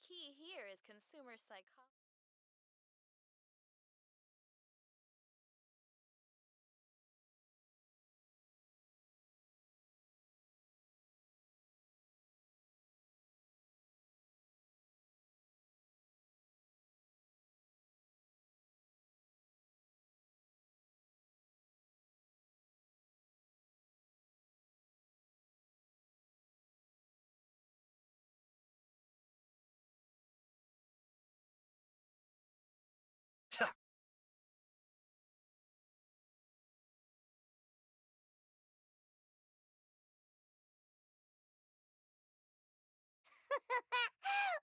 key here is consumer psychology.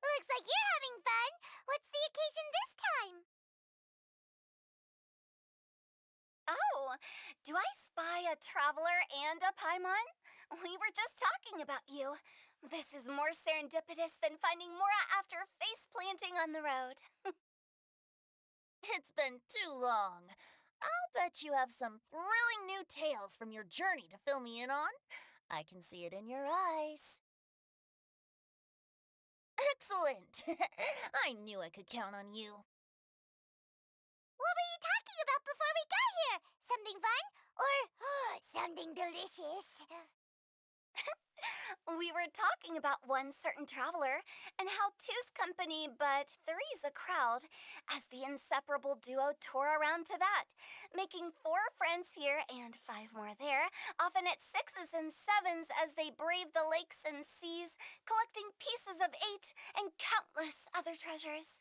Looks like you're having fun. What's the occasion this time? Oh, do I spy a traveler and a Paimon? We were just talking about you. This is more serendipitous than finding Mora after face planting on the road. It's been too long. I'll bet you have some thrilling new tales from your journey to fill me in on. I can see it in your eyes. Excellent! I knew I could count on you. What were you talking about before we got here? Something fun? Or something delicious? We were talking about one certain traveler and how two's company but three's a crowd as the inseparable duo tore around Tibet, making 4 friends here and 5 more there, often at 6s and 7s as they braved the lakes and seas, collecting pieces of 8 and countless other treasures.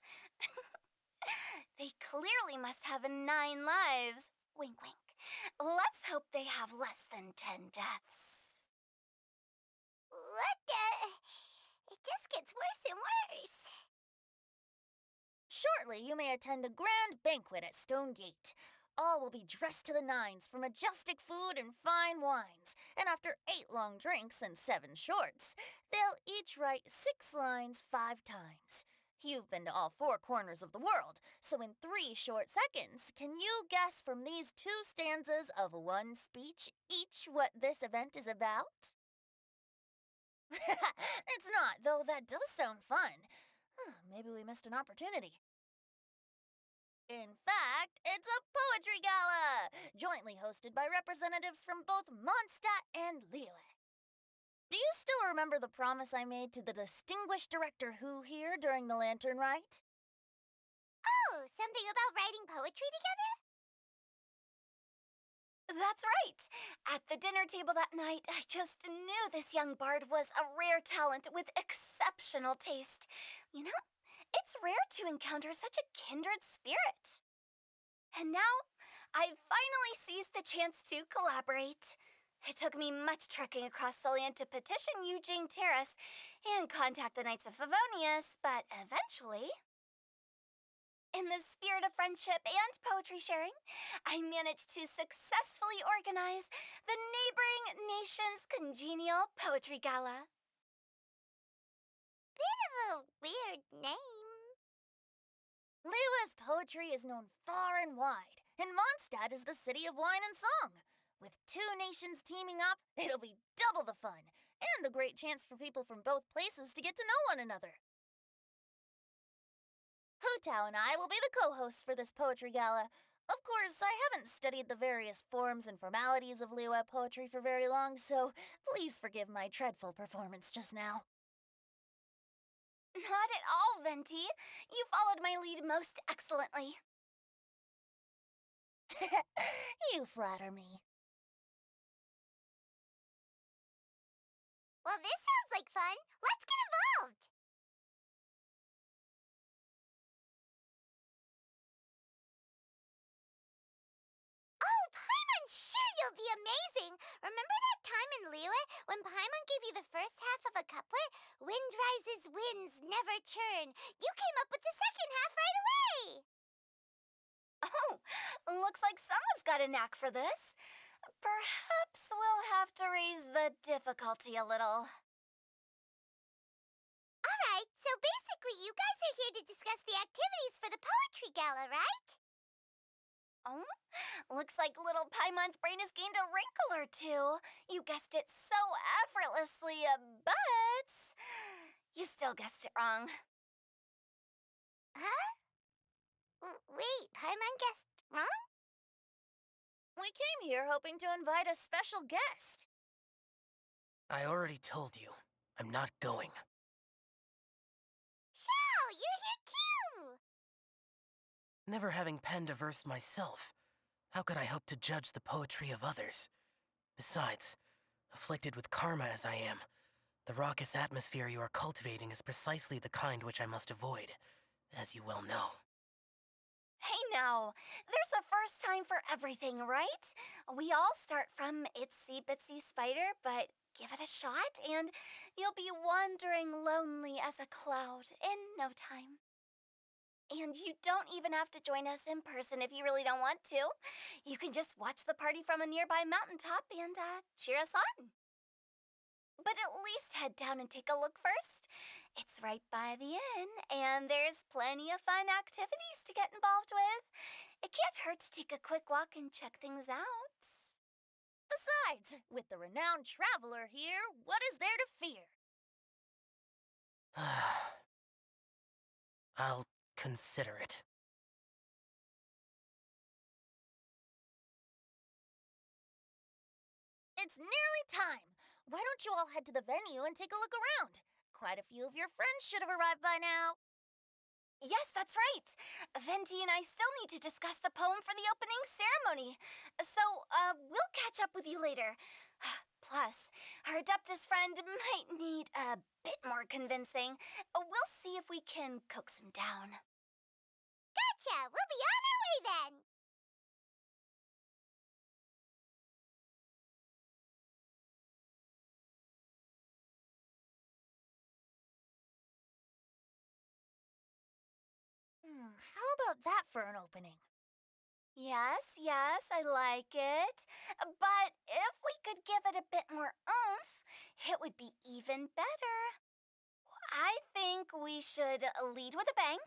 They clearly must have 9 lives. Wink, wink. Let's hope they have less than 10 deaths. What the? It just gets worse and worse. Shortly, you may attend a grand banquet at Stone Gate. All will be dressed to the nines for majestic food and fine wines, and after 8 long drinks and 7 shorts, they'll each write 6 lines 5 times. You've been to all 4 corners of the world, so in 3 short seconds, can you guess from these 2 stanzas of 1 speech each what this event is about? It's not, though that does sound fun. Maybe we missed an opportunity. In fact, it's a poetry gala, jointly hosted by representatives from both Mondstadt and Liyue. Do you still remember the promise I made to the distinguished director Who here during the lantern rite? Oh, something about writing poetry together? That's right. At the dinner table that night, I just knew this young bard was a rare talent with exceptional taste. You know, it's rare to encounter such a kindred spirit. And now, I've finally seized the chance to collaborate. It took me much trekking across the land to petition Eugene Terrace and contact the Knights of Favonius, but eventually, in the spirit of friendship and poetry sharing, I managed to successfully organize the neighboring nation's congenial poetry gala. Bit of a weird name. Liyue's poetry is known far and wide, and Mondstadt is the city of wine and song. With 2 nations teaming up, it'll be double the fun, and a great chance for people from both places to get to know one another. Hutao and I will be the co-hosts for this poetry gala. Of course, I haven't studied the various forms and formalities of Liyue poetry for very long, so please forgive my dreadful performance just now. Not at all, Venti. You followed my lead most excellently. You flatter me. Well, this sounds like fun. Let's get involved. Oh, Paimon, sure you'll be amazing. Remember that time in Liyue when Paimon gave you the first half of a couplet? Wind rises, winds never churn. You came up with the second half right away. Oh, looks like someone's got a knack for this. Perhaps we'll have to raise the difficulty a little. All right, so basically you guys are here to discuss the activities for the poetry gala, right? Oh, looks like little Paimon's brain has gained a wrinkle or 2. You guessed it so effortlessly, but you still guessed it wrong. Huh? Wait, Paimon guessed wrong? We came here hoping to invite a special guest. I already told you. I'm not going. Shao, you're here too! Never having penned a verse myself, how could I hope to judge the poetry of others? Besides, afflicted with karma as I am, the raucous atmosphere you are cultivating is precisely the kind which I must avoid, as you well know. Hey now, there's a first time for everything, right? We all start from itsy bitsy spider, but give it a shot and you'll be wandering lonely as a cloud in no time. And you don't even have to join us in person if you really don't want to. You can just watch the party from a nearby mountaintop and cheer us on. But at least head down and take a look first. It's right by the inn, and there's plenty of fun activities to get involved with. It can't hurt to take a quick walk and check things out. Besides, with the renowned traveler here, what is there to fear? I'll consider it. It's nearly time. Why don't you all head to the venue and take a look around? Quite a few of your friends should have arrived by now. Yes, that's right. Venti and I still need to discuss the poem for the opening ceremony. So, we'll catch up with you later. Plus, our Adeptus friend might need a bit more convincing. We'll see if we can coax him down. Gotcha! We'll be on our way then! How about that for an opening? Yes, I like it. But if we could give it a bit more oomph, it would be even better. I think we should lead with a bang,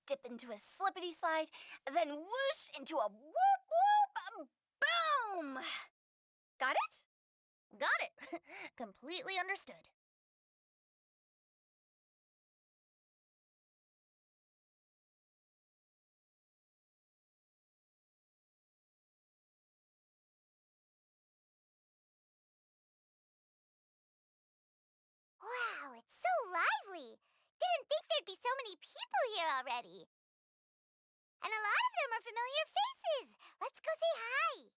dip into a slippity slide, then whoosh into a whoop whoop boom! Got it? Got it. Completely understood. Wow, it's so lively. Didn't think there'd be so many people here already. And a lot of them are familiar faces. Let's go say hi.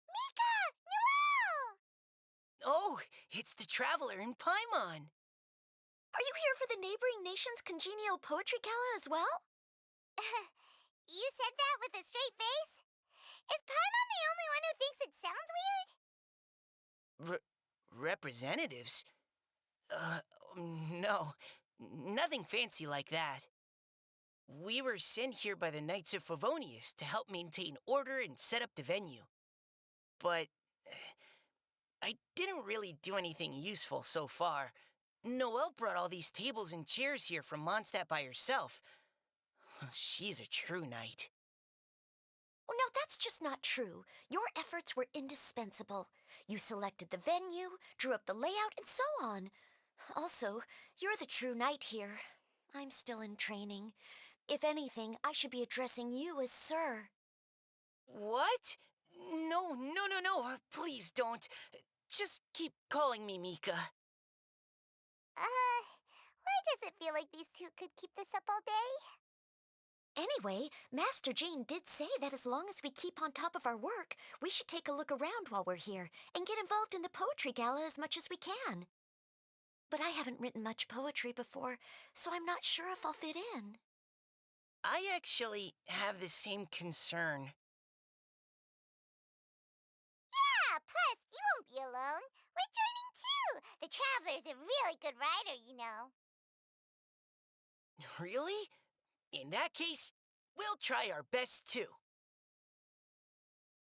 Mika! Noel! Oh, it's the traveler in Paimon! Are you here for the neighboring nation's congenial poetry gala as well? You said that with a straight face? Is Paimon the only one who thinks it sounds weird? Representatives? No. Nothing fancy like that. We were sent here by the Knights of Favonius to help maintain order and set up the venue. But I didn't really do anything useful so far. Noelle brought all these tables and chairs here from Mondstadt by herself. She's a true knight. Oh, no, that's just not true. Your efforts were indispensable. You selected the venue, drew up the layout, and so on. Also, you're the true knight here. I'm still in training. If anything, I should be addressing you as Sir. What? No. Please don't. Just keep calling me Mika. Why does it feel like these two could keep this up all day? Anyway, Master Jean did say that as long as we keep on top of our work, we should take a look around while we're here and get involved in the poetry gala as much as we can. But I haven't written much poetry before, so I'm not sure if I'll fit in. I actually have the same concern. Yeah, plus, you won't be alone. We're joining too. The Traveler's a really good writer, you know. Really? In that case, we'll try our best too.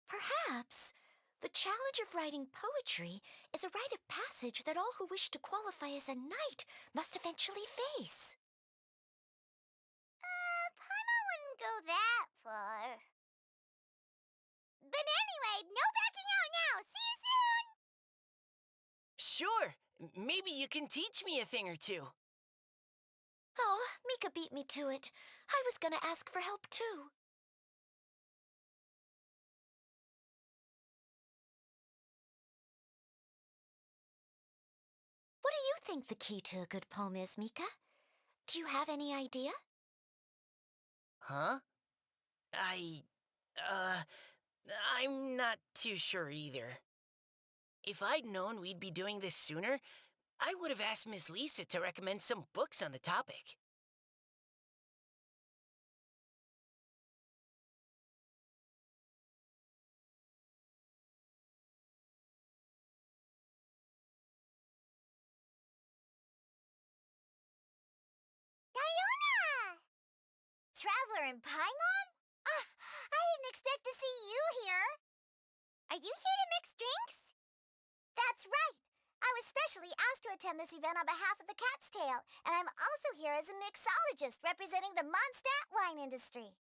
Perhaps the challenge of writing poetry is a rite of passage that all who wish to qualify as a knight must eventually face. that far. But anyway, no backing out now. See you soon! Sure, maybe you can teach me a thing or two. Oh, Mika beat me to it. I was gonna ask for help too. What do you think the key to a good poem is, Mika? Do you have any idea? Huh? I, uh, I'm not too sure either. If I'd known we'd be doing this sooner, I would have asked Miss Lisa to recommend some books on the topic. Diona! Traveler in Paimon? I didn't expect to see you here. Are you here to mix drinks? That's right. I was specially asked to attend this event on behalf of the Cat's Tail, and I'm also here as a mixologist representing the Mondstadt wine industry.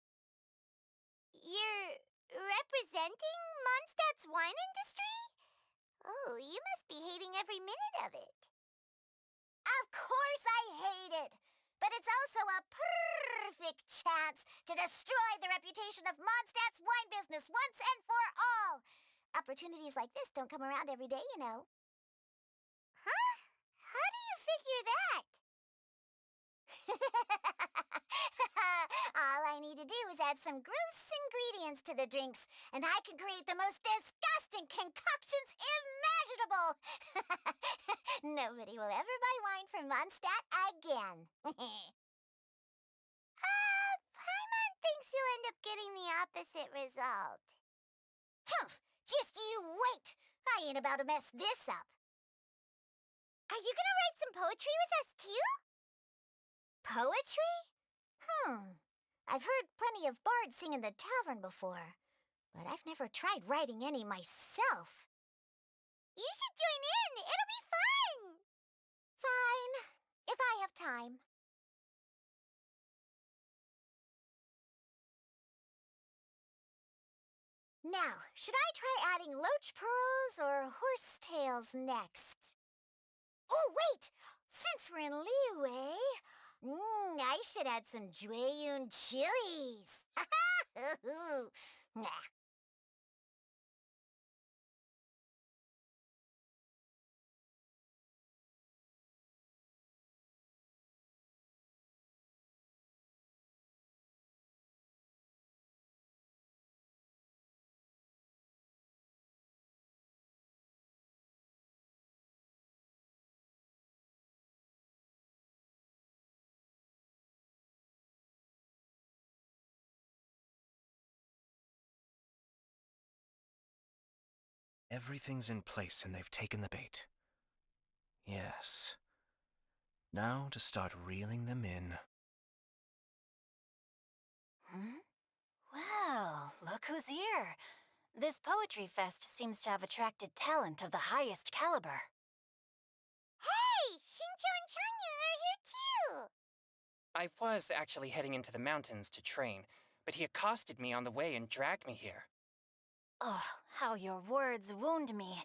You're representing Mondstadt's wine industry? Oh, you must be hating every minute of it. Of course I hate it! But it's also a perfect chance to destroy the reputation of Mondstadt's wine business once and for all! Opportunities like this don't come around every day, you know. Huh? How do you figure that? All I need to do is add some gross ingredients to the drinks, and I can create the most disgusting concoctions imaginable! Nobody will ever buy wine from Mondstadt again. Paimon thinks you'll end up getting the opposite result. Humph! Just you wait! I ain't about to mess this up. Are you gonna write some poetry with us, too? Poetry? I've heard plenty of bards sing in the tavern before, but I've never tried writing any myself. You should join in! It'll be fun! Fine, if I have time. Now, should I try adding loach pearls or horsetails next? Oh, wait! Since we're in Liyue, I should add some Jueyun chilies. Nah. Everything's in place and they've taken the bait. Yes. Now to start reeling them in. Well, look who's here. This poetry fest seems to have attracted talent of the highest caliber. Hey! Shincho and Changyun are here too! I was actually heading into the mountains to train, but he accosted me on the way and dragged me here. Oh, how your words wound me.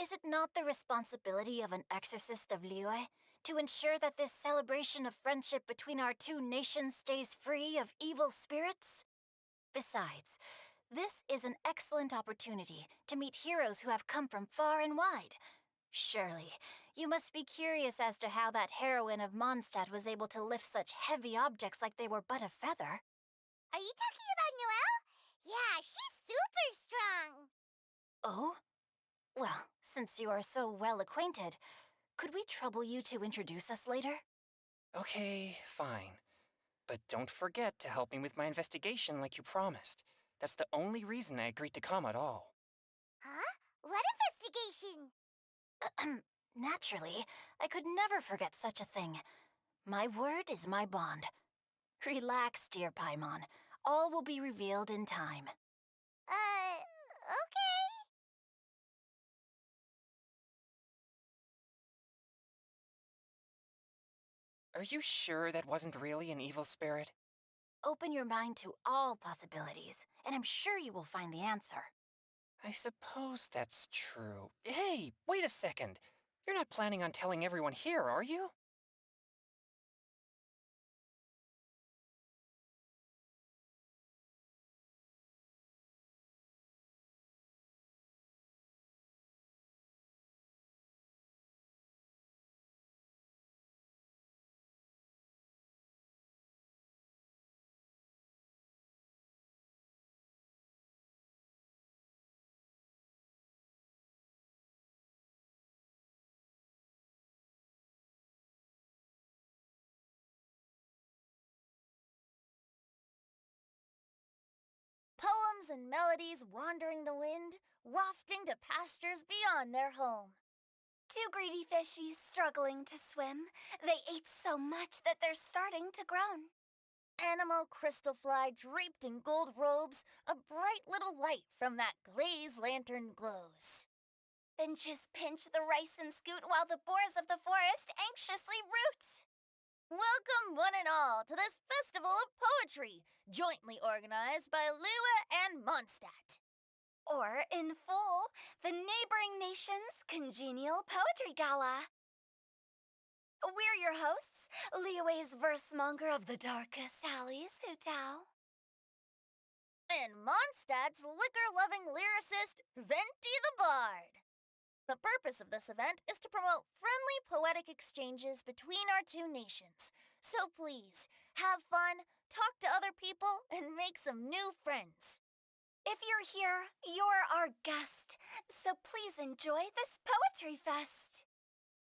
Is it not the responsibility of an exorcist of Liyue to ensure that this celebration of friendship between our two nations stays free of evil spirits? Besides, this is an excellent opportunity to meet heroes who have come from far and wide. Surely, you must be curious as to how that heroine of Mondstadt was able to lift such heavy objects like they were but a feather. Are you talking about Noelle? Yeah, she's super strong! Oh? Well, since you are so well acquainted, could we trouble you to introduce us later? Okay, fine. But don't forget to help me with my investigation like you promised. That's the only reason I agreed to come at all. Huh? What investigation? Naturally, I could never forget such a thing. My word is my bond. Relax, dear Paimon. All will be revealed in time. Okay. Are you sure that wasn't really an evil spirit? Open your mind to all possibilities, and I'm sure you will find the answer. I suppose that's true. Hey, wait a second. You're not planning on telling everyone here, are you? Poems and melodies wandering the wind, wafting to pastures beyond their home. Two greedy fishies struggling to swim. They ate so much that they're starting to groan. Animal crystal fly draped in gold robes, a bright little light from that glazed lantern glows. Finches pinch the rice and scoot while the boars of the forest anxiously root. Welcome, one and all, to this festival of poetry, jointly organized by Lua and Mondstadt. Or, in full, the neighboring nation's congenial poetry gala. We're your hosts, Liyue's versemonger of the darkest alleys, Hutao. And Mondstadt's liquor-loving lyricist, Venti the Bard. The purpose of this event is to promote friendly poetic exchanges between our two nations. So please, have fun, talk to other people, and make some new friends. If you're here, you're our guest, so please enjoy this poetry fest.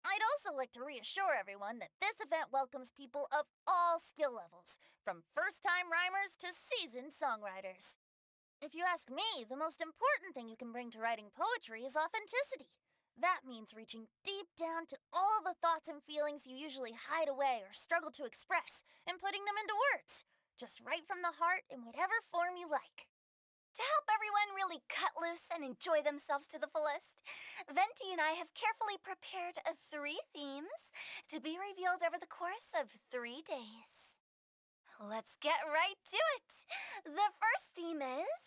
I'd also like to reassure everyone that this event welcomes people of all skill levels, from first-time rhymers to seasoned songwriters. If you ask me, the most important thing you can bring to writing poetry is authenticity. That means reaching deep down to all the thoughts and feelings you usually hide away or struggle to express and putting them into words, just right from the heart in whatever form you like. To help everyone really cut loose and enjoy themselves to the fullest, Venti and I have carefully prepared 3 themes to be revealed over the course of 3 days. Let's get right to it. The first theme is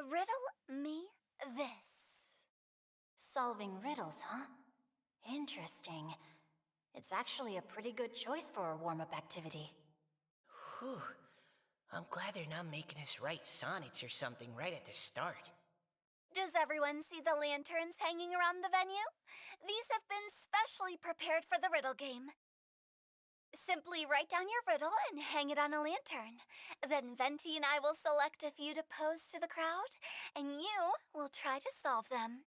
Riddle Me This. Solving riddles, huh? Interesting. It's actually a pretty good choice for a warm-up activity. Whew. I'm glad they're not making us write sonnets or something right at the start. Does everyone see the lanterns hanging around the venue? These have been specially prepared for the riddle game. Simply write down your riddle and hang it on a lantern. Then Venti and I will select a few to pose to the crowd, and you will try to solve them.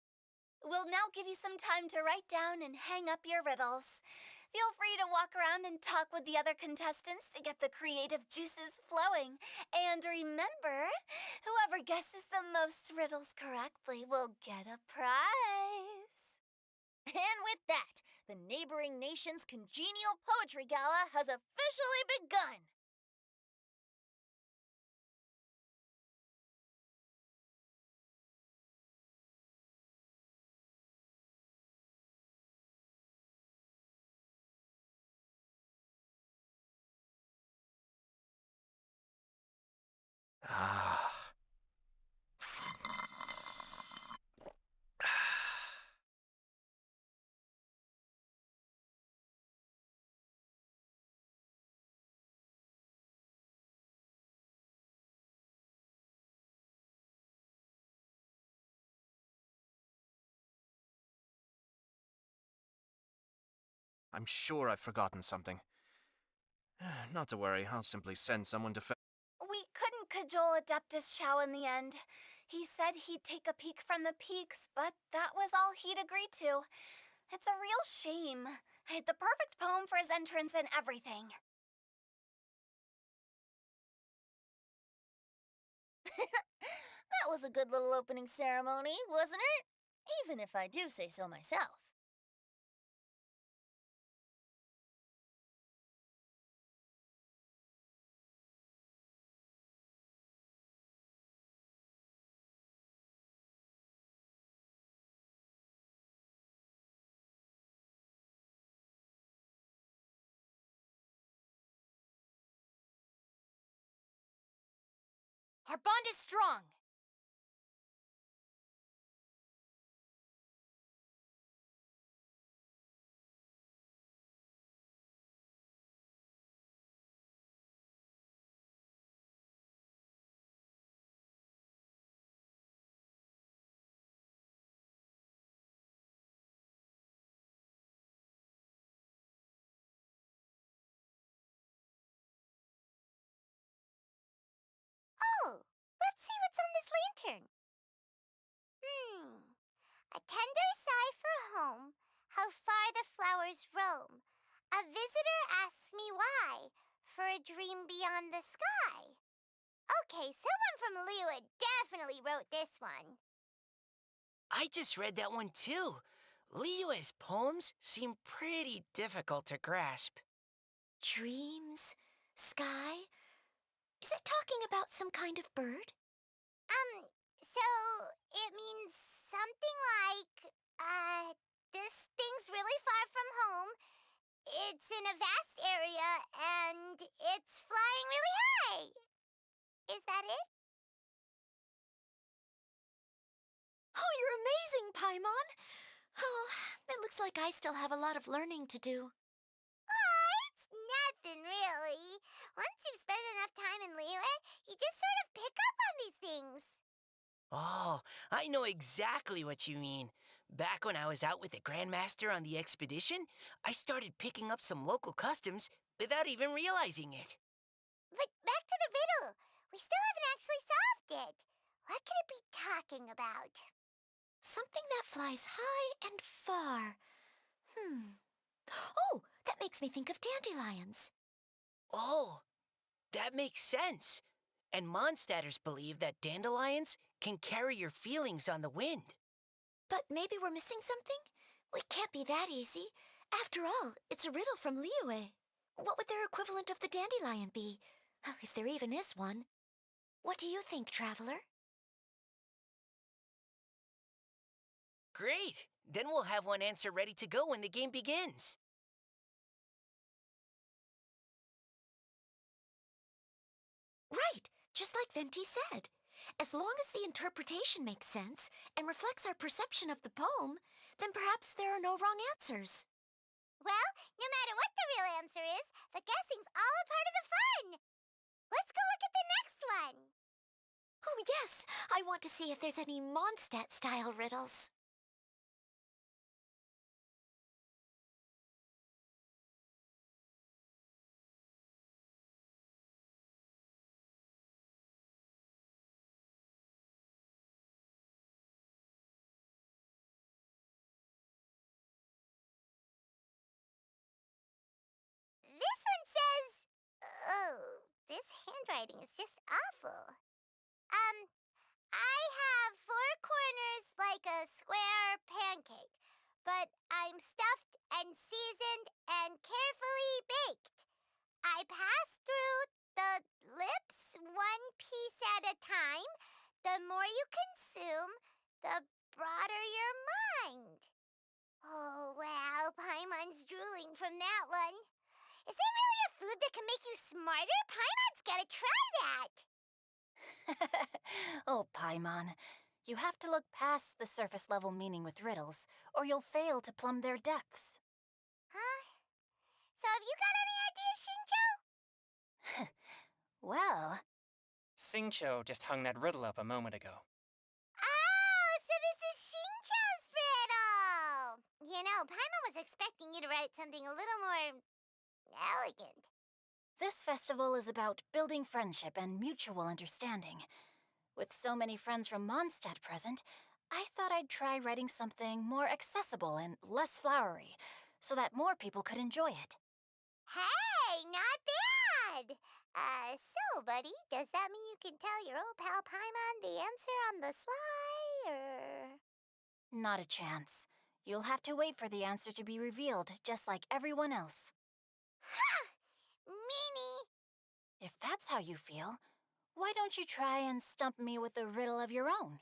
We'll now give you some time to write down and hang up your riddles. Feel free to walk around and talk with the other contestants to get the creative juices flowing. And remember, whoever guesses the most riddles correctly will get a prize. And with that, the neighboring nation's congenial poetry gala has officially begun. Ah. I'm sure I've forgotten something. Not to worry, I'll simply send someone to fetch. We couldn't cajole Adeptus Shao in the end. He said he'd take a peek from the peaks, but that was all he'd agreed to. It's a real shame. I had the perfect poem for his entrance and everything. That was a good little opening ceremony, wasn't it? Even if I do say so myself. Our bond is strong. Oh, let's see what's on this lantern. A tender sigh for home, how far the flowers roam. A visitor asks me why, for a dream beyond the sky. Okay, someone from Liyue definitely wrote this one. I just read that one too. Liyue's poems seem pretty difficult to grasp. Dreams? Sky? Is it talking about some kind of bird? So it means something like, this thing's really far from home. It's in a vast area and it's flying really high. Is that it? Oh, you're amazing, Paimon! Oh, it looks like I still have a lot of learning to do. It's nothing really. Once you've spent enough time in Liyue, you just sort of pick up on these things. Oh, I know exactly what you mean. Back when I was out with the Grandmaster on the expedition, I started picking up some local customs without even realizing it. But back to the riddle. We still haven't actually solved it. What could it be talking about? Something that flies high and far. Oh, that makes me think of dandelions. Oh, that makes sense. And Mondstadters believe that dandelions can carry your feelings on the wind. But maybe we're missing something? It can't be that easy. After all, it's a riddle from Liyue. What would their equivalent of the dandelion be? If there even is one. What do you think, Traveler? Great! Then we'll have one answer ready to go when the game begins. Right, just like Venti said. As long as the interpretation makes sense and reflects our perception of the poem, then perhaps there are no wrong answers. Well, no matter what the real answer is, the guessing's all a part of the fun. Let's go look at the next one. Oh, yes, I want to see if there's any Mondstadt-style riddles. This one says, oh, this handwriting is just awful. I have four corners like a square pancake, but I'm stuffed and seasoned and carefully baked. I pass through the lips one piece at a time. The more you consume, the broader your mind. Oh, wow, Paimon's drooling from that one. Is there really a food that can make you smarter? Paimon's gotta try that. Oh, Paimon. You have to look past the surface level meaning with riddles, or you'll fail to plumb their depths. Huh? So have you got any ideas, Shinjo? Well, Singcho just hung that riddle up a moment ago. Oh, so this is Shinjo's riddle! You know, Paimon was expecting you to write something a little more elegant. this festival is about building friendship and mutual understanding. With so many friends from Mondstadt present, I thought I'd try writing something more accessible and less flowery, so that more people could enjoy it. Hey, not bad! So, buddy, does that mean you can tell your old pal Paimon the answer on the sly, or...? Not a chance. You'll have to wait for the answer to be revealed, just like everyone else. Ha! Meanie! If that's how you feel, why don't you try and stump me with a riddle of your own?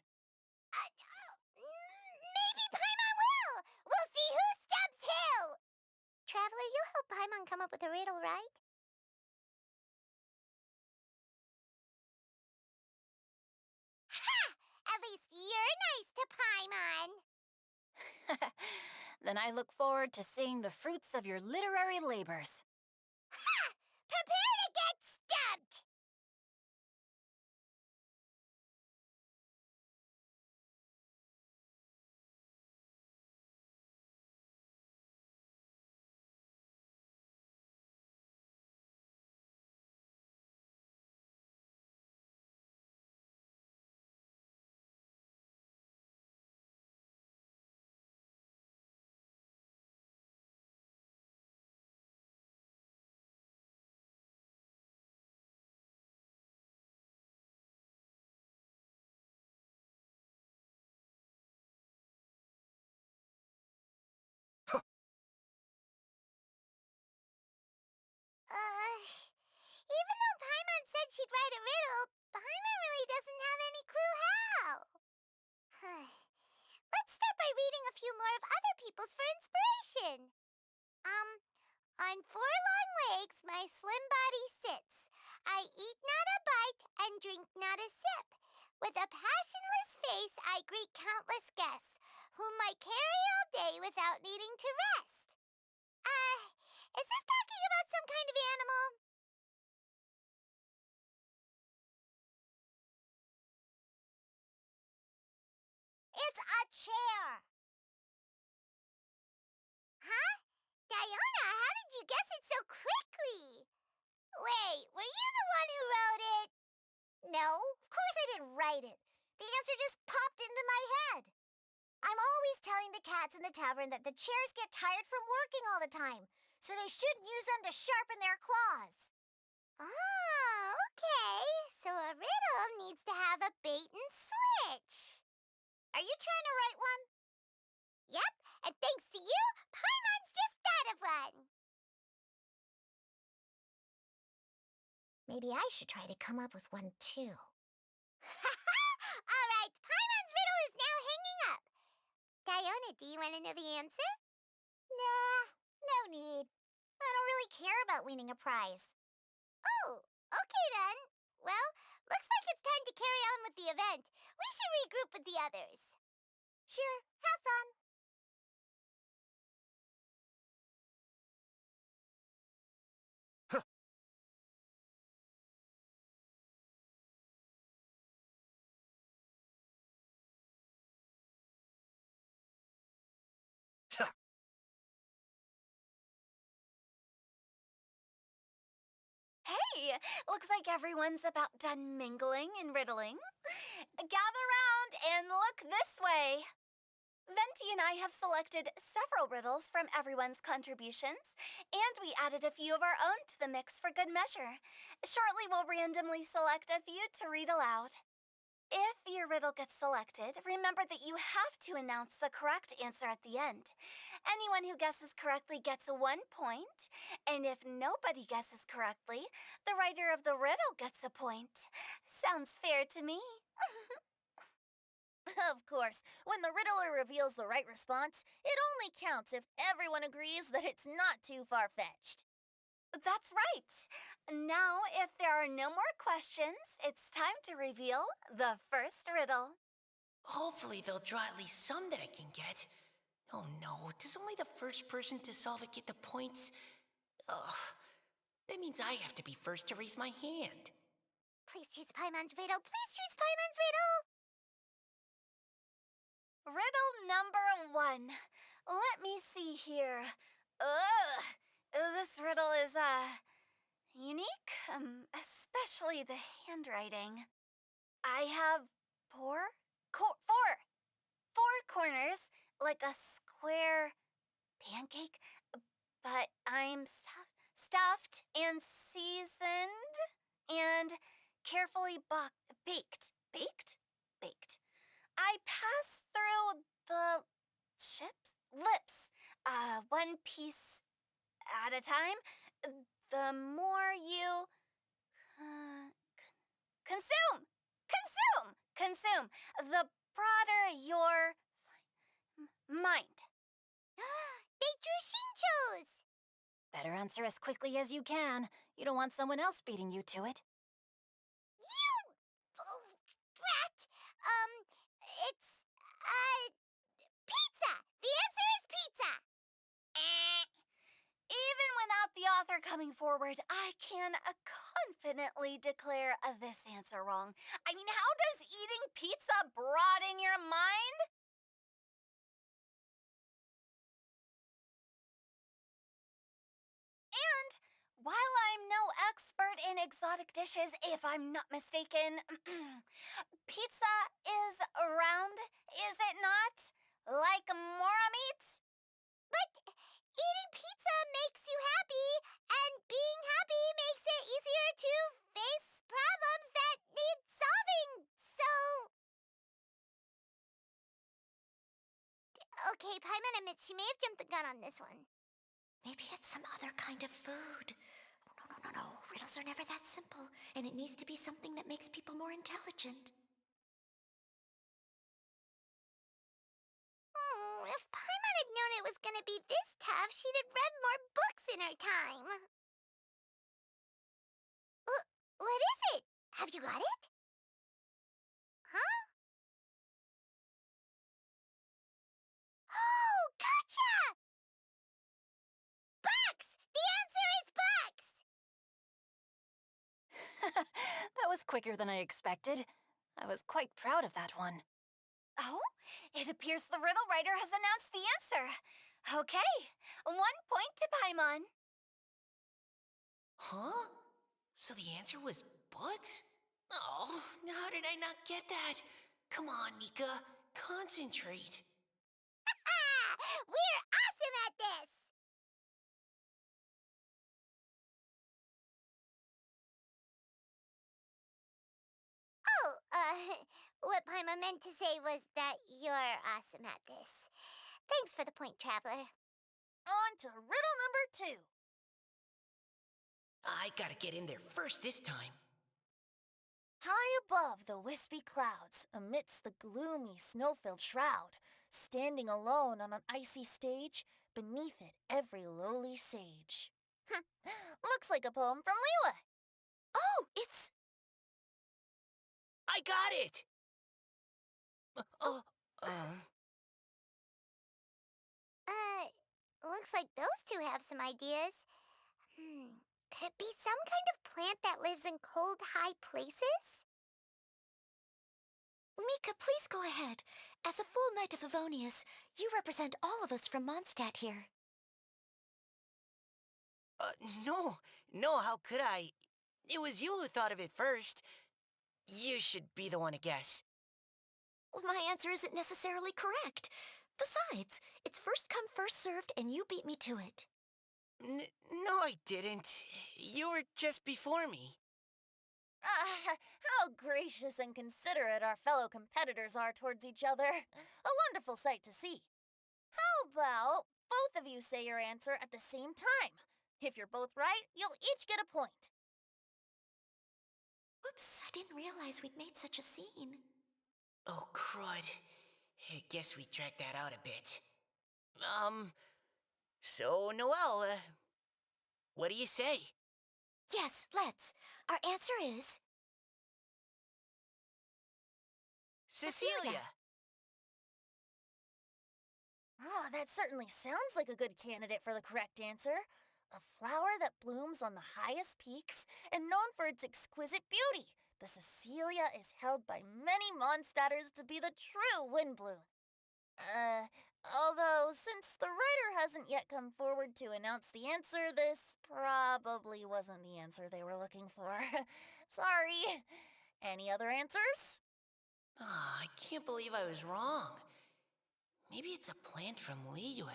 Maybe Paimon will! We'll see who stumps who! Traveler, you'll help Paimon come up with a riddle, right? At least you're nice to Paimon. Then I look forward to seeing the fruits of your literary labors. Ha! Prepare to get stumped! Even though Paimon said she'd write a riddle, Paimon really doesn't have any clue how. Let's start by reading a few more of other people's for inspiration. On four long legs my slim body sits. I eat not a bite and drink not a sip. With a passionless face I greet countless guests, whom I carry all day without needing to rest. Is this talking about some kind of animal? It's a chair! Huh? Diona, how did you guess it so quickly? Wait, were you the one who wrote it? No, of course I didn't write it. The answer just popped into my head. I'm always telling the cats in the tavern that the chairs get tired from working all the time, so they shouldn't use them to sharpen their claws. Oh, okay. So a riddle needs to have a bait and switch. Are you trying to write one? Yep, and thanks to you, Paimon's just thought of one. Maybe I should try to come up with one too. All right, Paimon's riddle is now hanging up. Diona, do you want to know the answer? Nah, no need. I don't really care about winning a prize. Oh, okay then. Well, looks like it's time to carry on with the event. We should regroup with the others. Sure, have fun. Hey, looks like everyone's about done mingling and riddling. Gather round and look this way. Venti and I have selected several riddles from everyone's contributions, and we added a few of our own to the mix for good measure. Shortly, we'll randomly select a few to read aloud. If your riddle gets selected, remember that you have to announce the correct answer at the end. Anyone who guesses correctly gets 1 point, and if nobody guesses correctly, the writer of the riddle gets a point. Sounds fair to me. Of course, when the riddler reveals the right response, it only counts if everyone agrees that it's not too far-fetched. That's right. Now, if there are no more questions, it's time to reveal the first riddle. Hopefully they'll draw at least some that I can get. Oh no, does only the first person to solve it get the points? Ugh, that means I have to be first to raise my hand. Please choose Paimon's riddle. Please choose Paimon's riddle. Riddle number 1. Let me see here. Ugh, this riddle is, unique, especially the handwriting. I have four corners, like a square pancake, but I'm stuffed and seasoned and carefully baked. Baked. I pass through the lips, one piece at a time. The more you consume, the broader your mind. They drew Shinchos! Better answer as quickly as you can. You don't want someone else beating you to it. You brat! coming forward, I can confidently declare this answer wrong. I mean, how does eating pizza broaden your mind? And while I'm no expert in exotic dishes, if I'm not mistaken, pizza is round, is it not? Like mora meat? But eating pizza makes you happy, and being happy makes it easier to face problems that need solving. So. Okay, Paimon admits she may have jumped the gun on this one. Maybe it's some other kind of food. No. Riddles are never that simple, and it needs to be something that makes people more intelligent. If Paimon had known it was gonna be this tough, she'd have read more books in her time. What is it? Have you got it? Huh? Oh, gotcha! Bucks! The answer is bucks! That was quicker than I expected. I was quite proud of that one. Oh, it appears the riddle writer has announced the answer. Okay, 1 point to Paimon. Huh? So the answer was bugs? Oh, how did I not get that? Come on, Mika, concentrate. We're awesome at this! Oh, what Paimon meant to say was that you're awesome at this. Thanks for the point, Traveler. On to riddle number 2. I gotta get in there first this time. High above the wispy clouds, amidst the gloomy snow-filled shroud, standing alone on an icy stage, beneath it every lowly sage. Looks like a poem from Liyue. Oh, it's... I got it! Looks like those two have some ideas. Could it be some kind of plant that lives in cold, high places? Mika, please go ahead. As a full knight of Favonius, you represent all of us from Mondstadt here. No, how could I? It was you who thought of it first. You should be the one to guess. Well, my answer isn't necessarily correct. Besides, it's first come, first served, and you beat me to it. No, I didn't. You were just before me. How gracious and considerate our fellow competitors are towards each other. A wonderful sight to see. How about both of you say your answer at the same time? If you're both right, you'll each get a point. Whoops, I didn't realize we'd made such a scene. Oh, crud. I guess we dragged that out a bit. So, Noelle, what do you say? Yes, let's. Our answer is... Cecilia! Oh, that certainly sounds like a good candidate for the correct answer. A flower that blooms on the highest peaks and known for its exquisite beauty. The Cecilia is held by many Mondstadters to be the true windbloom. Although since the writer hasn't yet come forward to announce the answer, this probably wasn't the answer they were looking for. Sorry. Any other answers? I can't believe I was wrong. Maybe it's a plant from Liyue.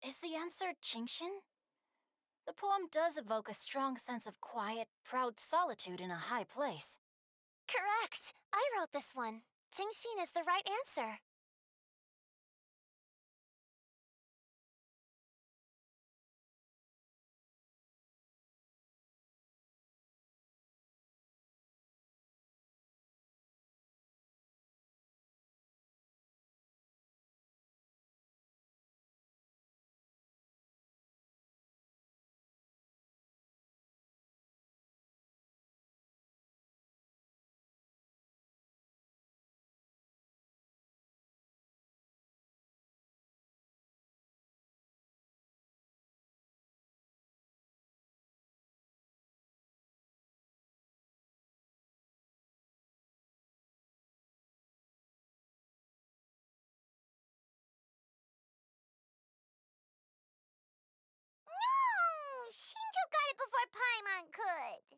Is the answer Qingxin? The poem does evoke a strong sense of quiet, proud solitude in a high place. Correct. I wrote this one. Qingxin is the right answer. it before Paimon could.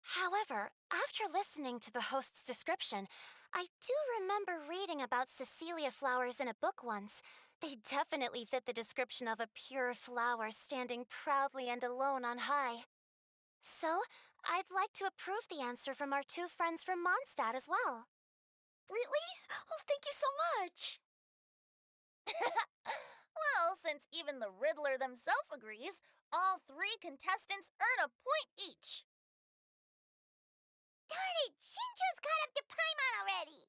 However, after listening to the host's description, I do remember reading about Cecilia flowers in a book once. They definitely fit the description of a pure flower standing proudly and alone on high. So, I'd like to approve the answer from our two friends from Mondstadt as well. Really? Oh, thank you so much. Well, since even the Riddler themselves agrees, all 3 contestants earn a point each. Darn it! Shinjo's caught up to Paimon already!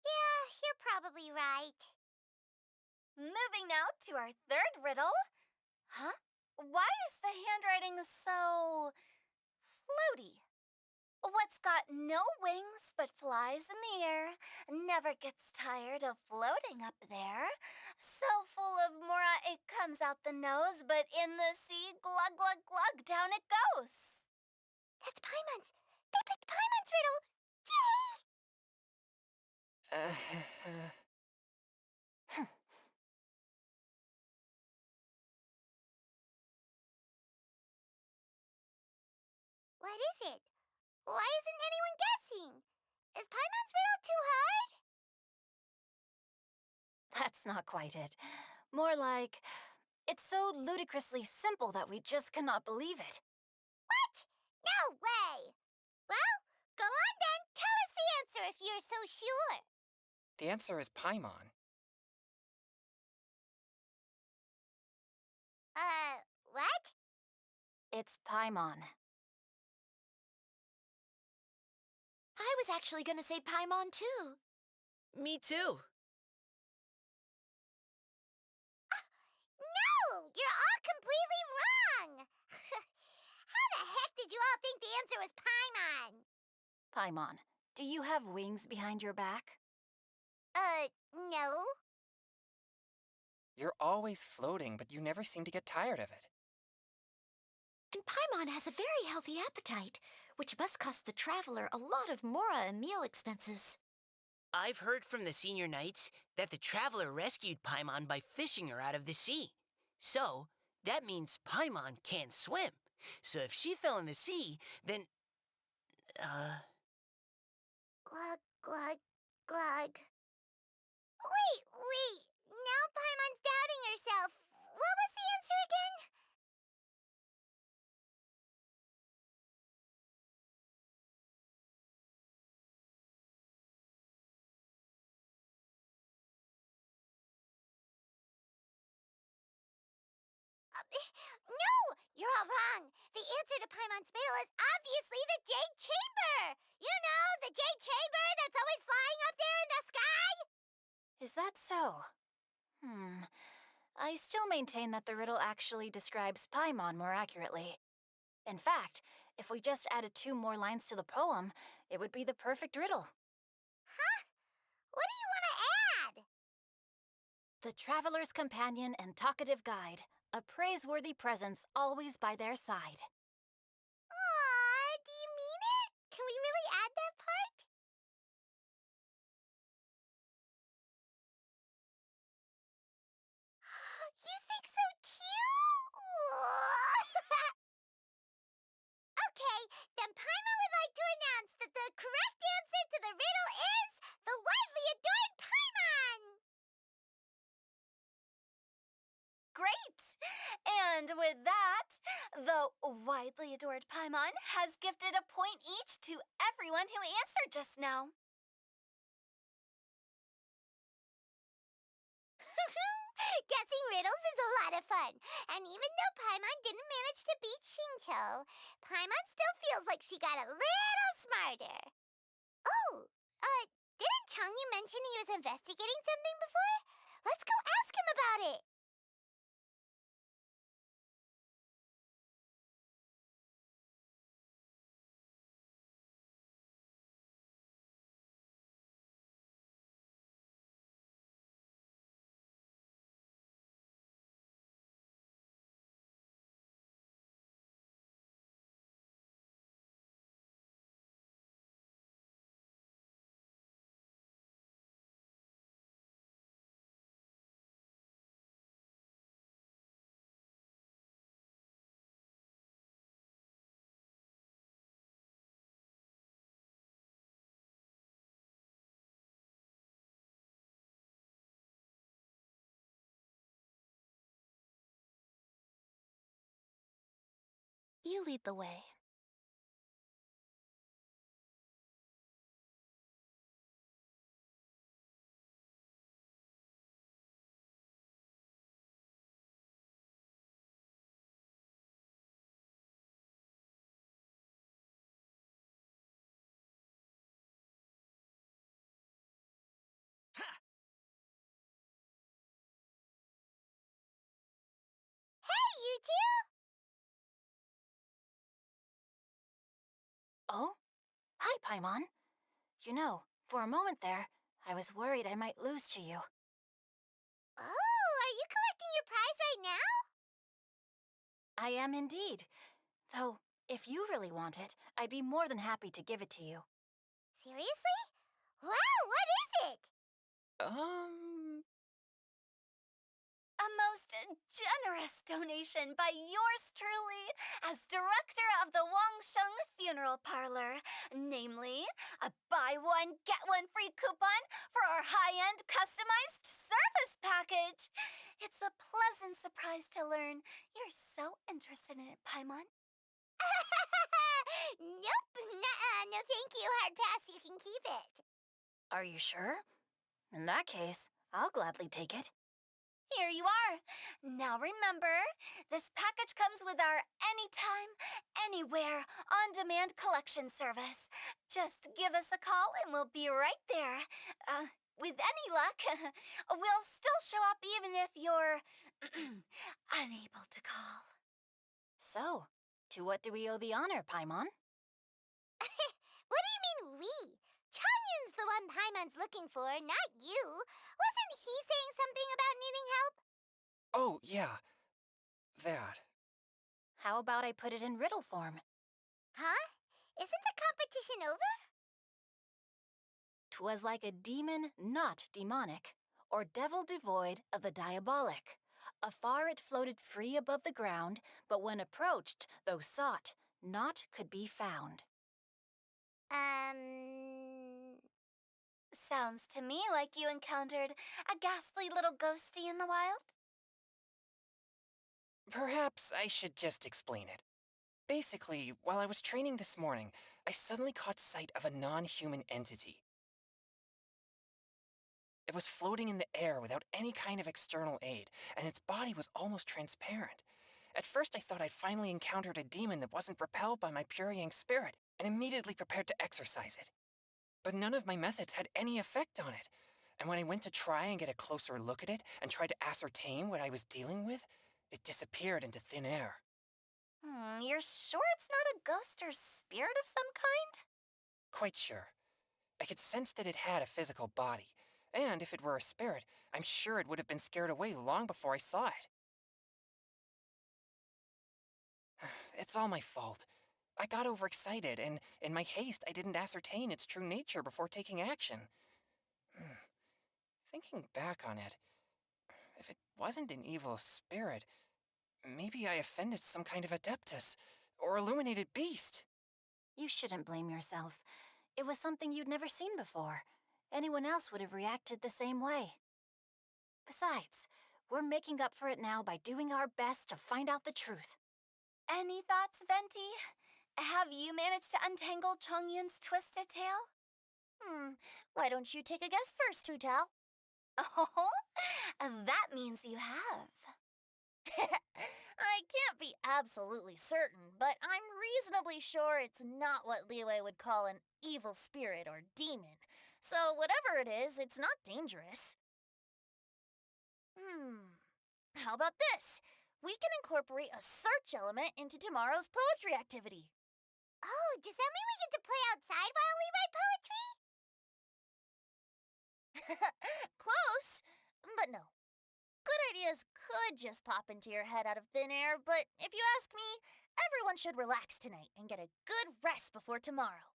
Yeah, you're probably right. Moving now to our third riddle. Huh? Why is the handwriting so floaty? What's got no wings but flies in the air, never gets tired of floating up there. So full of mora it comes out the nose, but in the sea, glug glug glug, down it goes. That's Paimon's. They picked Paimon's riddle! Yay! What is it? Why isn't anyone guessing? Is Paimon's riddle too hard? That's not quite it. More like, it's so ludicrously simple that we just cannot believe it. What? No way! Well, go on then. Tell us the answer if you're so sure. The answer is Paimon. What? It's Paimon. I was actually gonna say Paimon too. Me too. No! You're all completely wrong! How the heck did you all think the answer was Paimon? Paimon, do you have wings behind your back? No. You're always floating, but you never seem to get tired of it. And Paimon has a very healthy appetite, which must cost the traveler a lot of mora and meal expenses. I've heard from the senior knights that the traveler rescued Paimon by fishing her out of the sea. So, that means Paimon can't swim. So if she fell in the sea, then... Glug, glug, glug. Wait. Now Paimon's doubting herself. What was the answer again? No! You're all wrong. The answer to Paimon's riddle is obviously the Jade Chamber! You know, the Jade Chamber that's always flying up there in the sky? Is that so? I still maintain that the riddle actually describes Paimon more accurately. In fact, if we just added 2 more lines to the poem, it would be the perfect riddle. Huh? What do you want to add? The traveler's companion and talkative guide, a praiseworthy presence always by their side. Aw, do you mean it? Can we really add that part? You think so too? Okay, then Paimon would like to announce that the correct answer to the riddle is the widely adored Paimon! Great! And with that, the widely adored Paimon has gifted a point each to everyone who answered just now. Guessing riddles is a lot of fun, and even though Paimon didn't manage to beat Shincho, Paimon still feels like she got a little smarter. Oh, didn't Changyu mention he was investigating something before? Let's go ask him about it. you lead the way? Hey, you two! Oh? Hi, Paimon. You know, for a moment there, I was worried I might lose to you. Oh, are you collecting your prize right now? I am indeed. Though, if you really want it, I'd be more than happy to give it to you. Seriously? Wow, what is it? A most generous donation by yours truly as director of the Wangsheng Funeral Parlor. Namely, a buy one, get one free coupon for our high-end customized service package. It's a pleasant surprise to learn you're so interested in it, Paimon. Nope, nuh-uh, no thank you, hard pass, you can keep it. Are you sure? In that case, I'll gladly take it. Here you are. Now remember, this package comes with our anytime, anywhere, on-demand collection service. Just give us a call and we'll be right there. With any luck, we'll still show up even if you're unable to call. So, to what do we owe the honor, Paimon? What do you mean we? Changyun's the one Paimon's looking for, not you. Wasn't he saying something about needing help? Oh, yeah. That. How about I put it in riddle form? Huh? Isn't the competition over? 'Twas like a demon not demonic, or devil devoid of the diabolic. Afar it floated free above the ground, but when approached, though sought, naught could be found. Sounds to me like you encountered a ghastly little ghosty in the wild. Perhaps I should just explain it. Basically, while I was training this morning, I suddenly caught sight of a non-human entity. It was floating in the air without any kind of external aid, and its body was almost transparent. At first I thought I'd finally encountered a demon that wasn't repelled by my pure yang spirit, and immediately prepared to exorcise it. But none of my methods had any effect on it, and when I went to try and get a closer look at it and tried to ascertain what I was dealing with, it disappeared into thin air. You're sure it's not a ghost or spirit of some kind? Quite sure. I could sense that it had a physical body, and if it were a spirit, I'm sure it would have been scared away long before I saw it. It's all my fault. I got overexcited, and in my haste, I didn't ascertain its true nature before taking action. Thinking back on it, if it wasn't an evil spirit, maybe I offended some kind of adeptus or illuminated beast. You shouldn't blame yourself. It was something you'd never seen before. Anyone else would have reacted the same way. Besides, we're making up for it now by doing our best to find out the truth. Any thoughts, Venti? Have you managed to untangle Chongyun's twisted tail? Why don't you take a guess first, Hu Tao? Oh, that means you have. I can't be absolutely certain, but I'm reasonably sure it's not what Liyue would call an evil spirit or demon. So whatever it is, it's not dangerous. How about this? We can incorporate a search element into tomorrow's poetry activity. Oh, does that mean we get to play outside while we write poetry? Close, but no. Good ideas could just pop into your head out of thin air, but if you ask me, everyone should relax tonight and get a good rest before tomorrow.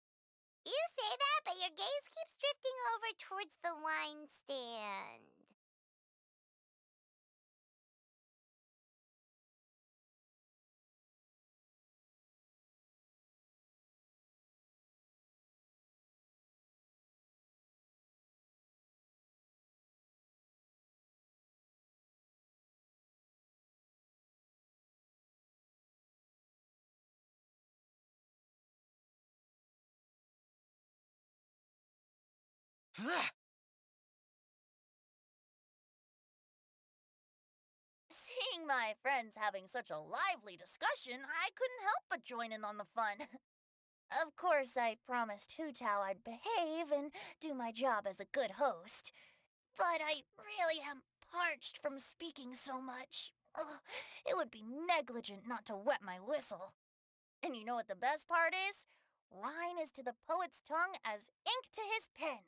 You say that, but your gaze keeps drifting over towards the wine stand. Seeing my friends having such a lively discussion, I couldn't help but join in on the fun. Of course, I promised Hu-Tao I'd behave and do my job as a good host. But I really am parched from speaking so much. Ugh, it would be negligent not to wet my whistle. And you know what the best part is? Wine is to the poet's tongue as ink to his pen.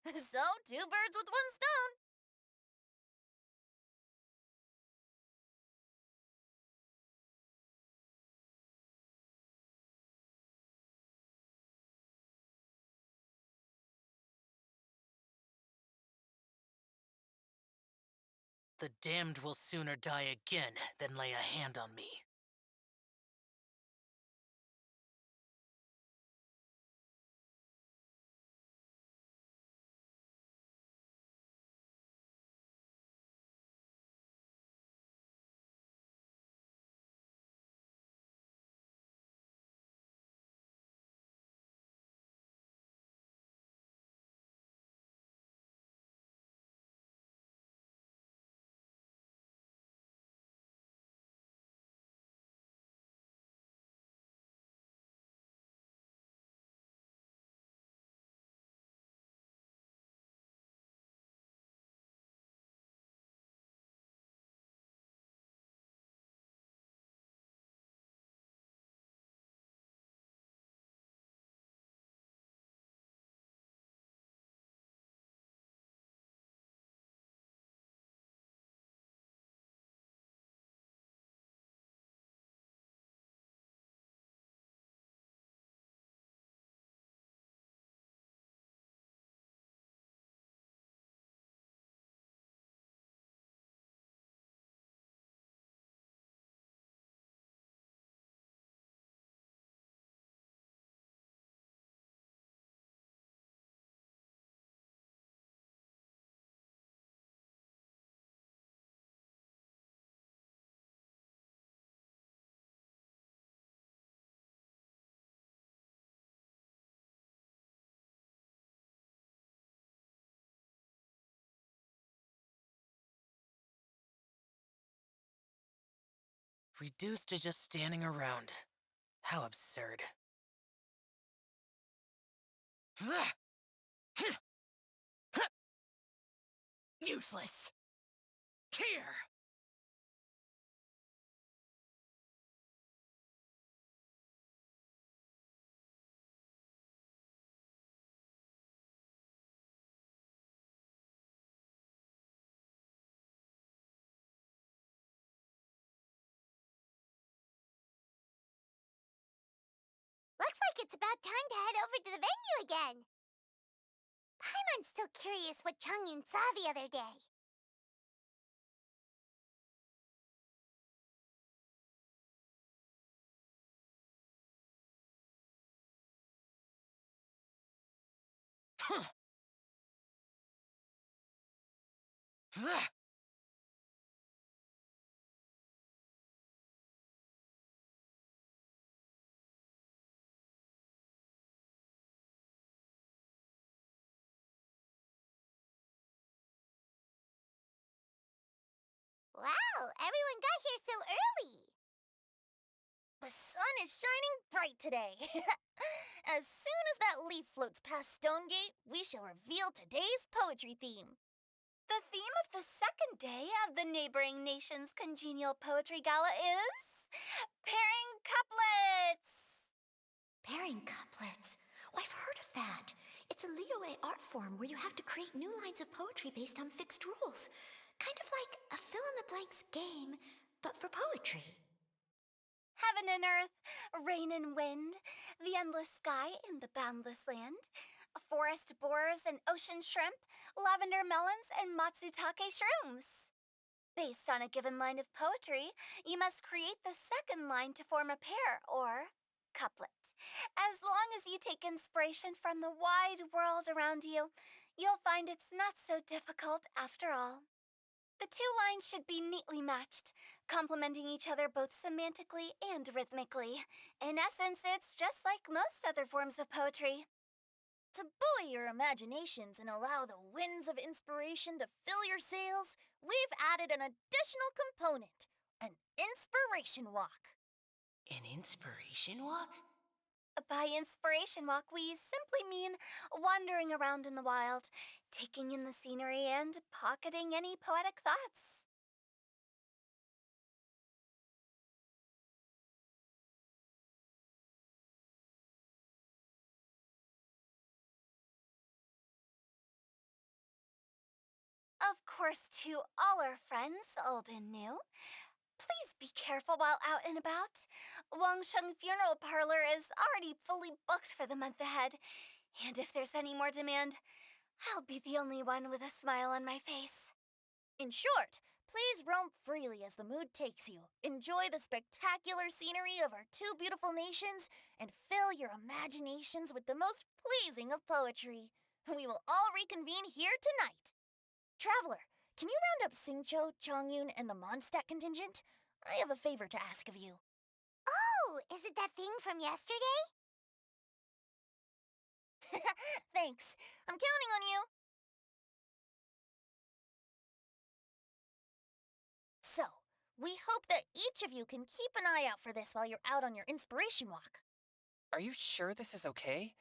So, two birds with one stone. The damned will sooner die again than lay a hand on me. Reduced to just standing around. How absurd. Useless. Here! Looks like it's about time to head over to the venue again. Paimon's still curious what Changyun saw the other day. Wow, everyone got here so early. The sun is shining bright today. As soon as that leaf floats past Stonegate, we shall reveal today's poetry theme. The theme of the second day of the neighboring nation's congenial poetry gala is pairing couplets. Pairing couplets. Oh, I've heard of that. It's a Liyue art form where you have to create new lines of poetry based on fixed rules. Kind of like a fill-in-the-blanks game, but for poetry. Heaven and earth, rain and wind, the endless sky and the boundless land, forest borers and ocean shrimp, lavender melons and matsutake shrooms. Based on a given line of poetry, you must create the second line to form a pair, or couplet. As long as you take inspiration from the wide world around you, you'll find it's not so difficult after all. The two lines should be neatly matched, complementing each other both semantically and rhythmically. In essence, it's just like most other forms of poetry. To buoy your imaginations and allow the winds of inspiration to fill your sails, we've added an additional component, an inspiration walk. An inspiration walk? By inspiration walk, we simply mean wandering around in the wild, taking in the scenery, and pocketing any poetic thoughts. Of course, to all our friends, old and new, please be careful while out and about. Wangsheng Funeral Parlor is already fully booked for the month ahead, and if there's any more demand, I'll be the only one with a smile on my face. In short, please roam freely as the mood takes you. Enjoy the spectacular scenery of our two beautiful nations and fill your imaginations with the most pleasing of poetry. We will all reconvene here tonight. Traveler, can you round up Singcho, Chongyun, and the Mondstadt contingent? I have a favor to ask of you. Oh, is it that thing from yesterday? Thanks. I'm counting on you. So, we hope that each of you can keep an eye out for this while you're out on your inspiration walk. Are you sure this is okay?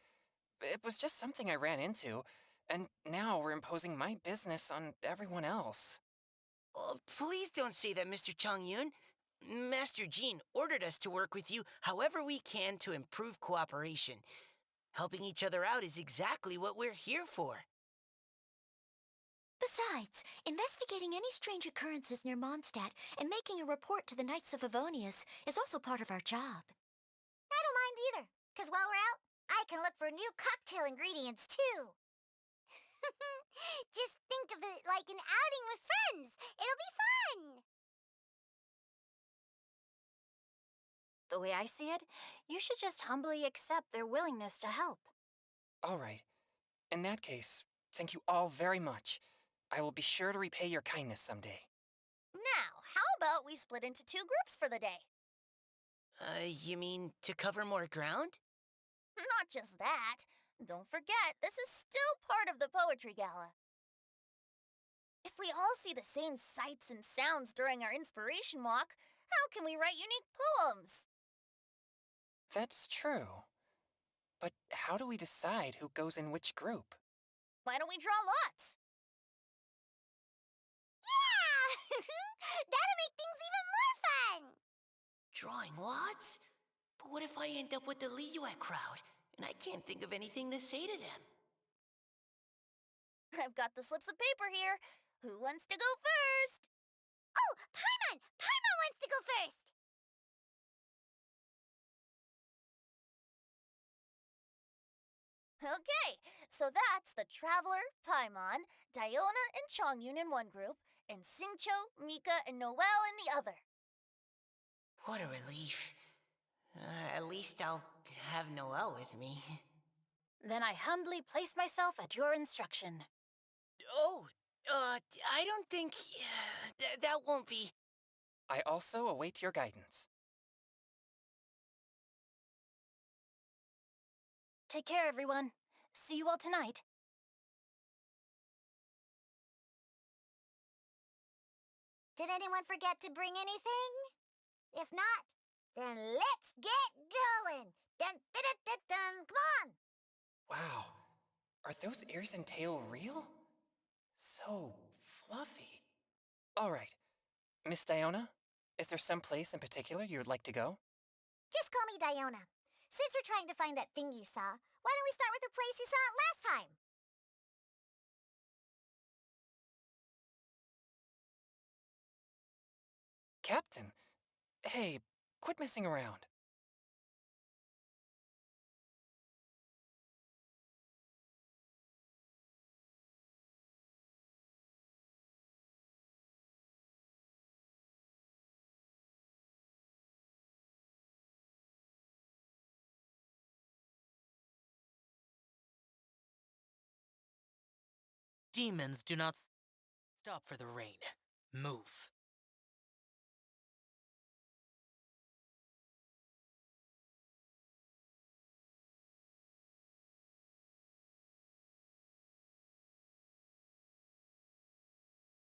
It was just something I ran into, and now we're imposing my business on everyone else. Oh, please don't say that, Mr. Chongyun. Master Jean ordered us to work with you however we can to improve cooperation. Helping each other out is exactly what we're here for. Besides, investigating any strange occurrences near Mondstadt and making a report to the Knights of Favonius is also part of our job. I don't mind either, because while we're out, I can look for new cocktail ingredients too. Just think of it like an outing with friends. It'll be fun. The way I see it, you should just humbly accept their willingness to help. All right. In that case, thank you all very much. I will be sure to repay your kindness someday. Now, how about we split into two groups for the day? You mean to cover more ground? Not just that. Don't forget, this is still part of the Poetry Gala. If we all see the same sights and sounds during our inspiration walk, how can we write unique poems? That's true. But how do we decide who goes in which group? Why don't we draw lots? Yeah! That'll make things even more fun. Drawing lots? But what if I end up with the Liyue crowd, and I can't think of anything to say to them? I've got the slips of paper here. Who wants to go first? Oh, Paimon! Paimon wants to go first. Okay, so that's the Traveler, Paimon, Diona, and Chongyun in one group, and Singcho, Mika, and Noelle in the other. What a relief. At least I'll have Noelle with me. Then I humbly place myself at your instruction. Oh, I don't think... that won't be... I also await your guidance. Take care, everyone. See you all tonight. Did anyone forget to bring anything? If not, then let's get going. Dun, dun, dun, dun, dun. Come on. Wow. Are those ears and tail real? So fluffy. All right. Miss Diona, is there some place in particular you'd like to go? Just call me Diona. Since we're trying to find that thing you saw, why don't we start with the place you saw it last time? Captain, hey, quit messing around. Demons do not stop for the rain. Move.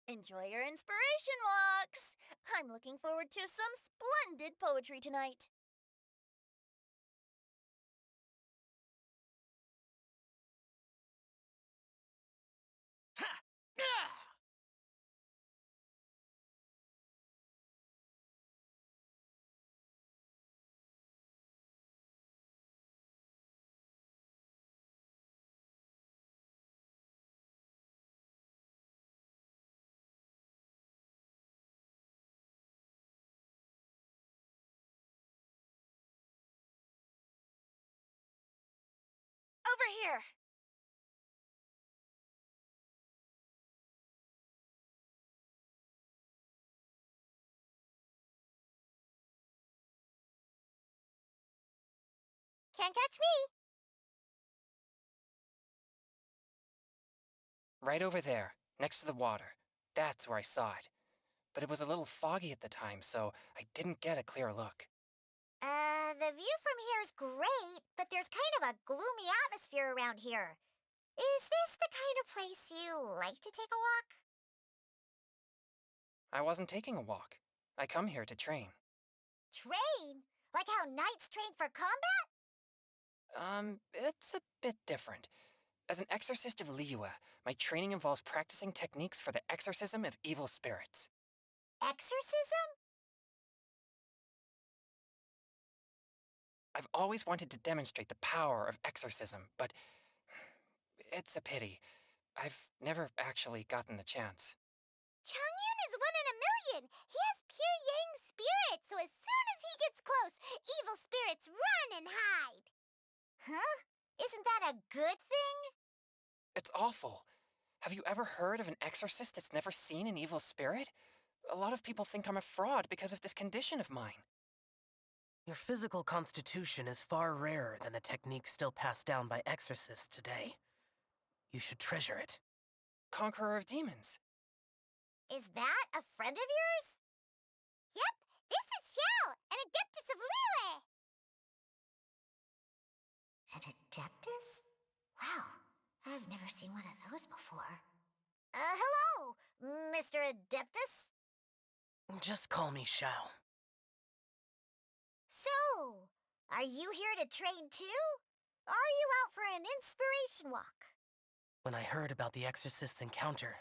Enjoy your inspiration walks. I'm looking forward to some splendid poetry tonight. Ha! Ah! Over here! Can't catch me! Right over there, next to the water. That's where I saw it. But it was a little foggy at the time, so I didn't get a clear look. The view from here is great, but there's kind of a gloomy atmosphere around here. Is this the kind of place you like to take a walk? I wasn't taking a walk. I come here to train. Train? Like how knights train for combat? It's a bit different. As an exorcist of Liyue, my training involves practicing techniques for the exorcism of evil spirits. Exorcism? I've always wanted to demonstrate the power of exorcism, but it's a pity. I've never actually gotten the chance. Changyun is one in a million. He has pure yang spirit, so as soon as he gets close, evil spirits run and hide. Huh? Isn't that a good thing? It's awful. Have you ever heard of an exorcist that's never seen an evil spirit? A lot of people think I'm a fraud because of this condition of mine. Your physical constitution is far rarer than the techniques still passed down by exorcists today. You should treasure it. Conqueror of demons. Is that a friend of yours? Yep, this is Xiao, an adeptus of Liyue. An adeptus? Wow, I've never seen one of those before. Hello, Mr. Adeptus? Just call me Shao. So, are you here to train too? Or are you out for an inspiration walk? When I heard about the exorcist's encounter,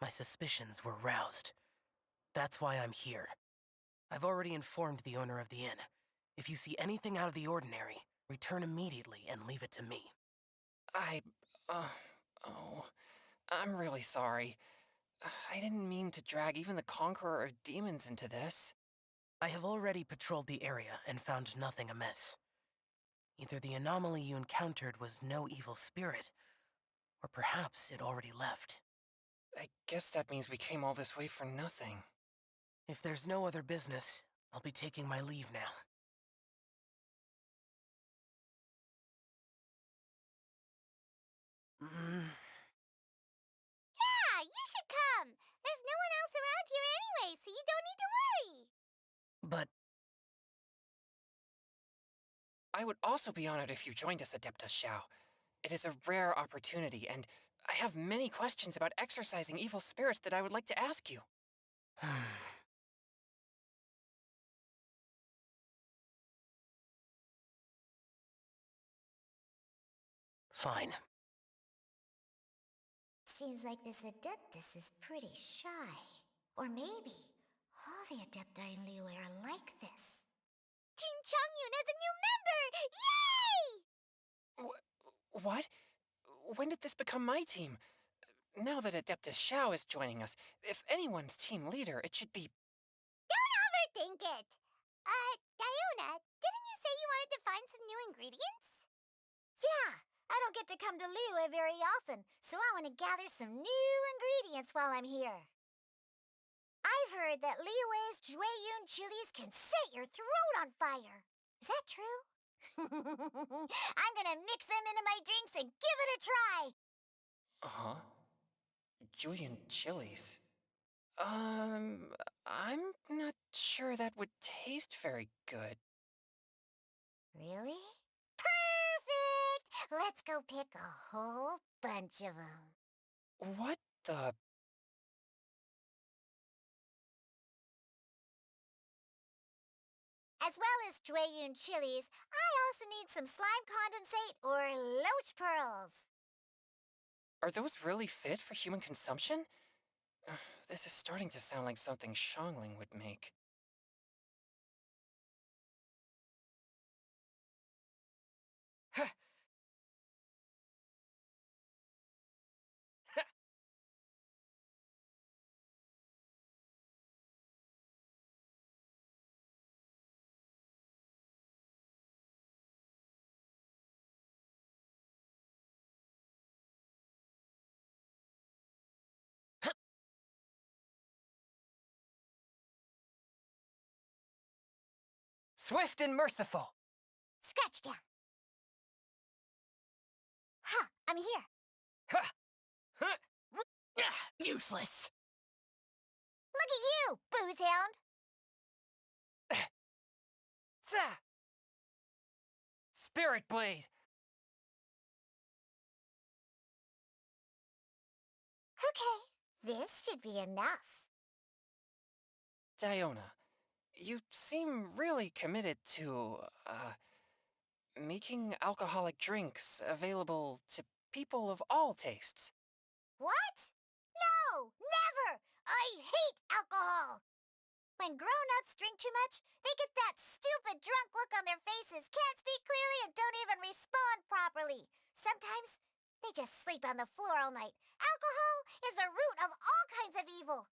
my suspicions were roused. That's why I'm here. I've already informed the owner of the inn. If you see anything out of the ordinary, return immediately and leave it to me. I'm really sorry. I didn't mean to drag even the Conqueror of Demons into this. I have already patrolled the area and found nothing amiss. Either the anomaly you encountered was no evil spirit, or perhaps it already left. I guess that means we came all this way for nothing. If there's no other business, I'll be taking my leave now. Yeah, you should come. There's no one else around here anyway, so you don't need to worry. But I would also be honored if you joined us, Adeptus Xiao. It is a rare opportunity, and I have many questions about exorcising evil spirits that I would like to ask you. fine. Seems like this Adeptus is pretty shy. Or maybe all the Adepti in Liyue are like this. Team Changyun has a new member! Yay! What? When did this become my team? Now that Adeptus Xiao is joining us, if anyone's team leader, it should be... Don't overthink it! Diona, didn't you say you wanted to find some new ingredients? Yeah, I don't get to come to Liyue very often, so I want to gather some new ingredients while I'm here. I've heard that Liyue's Jueyun chilies can set your throat on fire. Is that true? I'm gonna mix them into my drinks and give it a try. Huh? Julian chilies? I'm not sure that would taste very good. Really? Perfect! Let's go pick a whole bunch of them. What the... As well as Jueyun chilies, I also need some slime condensate or loach pearls. Are those really fit for human consumption? This is starting to sound like something Shangling would make. Swift and merciful! Scratch down. Ha! I'm here. Ha! Ha! Useless. Look at you, booze hound. Zah! Spirit Blade! Okay, this should be enough. Diona, you seem really committed to, making alcoholic drinks available to people of all tastes. What? No, never! I hate alcohol! When grown-ups drink too much, they get that stupid drunk look on their faces, can't speak clearly, and don't even respond properly. Sometimes, they just sleep on the floor all night. Alcohol is the root of all kinds of evil.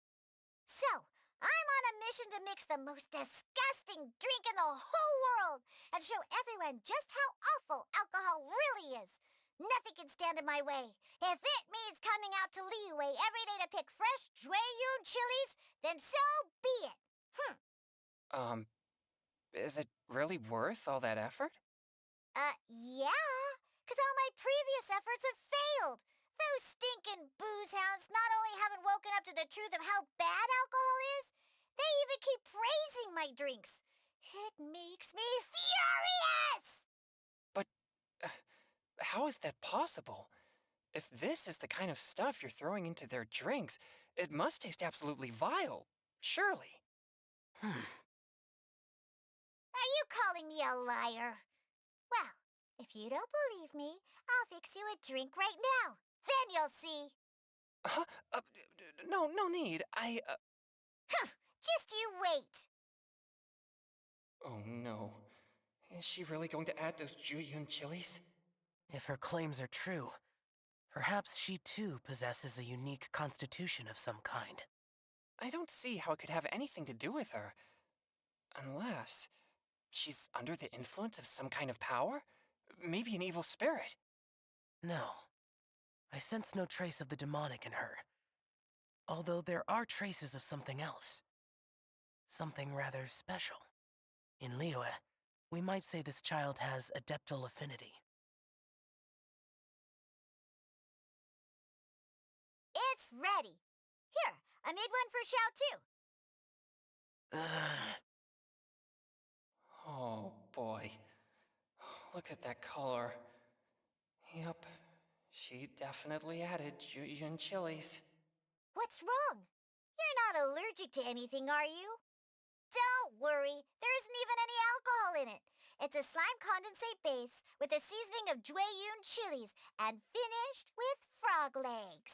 So, I'm on a mission to mix the most disgusting drink in the whole world and show everyone just how awful alcohol really is. Nothing can stand in my way. If it means coming out to Liyue every day to pick fresh Jueyun chilies, then so be it. Is it really worth all that effort? Yeah, 'cause all my previous efforts have failed. Those stinking booze hounds not only haven't woken up to the truth of how bad alcohol is, they even keep praising my drinks. It makes me furious! But how is that possible? If this is the kind of stuff you're throwing into their drinks, it must taste absolutely vile, surely. Are you calling me a liar? Well, if you don't believe me, I'll fix you a drink right now. Then you'll see. Huh? No need. Just you wait. Oh no. Is she really going to add those Jueyun chilies? If her claims are true, perhaps she too possesses a unique constitution of some kind. I don't see how it could have anything to do with her. Unless she's under the influence of some kind of power? Maybe an evil spirit. No. I sense no trace of the demonic in her. Although there are traces of something else. Something rather special. In Liyue, we might say this child has adeptal affinity. It's ready. Here, I made one for Xiao too. Oh boy. Look at that color. Yep, she definitely added Jueyun chilies. What's wrong? You're not allergic to anything, are you? Don't worry, there isn't even any alcohol in it. It's a slime condensate base with a seasoning of Jueyun chilies and finished with frog legs.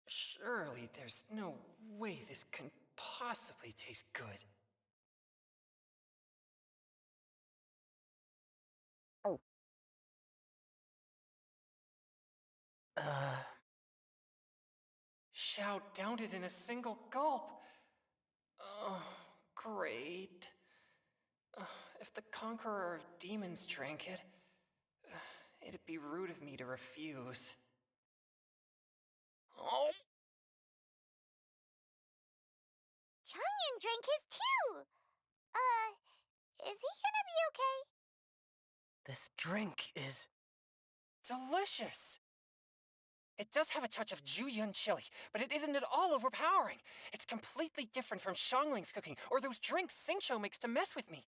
Surely there's no way this can possibly taste good. Xiao downed it in a single gulp. Oh, great. If the Conqueror of Demons drank it, it'd be rude of me to refuse. Oh! Changyan drank his too. Is he gonna be okay? This drink is... Delicious! It does have a touch of Jueyun chili, but it isn't at all overpowering. It's completely different from Shangling's cooking or those drinks Xingqiu makes to mess with me.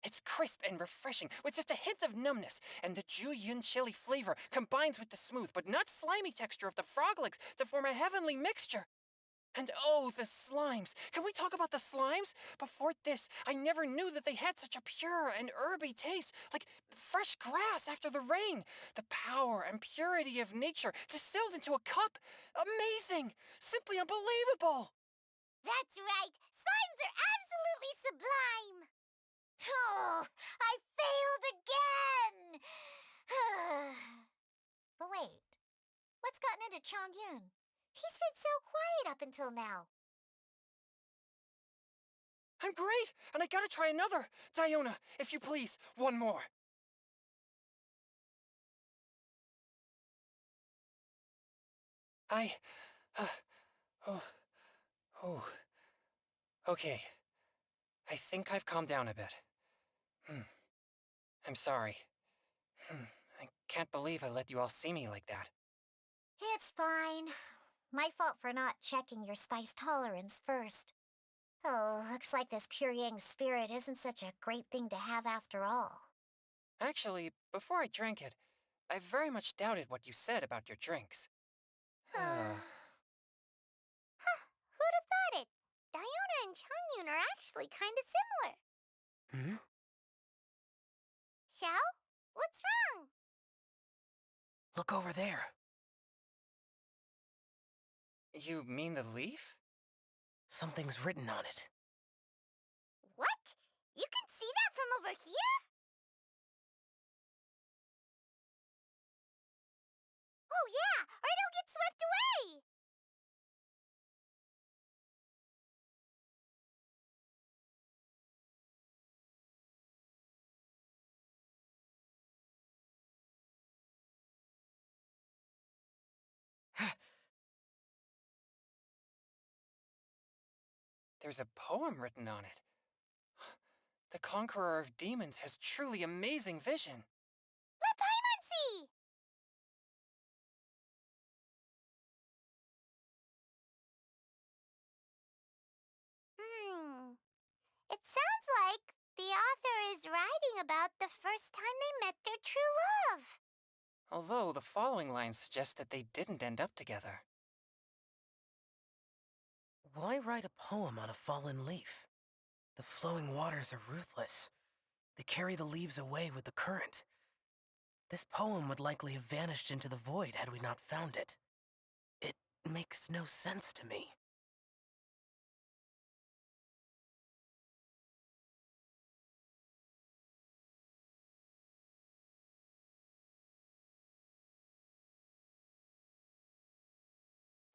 It's crisp and refreshing, with just a hint of numbness, and the Jueyun chili flavor combines with the smooth but not slimy texture of the frog legs to form a heavenly mixture. And oh, the slimes! Can we talk about the slimes? Before this, I never knew that they had such a pure and herby taste, like fresh grass after the rain. The power and purity of nature distilled into a cup. Amazing! Simply unbelievable! That's right. Slimes are absolutely sublime. Oh, I failed again! But wait, what's gotten into Chongyun? He's been so quiet up until now. I'm great, and I gotta try another. Diona, if you please, one more. I... oh... oh... Okay. I think I've calmed down a bit. I'm sorry. I can't believe I let you all see me like that. It's fine. My fault for not checking your spice tolerance first. Oh, looks like this pure yang spirit isn't such a great thing to have after all. Actually, before I drank it, I very much doubted what you said about your drinks. Huh, who'd have thought it? Diona and Changyun are actually kind of similar. Hmm? Xiao? What's wrong? Look over there. You mean the leaf? Something's written on it. What? You can see that from over here? Oh yeah, or it'll get swept away! There's a poem written on it. The Conqueror of Demons has truly amazing vision. Let Paimon see! It sounds like the author is writing about the first time they met their true love. Although the following lines suggest that they didn't end up together. Why write a poem on a fallen leaf? The flowing waters are ruthless. They carry the leaves away with the current. This poem would likely have vanished into the void had we not found it. It makes no sense to me.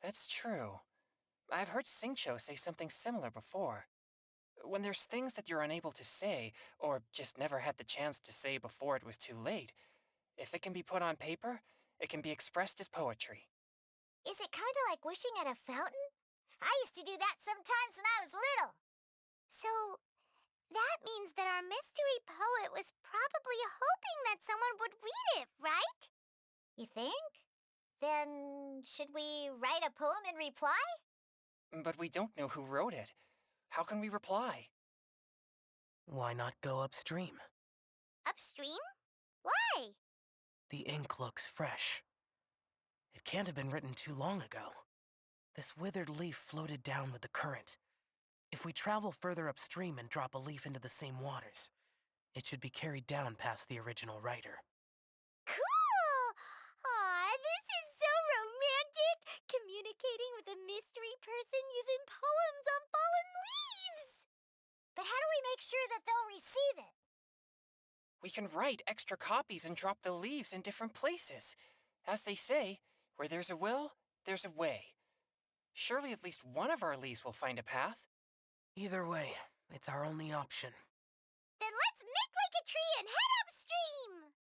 That's true. I've heard Xingqiu say something similar before. When there's things that you're unable to say, or just never had the chance to say before it was too late, if it can be put on paper, it can be expressed as poetry. Is it kind of like wishing at a fountain? I used to do that sometimes when I was little. So, that means that our mystery poet was probably hoping that someone would read it, right? You think? Then, should we write a poem in reply? But we don't know who wrote it. How can we reply? Why not go upstream? Upstream? Why? The ink looks fresh. It can't have been written too long ago. This withered leaf floated down with the current. If we travel further upstream and drop a leaf into the same waters, it should be carried down past the original writer. Cool! Aw, this is so romantic! Communicating with a mystery person using poems on fallen leaves! But how do we make sure that they'll receive it? We can write extra copies and drop the leaves in different places. As they say, where there's a will, there's a way. Surely at least one of our leaves will find a path. Either way, it's our only option. Then let's make like a tree and head upstream!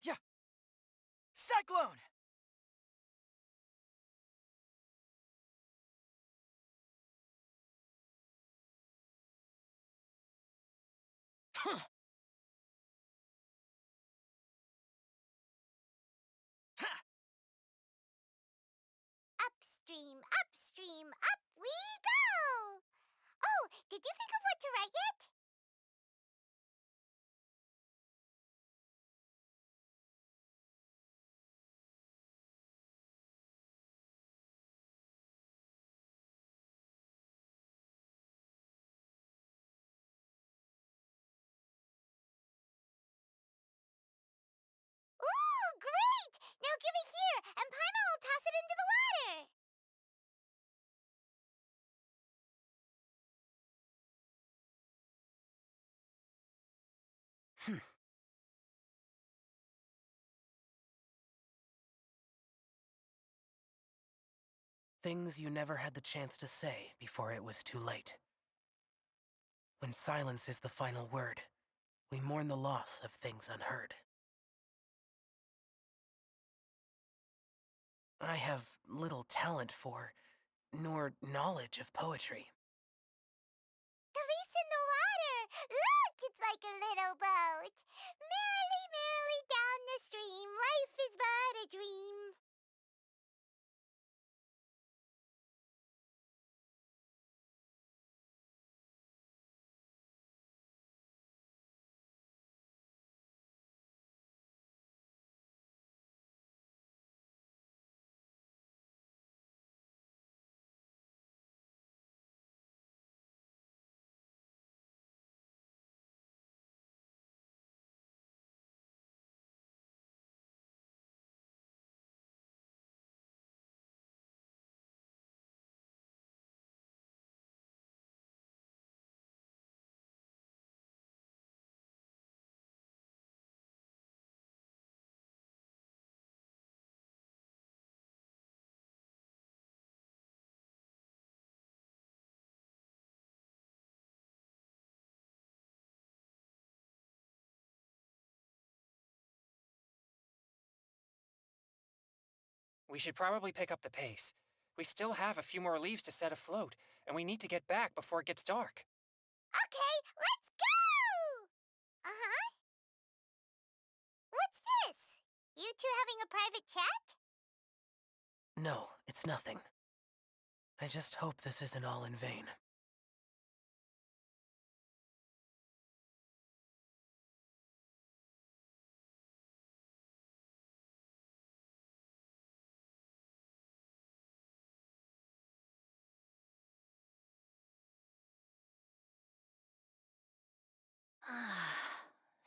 Yeah. Cyclone! Upstream, upstream, up we go! Oh, did you think of what to write yet? Ooh, great! Now give it here, and Paimon will toss it into the water. Things you never had the chance to say before it was too late. When silence is the final word, we mourn the loss of things unheard. I have little talent for, nor knowledge of poetry. The leaf's in the water. Look, it's like a little boat. Merrily, merrily down the stream. Life is but a dream. We should probably pick up the pace. We still have a few more leaves to set afloat, and we need to get back before it gets dark. Okay, let's go! Uh-huh. What's this? You two having a private chat? No, it's nothing. I just hope this isn't all in vain.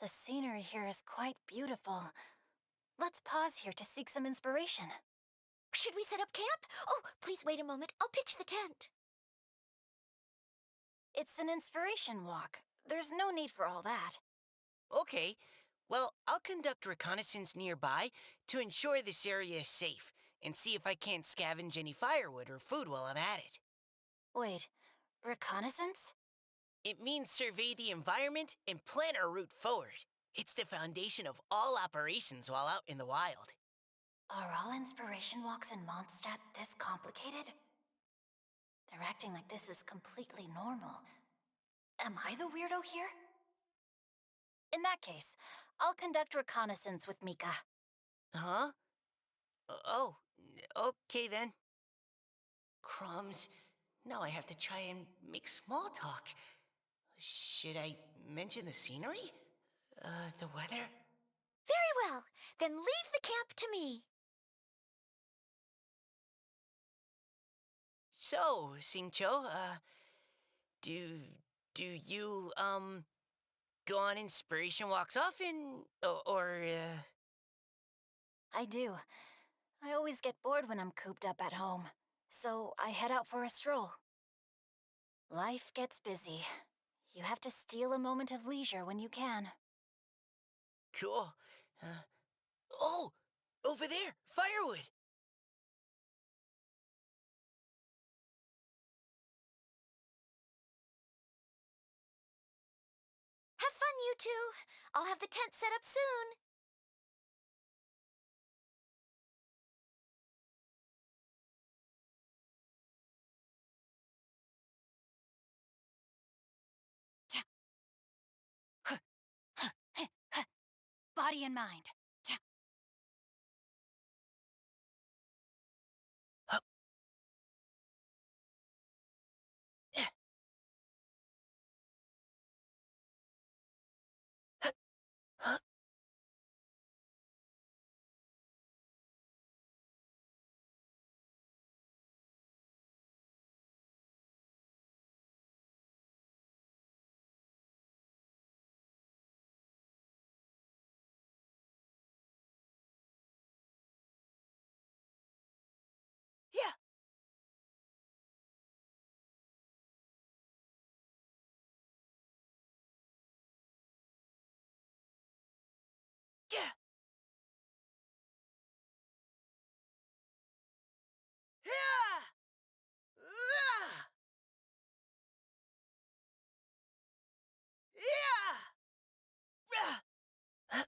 The scenery here is quite beautiful. Let's pause here to seek some inspiration. Should we set up camp? Oh, please wait a moment. I'll pitch the tent. It's an inspiration walk. There's no need for all that. Okay, well, I'll conduct reconnaissance nearby to ensure this area is safe and see if I can't scavenge any firewood or food while I'm at it. Wait, reconnaissance? It means survey the environment and plan our route forward. It's the foundation of all operations while out in the wild. Are all inspiration walks in Mondstadt this complicated? They're acting like this is completely normal. Am I the weirdo here? In that case, I'll conduct reconnaissance with Mika. Huh? Oh, okay then. Crumbs. Now I have to try and make small talk. Should I mention the scenery? The weather? Very well. Then leave the camp to me. So, Singcho, do you, go on inspiration walks often? I do. I always get bored when I'm cooped up at home, so I head out for a stroll. Life gets busy. You have to steal a moment of leisure when you can. Cool. Oh! Over there! Firewood! Have fun, you two. I'll have the tent set up soon. Body and mind. Yeah. Yeah. Yeah. Ah! Yeah. Ah!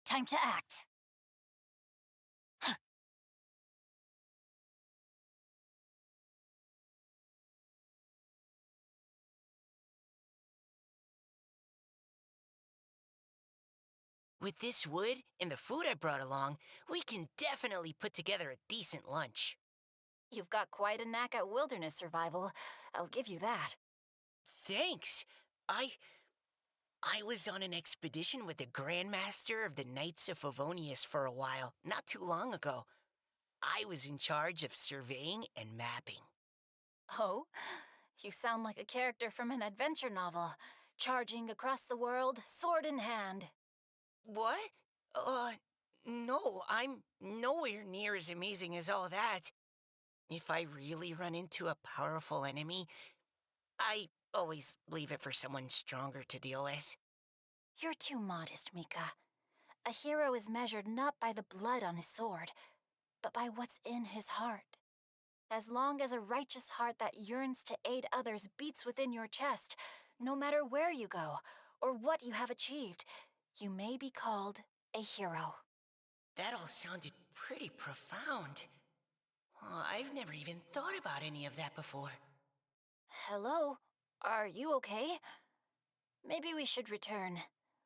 Time to act. With this wood and the food I brought along, we can definitely put together a decent lunch. You've got quite a knack at wilderness survival. I'll give you that. Thanks. I was on an expedition with the Grandmaster of the Knights of Favonius for a while, not too long ago. I was in charge of surveying and mapping. Oh? You sound like a character from an adventure novel, charging across the world, sword in hand. What? No, I'm nowhere near as amazing as all that. If I really run into a powerful enemy, I always leave it for someone stronger to deal with. You're too modest, Mika. A hero is measured not by the blood on his sword, but by what's in his heart. As long as a righteous heart that yearns to aid others beats within your chest, no matter where you go or what you have achieved, you may be called a hero. That all sounded pretty profound. I've never even thought about any of that before. Hello? Are you okay? Maybe we should return,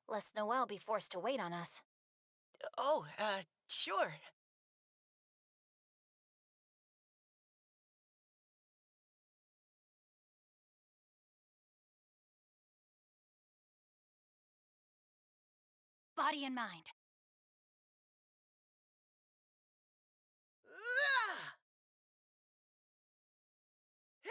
lest Noelle be forced to wait on us. Oh, sure. Body and mind. Ah! Yeah!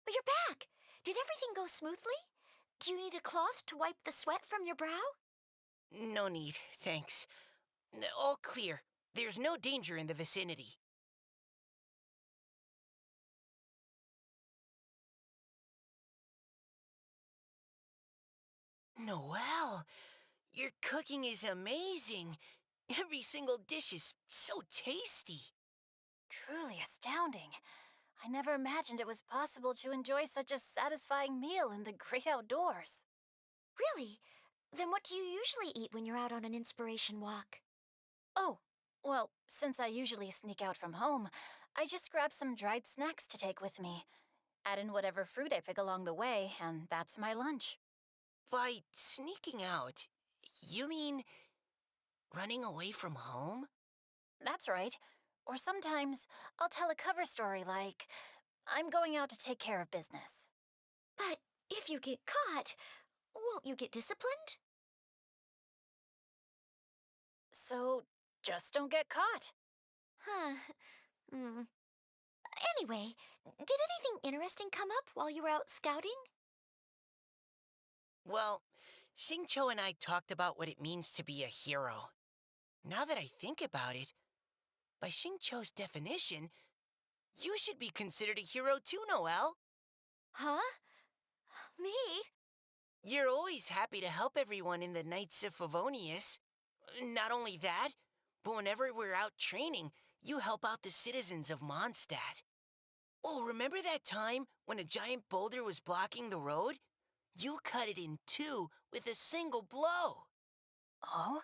But you're back! Did everything go smoothly? Do you need a cloth to wipe the sweat from your brow? No need, thanks. All clear. There's no danger in the vicinity. Noelle, your cooking is amazing. Every single dish is so tasty. Truly astounding. I never imagined it was possible to enjoy such a satisfying meal in the great outdoors. Really? Then what do you usually eat when you're out on an inspiration walk? Oh, well, since I usually sneak out from home, I just grab some dried snacks to take with me. Add in whatever fruit I pick along the way, and that's my lunch. By sneaking out, you mean running away from home? That's right. Or sometimes I'll tell a cover story like, I'm going out to take care of business. But if you get caught, won't you get disciplined? So just don't get caught. Huh. Hmm. Anyway, did anything interesting come up while you were out scouting? Well, Xingqiu and I talked about what it means to be a hero. Now that I think about it, by Xingqiu's definition, you should be considered a hero too, Noelle. Huh? Me? You're always happy to help everyone in the Knights of Favonius. Not only that, but whenever we're out training, you help out the citizens of Mondstadt. Oh, remember that time when a giant boulder was blocking the road? You cut it in two with a single blow. Oh?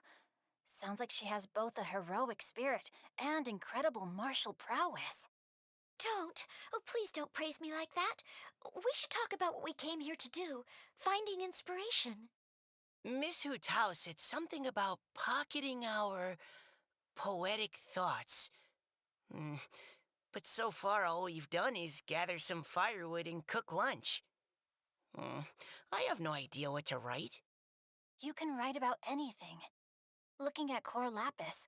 Sounds like she has both a heroic spirit and incredible martial prowess. Don't. Oh, please don't praise me like that. We should talk about what we came here to do, finding inspiration. Miss Hutao said something about pocketing our poetic thoughts. Hmm, but so far all we've done is gather some firewood and cook lunch. Hmm, I have no idea what to write. You can write about anything. Looking at Cor Lapis,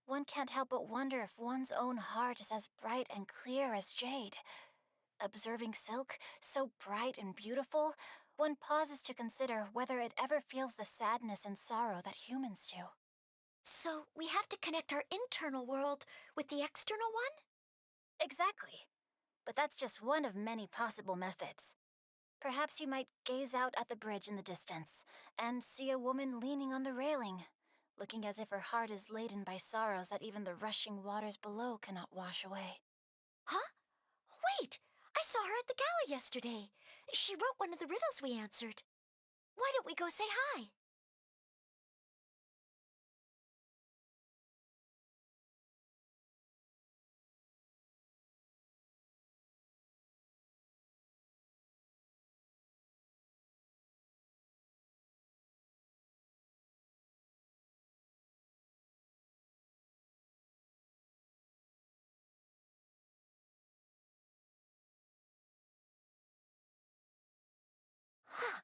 one can't help but wonder if one's own heart is as bright and clear as jade. Observing silk, so bright and beautiful, one pauses to consider whether it ever feels the sadness and sorrow that humans do. So we have to connect our internal world with the external one? Exactly. But that's just one of many possible methods. Perhaps you might gaze out at the bridge in the distance and see a woman leaning on the railing, looking as if her heart is laden by sorrows that even the rushing waters below cannot wash away. Huh? Wait! I saw her at the gala yesterday. She wrote one of the riddles we answered. Why don't we go say hi? Huh.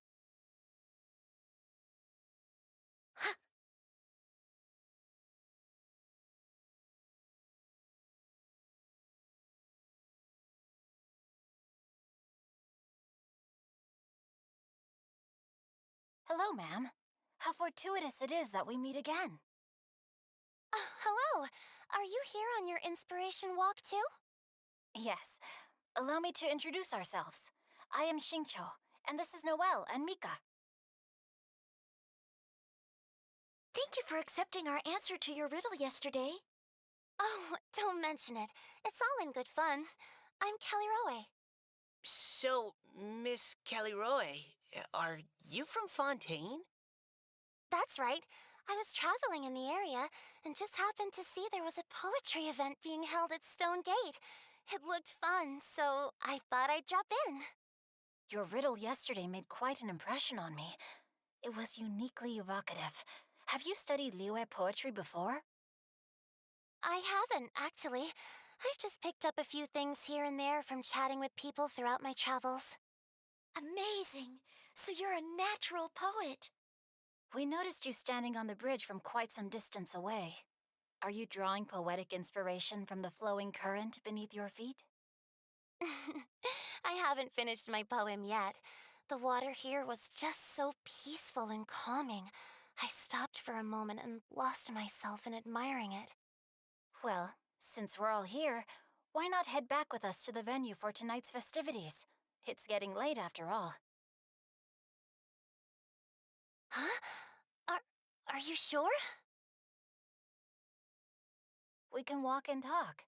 Huh. Hello, ma'am. How fortuitous it is that we meet again. Hello. Are you here on your inspiration walk too? Yes. Allow me to introduce ourselves. I am Xingqiu, and this is Noelle and Mika. Thank you for accepting our answer to your riddle yesterday. Oh, don't mention it. It's all in good fun. I'm Kelly Roe. So, Miss Caliroe, are you from Fontaine? That's right. I was traveling in the area and just happened to see there was a poetry event being held at Stone Gate. It looked fun, so I thought I'd drop in. Your riddle yesterday made quite an impression on me. It was uniquely evocative. Have you studied Liyue poetry before? I haven't, actually. I've just picked up a few things here and there from chatting with people throughout my travels. Amazing! So you're a natural poet. We noticed you standing on the bridge from quite some distance away. Are you drawing poetic inspiration from the flowing current beneath your feet? I haven't finished my poem yet. The water here was just so peaceful and calming. I stopped for a moment and lost myself in admiring it. Well, since we're all here, why not head back with us to the venue for tonight's festivities? It's getting late after all. Huh? Are you sure? We can walk and talk.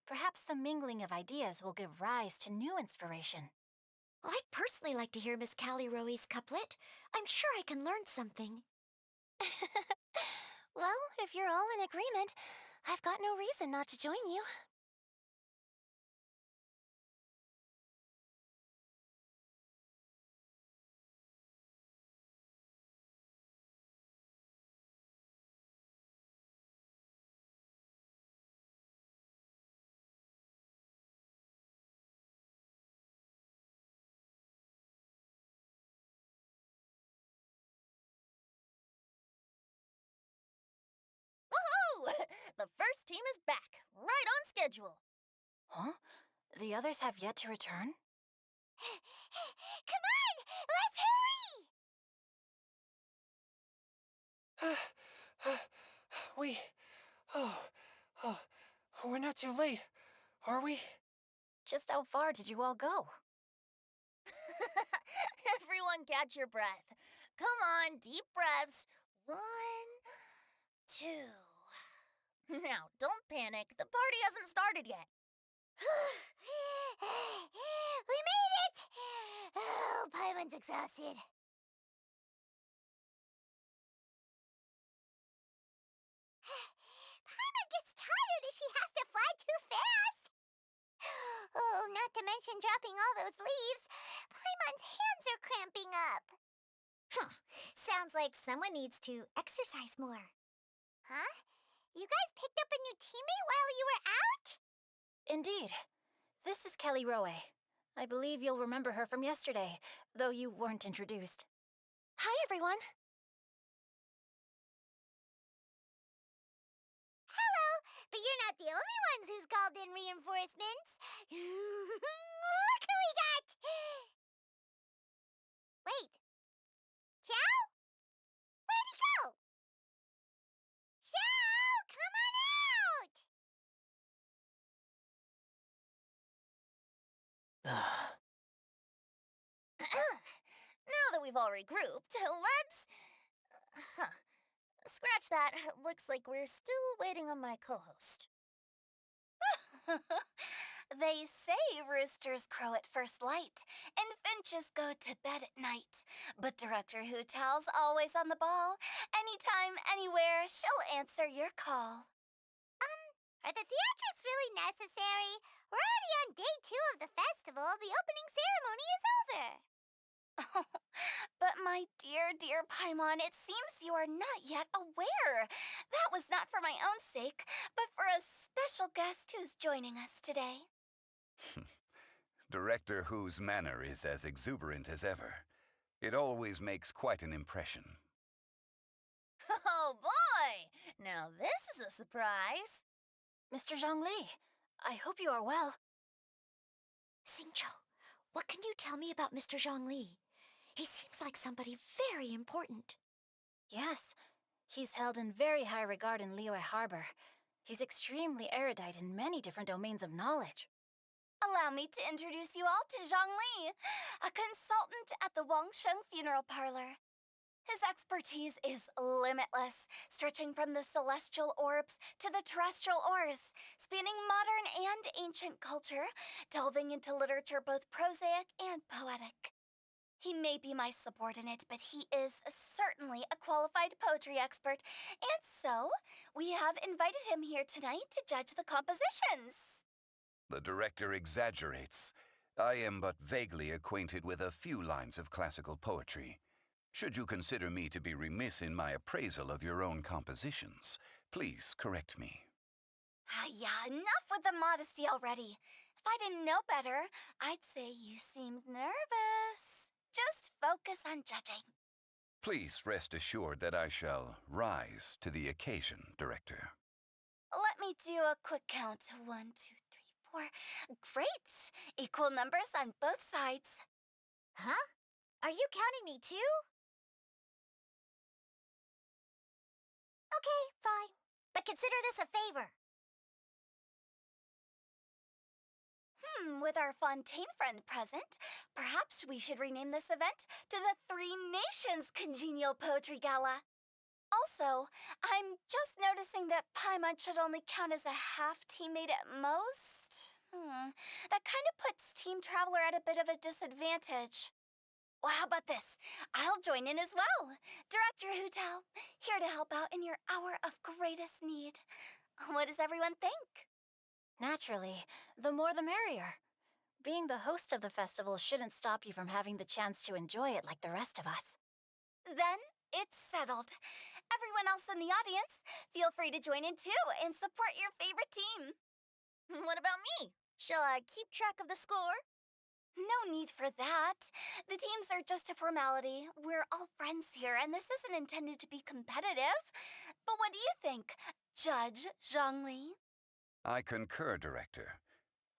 Perhaps the mingling of ideas will give rise to new inspiration. Well, I'd personally like to hear Miss Callie Roe's couplet. I'm sure I can learn something. Well, if you're all in agreement, I've got no reason not to join you. Woohoo! The first team is back, right on schedule. Huh? The others have yet to return? Come on, let's hurry! We. Oh. Oh. We're not too late, are we? Just how far did you all go? Everyone catch your breath. Come on, deep breaths. 1, 2. Now, don't panic. The party hasn't started yet. We made it! Oh, Paimon's exhausted. Paimon gets tired if she has to fly too fast. Oh, not to mention dropping all those leaves. Paimon's hands are cramping up. Sounds like someone needs to exercise more. Huh? You guys picked up a new teammate while you were out? Indeed. This is Kelly Rowe. I believe you'll remember her from yesterday, though you weren't introduced. Hi, everyone. Hello, but you're not the only ones who's called in reinforcements. Look who we got! Wait. Xiao? Where'd he go? Xiao, come on out! Now that we've all regrouped, let's... Huh. Scratch that. Looks like we're still waiting on my co-host. They say roosters crow at first light, and finches go to bed at night. But Director Hootal's always on the ball. Anytime, anywhere, she'll answer your call. Are the theatrics really necessary? We're already on day 2 of the festival. The opening ceremony is over. But my dear, dear Paimon, it seems you are not yet aware. That was not for my own sake, but for a special guest who's joining us today. Director Who's manner is as exuberant as ever. It always makes quite an impression. Oh boy! Now this is a surprise. Mr. Zhongli, I hope you are well. Xingqiu, what can you tell me about Mr. Zhongli? He seems like somebody very important. Yes, he's held in very high regard in Liyue Harbor. He's extremely erudite in many different domains of knowledge. Allow me to introduce you all to Zhang Li, a consultant at the Wangsheng Funeral Parlor. His expertise is limitless, stretching from the celestial orbs to the terrestrial ores, spanning modern and ancient culture, delving into literature both prosaic and poetic. He may be my subordinate, but he is certainly a qualified poetry expert, and so we have invited him here tonight to judge the compositions. The director exaggerates. I am but vaguely acquainted with a few lines of classical poetry. Should you consider me to be remiss in my appraisal of your own compositions, please correct me. Yeah, enough with the modesty already. If I didn't know better, I'd say you seemed nervous. Just focus on judging. Please rest assured that I shall rise to the occasion, Director. Let me do a quick count. 1, 2, 3, 4. Great! Equal numbers on both sides. Huh? Are you counting me too? Okay, fine. But consider this a favor. With our Fontaine friend present, perhaps we should rename this event to the Three Nations Congenial Poetry Gala. Also, I'm just noticing that Paimon should only count as a half teammate at most. That kind of puts Team Traveler at a bit of a disadvantage. Well, how about this? I'll join in as well. Director Hootal, here to help out in your hour of greatest need. What does everyone think? Naturally, the more the merrier. Being the host of the festival shouldn't stop you from having the chance to enjoy it like the rest of us. Then it's settled. Everyone else in the audience, feel free to join in too and support your favorite team. What about me? Shall I keep track of the score? No need for that. The teams are just a formality. We're all friends here, and this isn't intended to be competitive. But what do you think, Judge Zhongli? I concur, Director.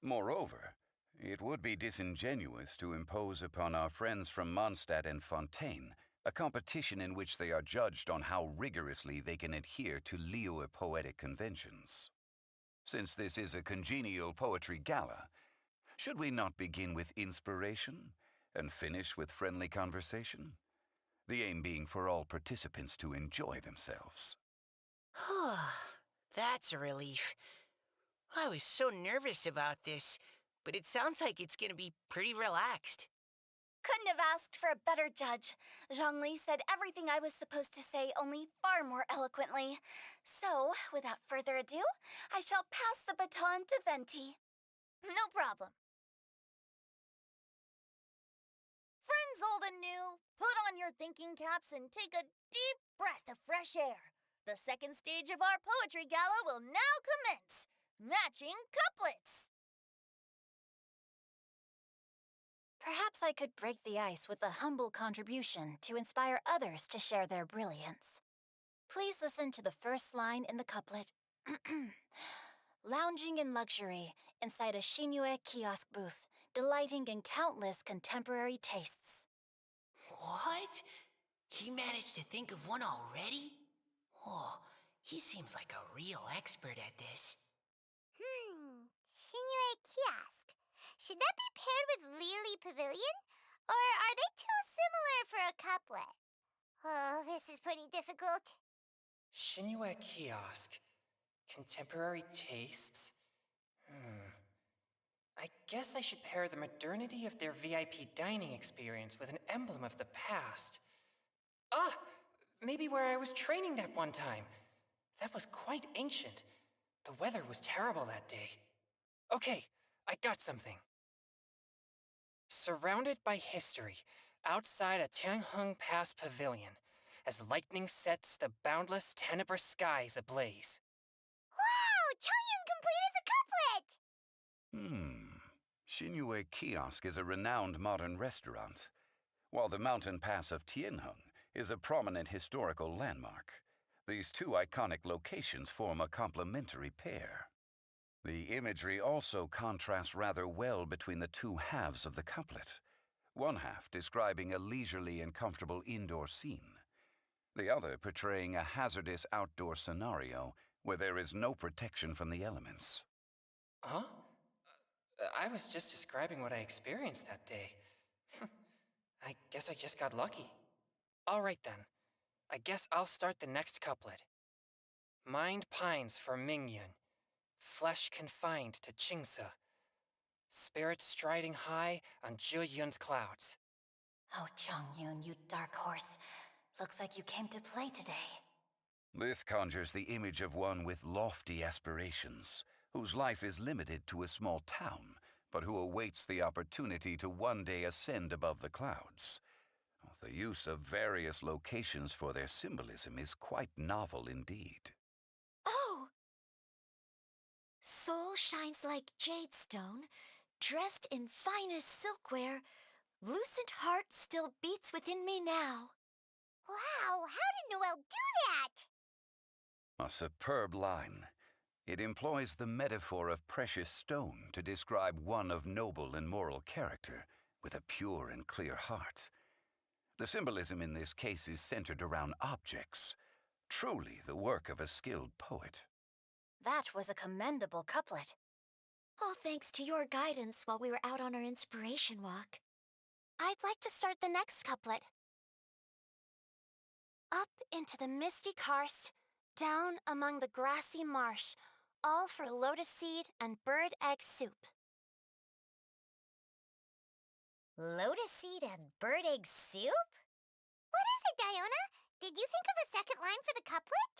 Moreover, it would be disingenuous to impose upon our friends from Mondstadt and Fontaine a competition in which they are judged on how rigorously they can adhere to Liyue poetic conventions. Since this is a congenial poetry gala, should we not begin with inspiration and finish with friendly conversation? The aim being for all participants to enjoy themselves. That's a relief. I was so nervous about this, but it sounds like it's gonna be pretty relaxed. Couldn't have asked for a better judge. Zhongli said everything I was supposed to say, only far more eloquently. So, without further ado, I shall pass the baton to Venti. No problem. Friends old and new, put on your thinking caps and take a deep breath of fresh air. The second stage of our poetry gala will now commence. Matching couplets. Perhaps I could break the ice with a humble contribution to inspire others to share their brilliance. Please listen to the first line in the couplet. Lounging in luxury inside a Shinue kiosk booth, delighting in countless contemporary tastes. What? He managed to think of one already? Oh, he seems like a real expert at this. Shinue Kiosk. Should that be paired with Lily Pavilion? Or are they too similar for a couplet? Oh, this is pretty difficult. Shinue Kiosk. Contemporary tastes? I guess I should pair the modernity of their VIP dining experience with an emblem of the past. Ah! Maybe where I was training that one time. That was quite ancient. The weather was terrible that day. Okay, I got something. Surrounded by history, outside a Tianheng Pass pavilion, as lightning sets the boundless tenebrous skies ablaze. Wow! Chongyun completed the couplet! Shinue Kiosk is a renowned modern restaurant, while the mountain pass of Tianheng is a prominent historical landmark. These two iconic locations form a complementary pair. The imagery also contrasts rather well between the two halves of the couplet, one half describing a leisurely and comfortable indoor scene, the other portraying a hazardous outdoor scenario where there is no protection from the elements. Huh? I was just describing what I experienced that day. I guess I just got lucky. All right then. I guess I'll start the next couplet. Mind pines for Mingyun, flesh confined to Qingse, spirit striding high on Zheyun's clouds. Oh, Chongyun, you dark horse. Looks like you came to play today. This conjures the image of one with lofty aspirations, whose life is limited to a small town, but who awaits the opportunity to one day ascend above the clouds. The use of various locations for their symbolism is quite novel indeed. Oh! Soul shines like jadestone, dressed in finest silkware. Lucent heart still beats within me now. Wow, how did Noelle do that? A superb line. It employs the metaphor of precious stone to describe one of noble and moral character, with a pure and clear heart. The symbolism in this case is centered around objects, truly the work of a skilled poet. That was a commendable couplet. All thanks to your guidance while we were out on our inspiration walk. I'd like to start the next couplet. Up into the misty karst, down among the grassy marsh, all for lotus seed and bird egg soup. Lotus seed and bird egg soup? What is it, Diona? Did you think of a second line for the couplet?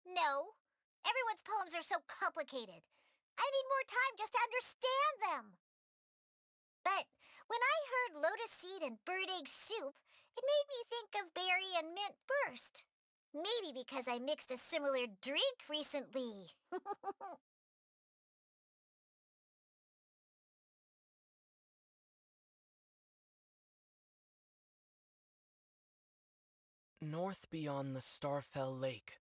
No. Everyone's poems are so complicated. I need more time just to understand them. But when I heard lotus seed and bird egg soup, it made me think of berry and mint burst. Maybe because I mixed a similar drink recently. North beyond the Starfell Lake,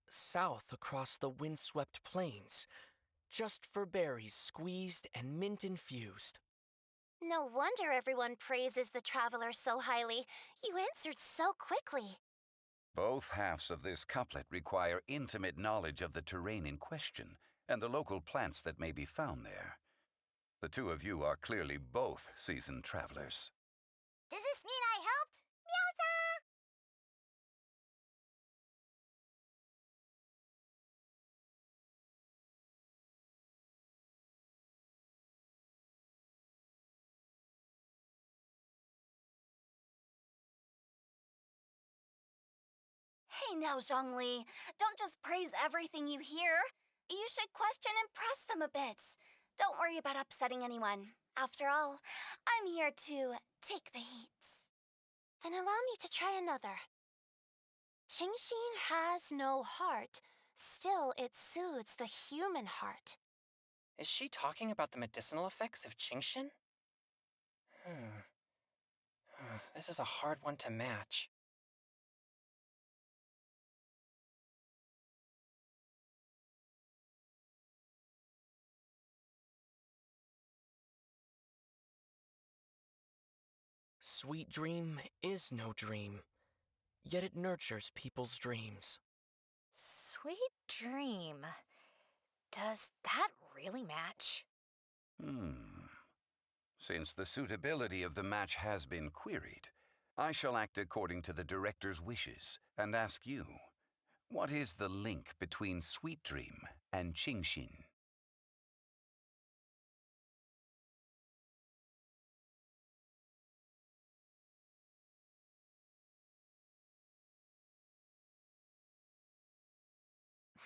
south across the windswept plains, just for berries squeezed and mint infused. No wonder everyone praises the traveler so highly. You answered so quickly. Both halves of this couplet require intimate knowledge of the terrain in question and the local plants that may be found there. The two of you are clearly both seasoned travelers. Does this mean I helped? Hey now, Zhongli. Don't just praise everything you hear. You should question and press them a bit. Don't worry about upsetting anyone. After all, I'm here to take the heat. Then allow me to try another. Qingxin has no heart. Still, it soothes the human heart. Is she talking about the medicinal effects of Qingxin? This is a hard one to match. Sweet dream is no dream, yet it nurtures people's dreams. Sweet dream. Does that really match? Since the suitability of the match has been queried, I shall act according to the director's wishes and ask you, what is the link between Sweet Dream and Qingxin?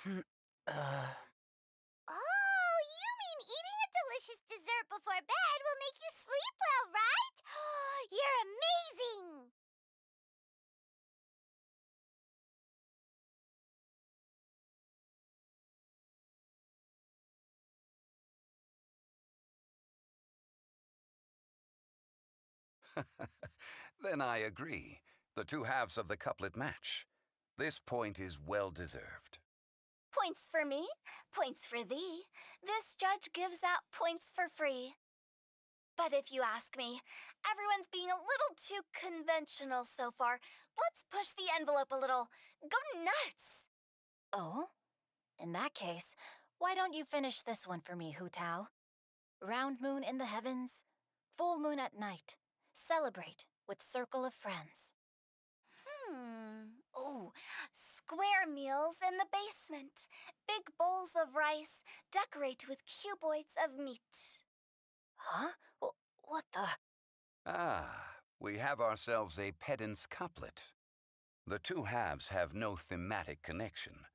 Oh, you mean eating a delicious dessert before bed will make you sleep well, right? You're amazing! Then I agree. The two halves of the couplet match. This point is well deserved. Points for me, points for thee. This judge gives out points for free. But if you ask me, everyone's being a little too conventional so far. Let's push the envelope a little. Go nuts! Oh? In that case, why don't you finish this one for me, Hu Tao? Round moon in the heavens, full moon at night. Celebrate with circle of friends. Oh, square meals in the basement. Big bowls of rice. Decorate with cuboids of meat. Huh? What the? We have ourselves a pedant's couplet. The two halves have no thematic connection,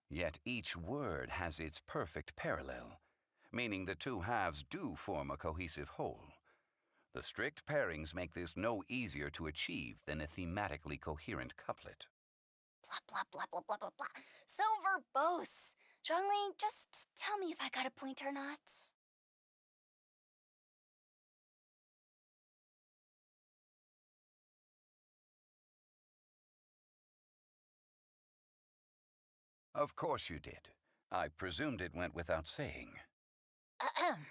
yet each word has its perfect parallel, meaning the two halves do form a cohesive whole. The strict pairings make this no easier to achieve than a thematically coherent couplet. Blah, blah, blah, blah, blah, blah, blah. So verbose. Zhongli, just tell me if I got a point or not. Of course you did. I presumed it went without saying. Ahem.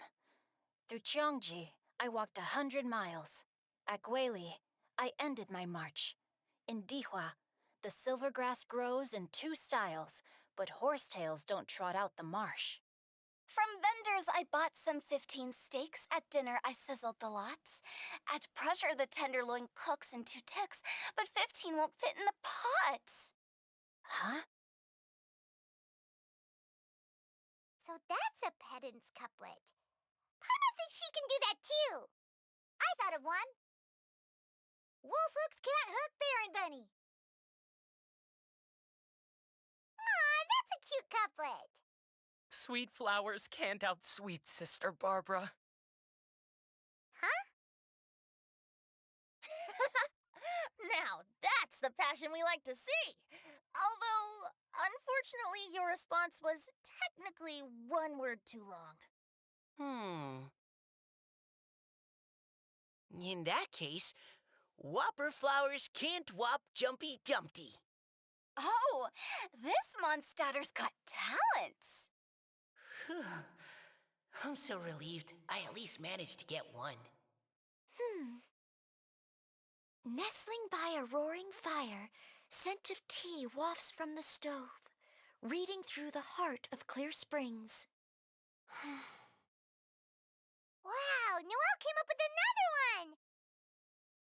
Through Cheongji, I walked 100 miles. At Guili, I ended my march. In Dihua, the silver grass grows in two styles, but horsetails don't trot out the marsh. From vendors, I bought some 15 steaks. At dinner, I sizzled the lots. At pressure, the tenderloin cooks in 2 ticks, but 15 won't fit in the pot. Huh? So that's a pedant's couplet. Paimon thinks she can do that too. I thought of one. Wolfhooks can't hook Baron Bunny. Aw, that's a cute couplet. Sweet flowers can't outsweet Sister Barbara. Huh? Now, that's the passion we like to see. Although, unfortunately, your response was technically one word too long. In that case, Whopper flowers can't whop Jumpy Dumpty. Oh, this Mondstadter's got talent. Whew. I'm so relieved I at least managed to get one. Nestling by a roaring fire, scent of tea wafts from the stove, reading through the heart of clear springs. Wow, Noelle came up with another one!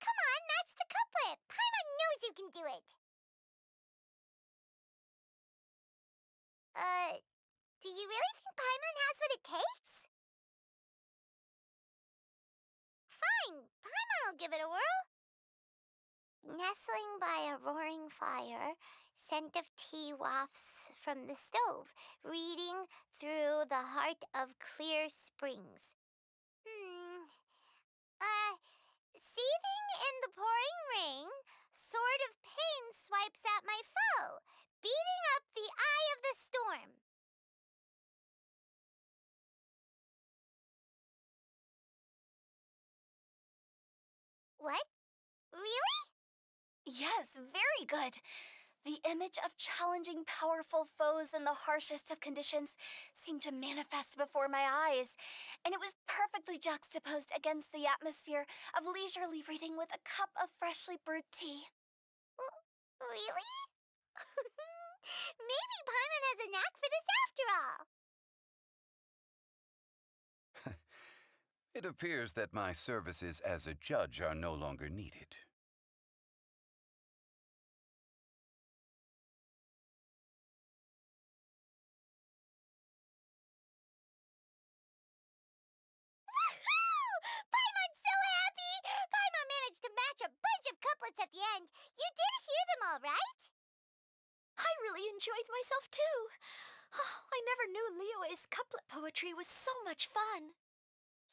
Come on, match the couplet. Paimon knows you can do it. Do you really think Paimon has what it takes? Fine, Paimon will give it a whirl. Nestling by a roaring fire, scent of tea wafts from the stove, reading through the heart of clear springs. Seething in the pouring rain, sword of pain swipes at my foe, beating up the eye of the storm. What? Really? Yes, very good. The image of challenging powerful foes in the harshest of conditions seemed to manifest before my eyes, and it was perfectly juxtaposed against the atmosphere of leisurely reading with a cup of freshly brewed tea. Really? Maybe Paimon has a knack for this after all. It appears that my services as a judge are no longer needed. Paimon's so happy! Paimon managed to match a bunch of couplets at the end. You did hear them all, right? I really enjoyed myself too. I never knew Liyue's couplet poetry was so much fun.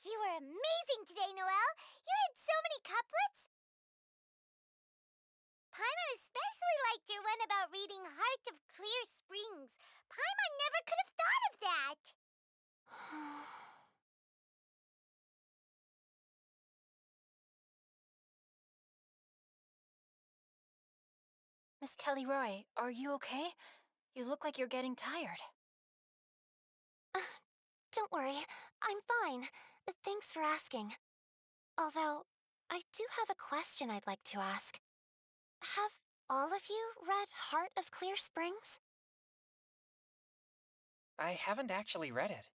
You were amazing today, Noelle. You did so many couplets. Paimon especially liked your one about reading Heart of Clear Springs. Paimon never could have thought of that. Miss Kelly Roy, are you okay? You look like you're getting tired. Don't worry, I'm fine. Thanks for asking. Although, I do have a question I'd like to ask. Have all of you read Heart of Clear Springs? I haven't actually read it.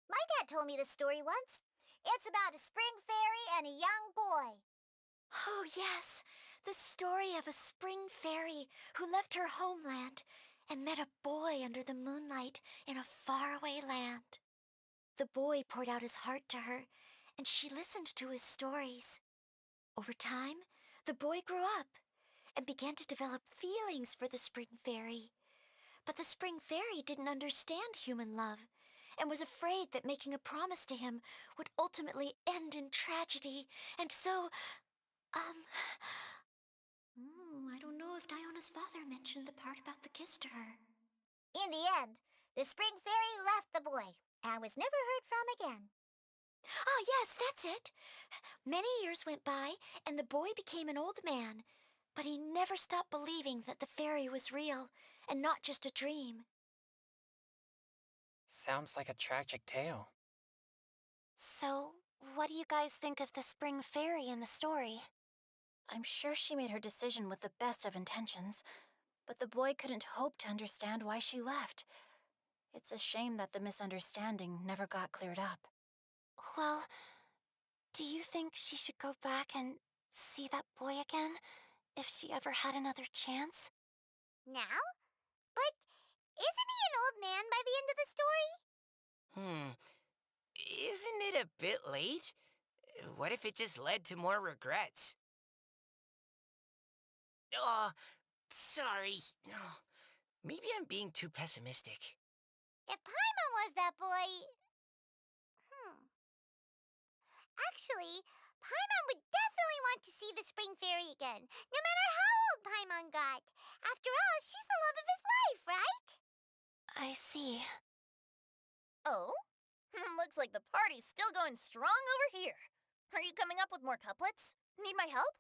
My dad told me this story once. It's about a spring fairy and a young boy. Oh, yes. The story of a spring fairy who left her homeland and met a boy under the moonlight in a faraway land. The boy poured out his heart to her, and she listened to his stories. Over time, the boy grew up and began to develop feelings for the spring fairy. But the spring fairy didn't understand human love and was afraid that making a promise to him would ultimately end in tragedy. And so, I don't know if Diona's father mentioned the part about the kiss to her. In the end, the spring fairy left the boy and was never heard from again. Ah, yes, that's it. Many years went by, and the boy became an old man, but he never stopped believing that the fairy was real and not just a dream. Sounds like a tragic tale. So, what do you guys think of the spring fairy in the story? I'm sure she made her decision with the best of intentions, but the boy couldn't hope to understand why she left. It's a shame that the misunderstanding never got cleared up. Well, do you think she should go back and see that boy again if she ever had another chance? Now? But isn't he an old man by the end of the story? Isn't it a bit late? What if it just led to more regrets? Oh, sorry. Maybe I'm being too pessimistic. If Paimon was that boy... Actually, Paimon would definitely want to see the spring fairy again, no matter how old Paimon got. After all, she's the love of his life, right? I see. Oh? Looks like the party's still going strong over here. Are you coming up with more couplets? Need my help?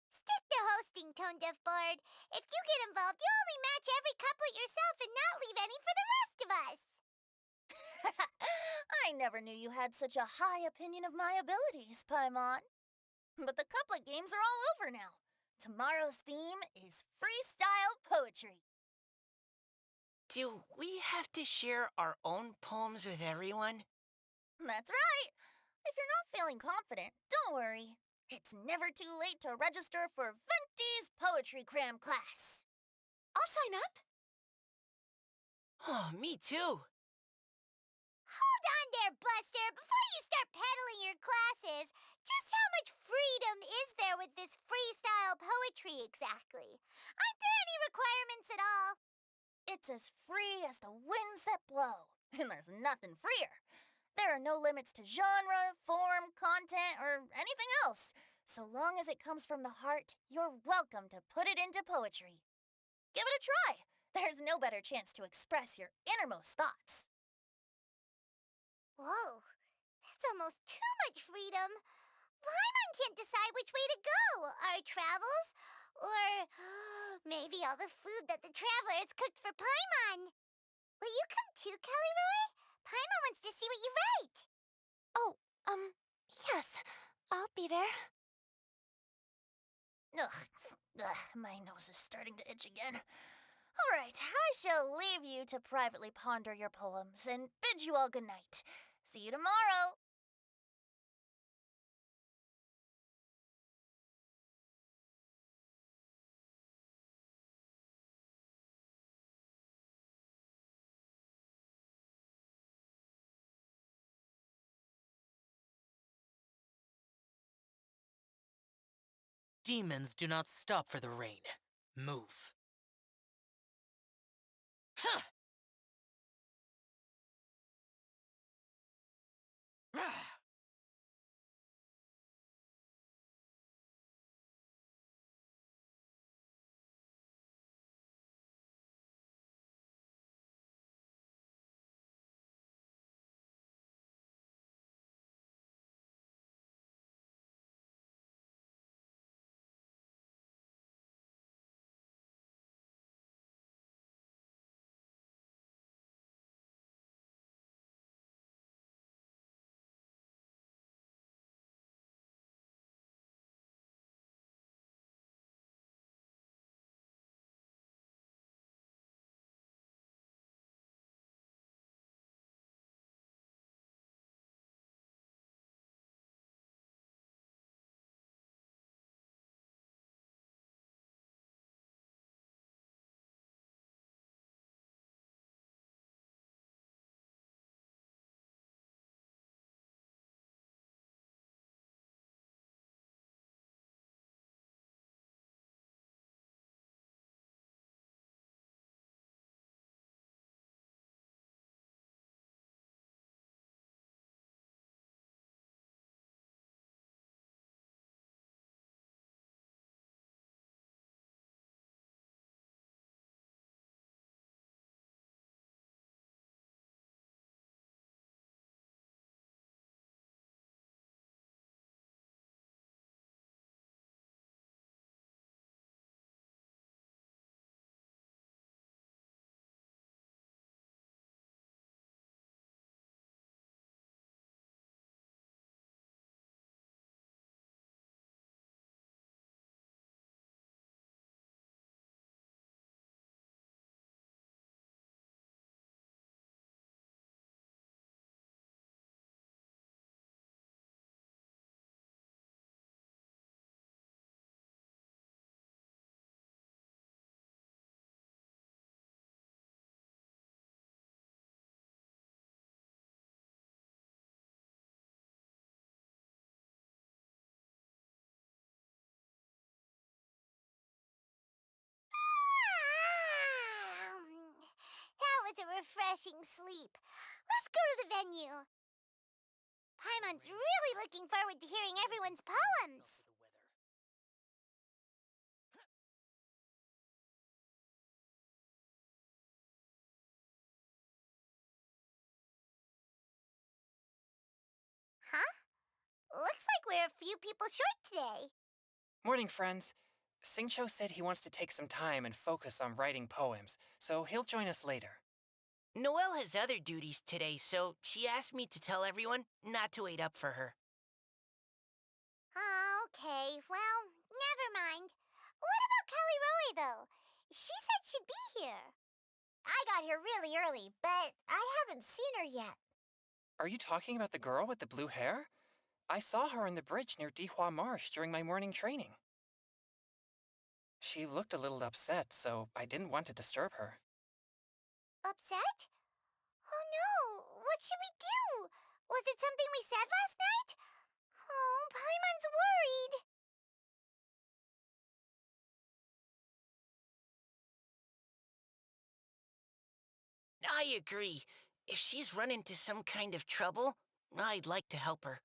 Stick to hosting, Tone Deaf Bard. If you get involved, you'll only match every couplet yourself and not leave any for the rest of us. I never knew you had such a high opinion of my abilities, Paimon. But the couplet games are all over now. Tomorrow's theme is freestyle poetry. Do we have to share our own poems with everyone? That's right. If you're not feeling confident, don't worry. It's never too late to register for Venti's Poetry Cram class. I'll sign up. Oh, me too. Hold on there, Buster. Before you start peddling your classes, Just how much freedom is there with this freestyle poetry exactly? Aren't there any requirements at all? It's as free as the winds that blow, and there's nothing freer. There are no limits to genre, form, content, or anything else. So long as it comes from the heart, you're welcome to put it into poetry. Give it a try. There's no better chance to express your innermost thoughts. Whoa, that's almost too much freedom. Paimon can't decide which way to go. Our travels? Or maybe all the food that the travelers cooked for Paimon. Will you come too, Kelly Roy? Paimon wants to see what you write. Oh, yes. I'll be there. My nose is starting to itch again. All right, I shall leave you to privately ponder your poems and bid you all good night. See you tomorrow. Demons do not stop for the rain. Move. Huh! Ah! That was a refreshing sleep. Let's go to the venue. Paimon's really looking forward to hearing everyone's poems. Huh? Looks like we're a few people short today. Morning, friends. Singcho said he wants to take some time and focus on writing poems, so he'll join us later. Noelle has other duties today, so she asked me to tell everyone not to wait up for her. Okay, well, never mind. What about Kelly Roy, though? She said she'd be here. I got here really early, but I haven't seen her yet. Are you talking about the girl with the blue hair? I saw her on the bridge near Dihua Marsh during my morning training. She looked a little upset, so I didn't want to disturb her. Upset? Oh no, what should we do? Was it something we said last night? Oh, Paimon's worried. I agree. If she's run into some kind of trouble, I'd like to help her.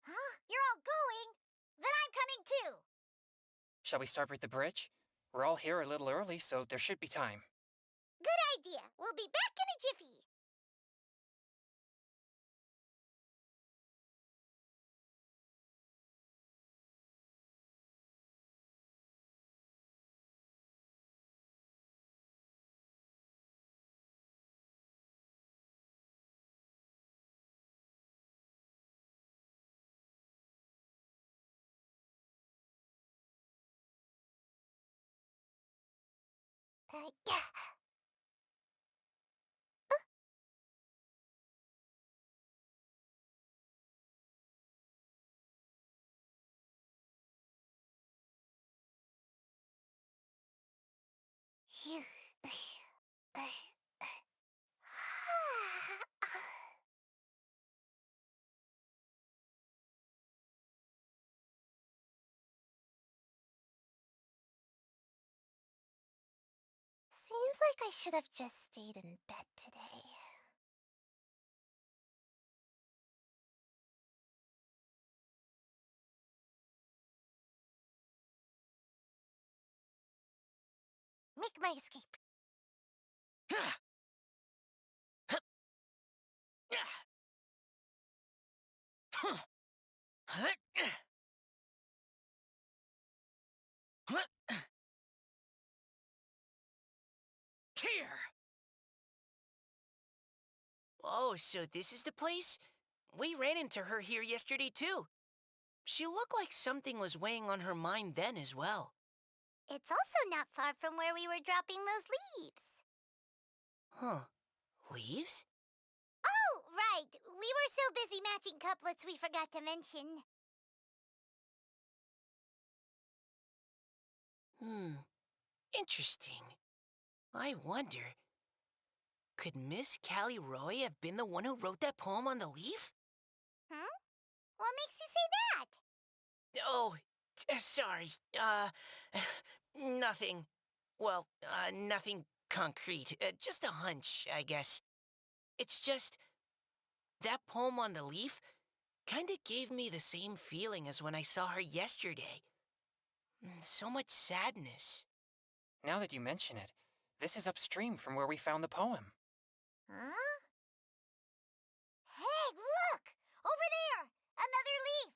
Huh? You're all going? Then I'm coming too. Shall we start with the bridge? We're all here a little early, so there should be time. Good idea. We'll be back in a jiffy. Yeah. Phew. Seems like I should have just stayed in bed today. Make my escape. Here! Oh, so this is the place? We ran into her here yesterday, too. She looked like something was weighing on her mind then as well. It's also not far from where we were dropping those leaves. Huh. Leaves? Oh, right. We were so busy matching couplets we forgot to mention. Interesting. I wonder, could Miss Callie Roy have been the one who wrote that poem on the leaf? Hmm? What makes you say that? Oh, sorry. Nothing. Well, nothing concrete. Just a hunch, I guess. It's just, that poem on the leaf kinda gave me the same feeling as when I saw her yesterday. So much sadness. Now that you mention it, this is upstream from where we found the poem. Huh? Hey, look! Over there! Another leaf!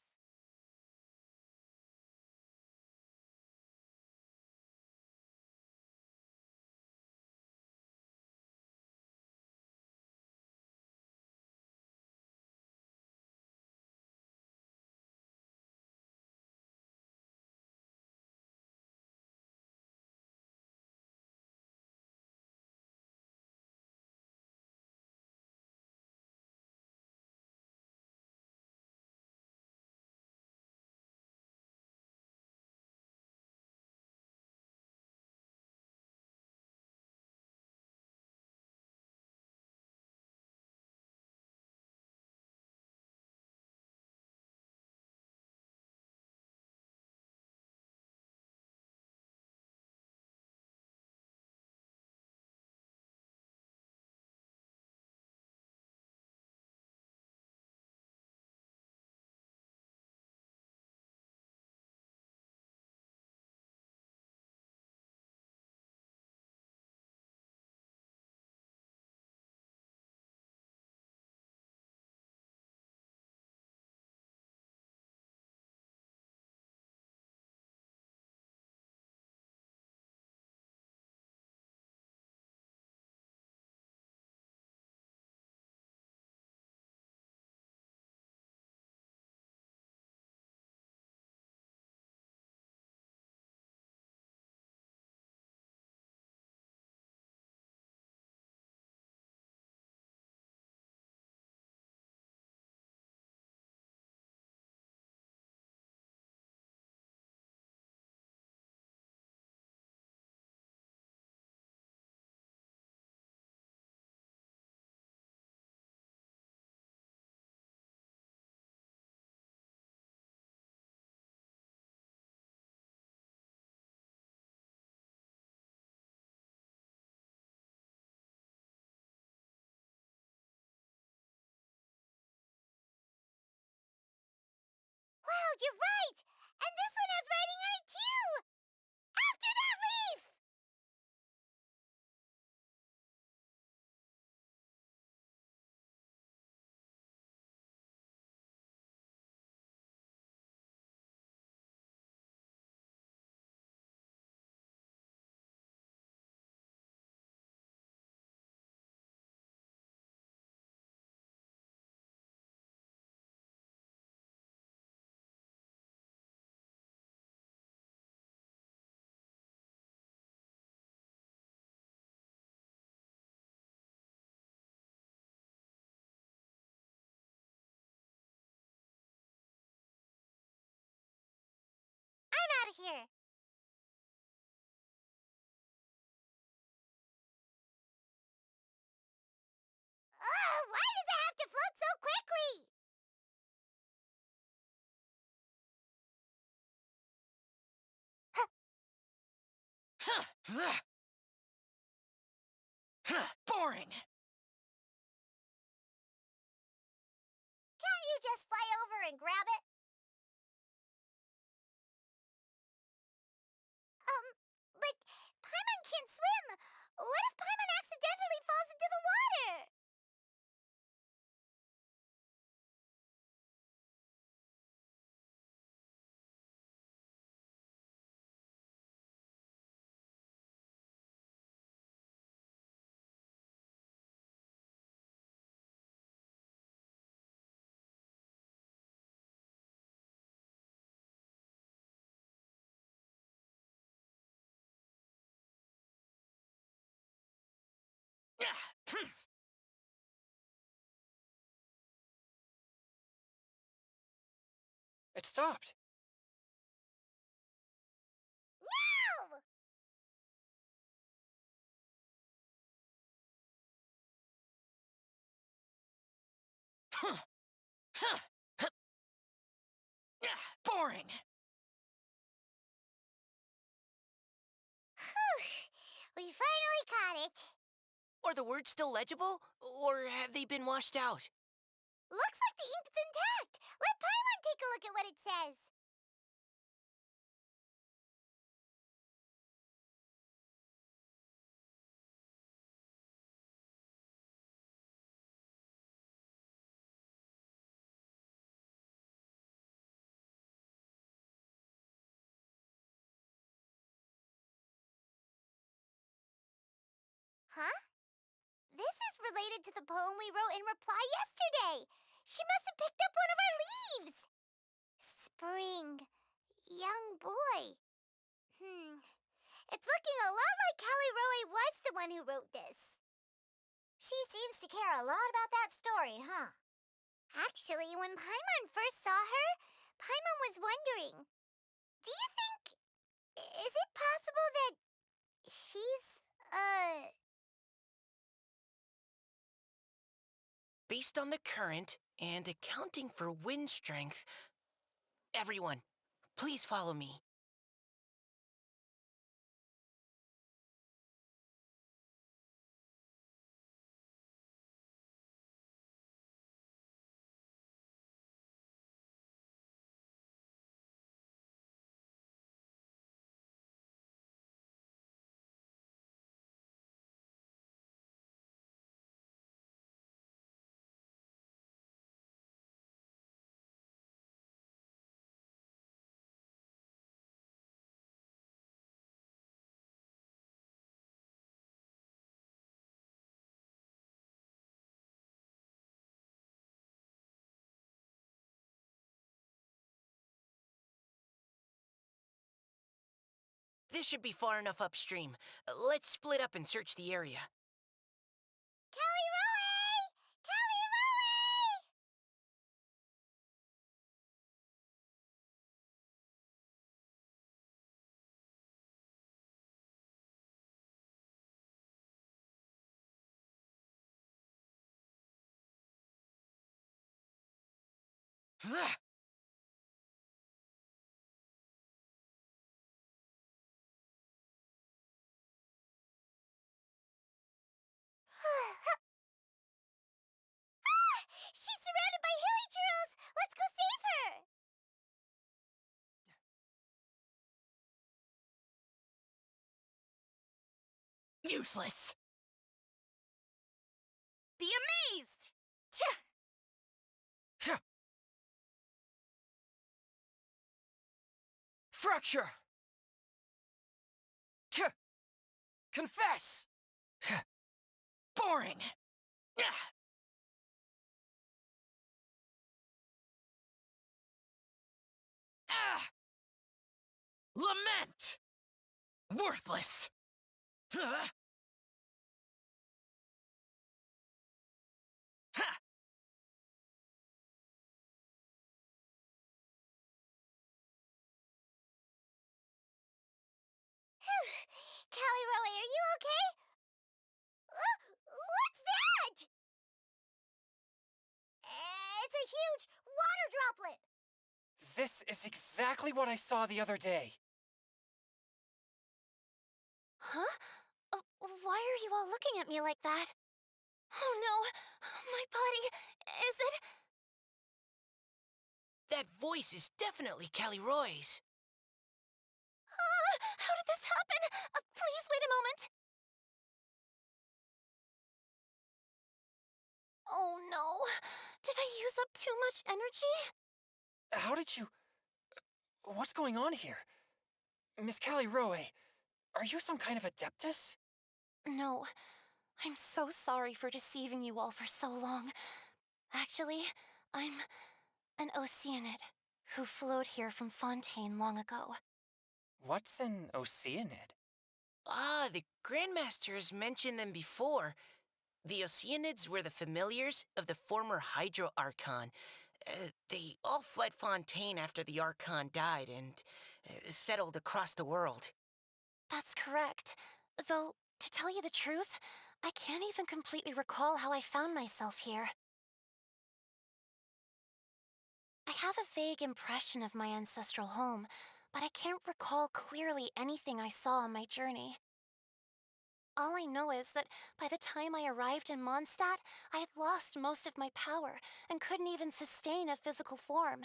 you're right! And this one has writing on it too! After that leaf! I'm out of here! Ugh, why does it have to float so quickly? Boring! Can't you just fly over and grab it? But Paimon can't swim. What if Paimon accidentally falls into the water? It stopped. No! Boring! Whew, we finally caught it. Are the words still legible, or have they been washed out? Looks like the ink's intact. Let Paimon take a look at what it says. Huh? This is related to the poem we wrote in reply yesterday. She must have picked up one of our leaves. Spring. Young boy. It's looking a lot like Callie Roe was the one who wrote this. She seems to care a lot about that story, huh? Actually, when Paimon first saw her, Paimon was wondering, do you think... is it possible that she's, Based on the current and accounting for wind strength, everyone, please follow me. This should be far enough upstream. Let's split up and search the area. Callie Roe! Callie Roe! She's surrounded by hilly churls! Let's go save her! Useless. Be amazed! Huh. Fracture! Huh. Confess! Huh. Boring! Ah. Ah. Lament! Worthless! Huh. Ha! Callie Roe, are you okay? What's that? It's a huge water droplet. This is exactly what I saw the other day. Huh? Why are you all looking at me like that? Oh no! My body... Is it... That voice is definitely Callie Roy's. How did this happen? Please wait a moment. Oh no. Did I use up too much energy? How did you... What's going on here? Miss Callie Roe, are you some kind of adeptus? No. I'm so sorry for deceiving you all for so long. Actually, I'm an Oceanid who flowed here from Fontaine long ago. What's an Oceanid? Ah, the Grandmaster has mentioned them before. The Oceanids were the familiars of the former Hydro Archon. They all fled Fontaine after the Archon died and settled across the world. That's correct. Though, to tell you the truth, I can't even completely recall how I found myself here. I have a vague impression of my ancestral home, but I can't recall clearly anything I saw on my journey. All I know is that by the time I arrived in Mondstadt, I had lost most of my power and couldn't even sustain a physical form.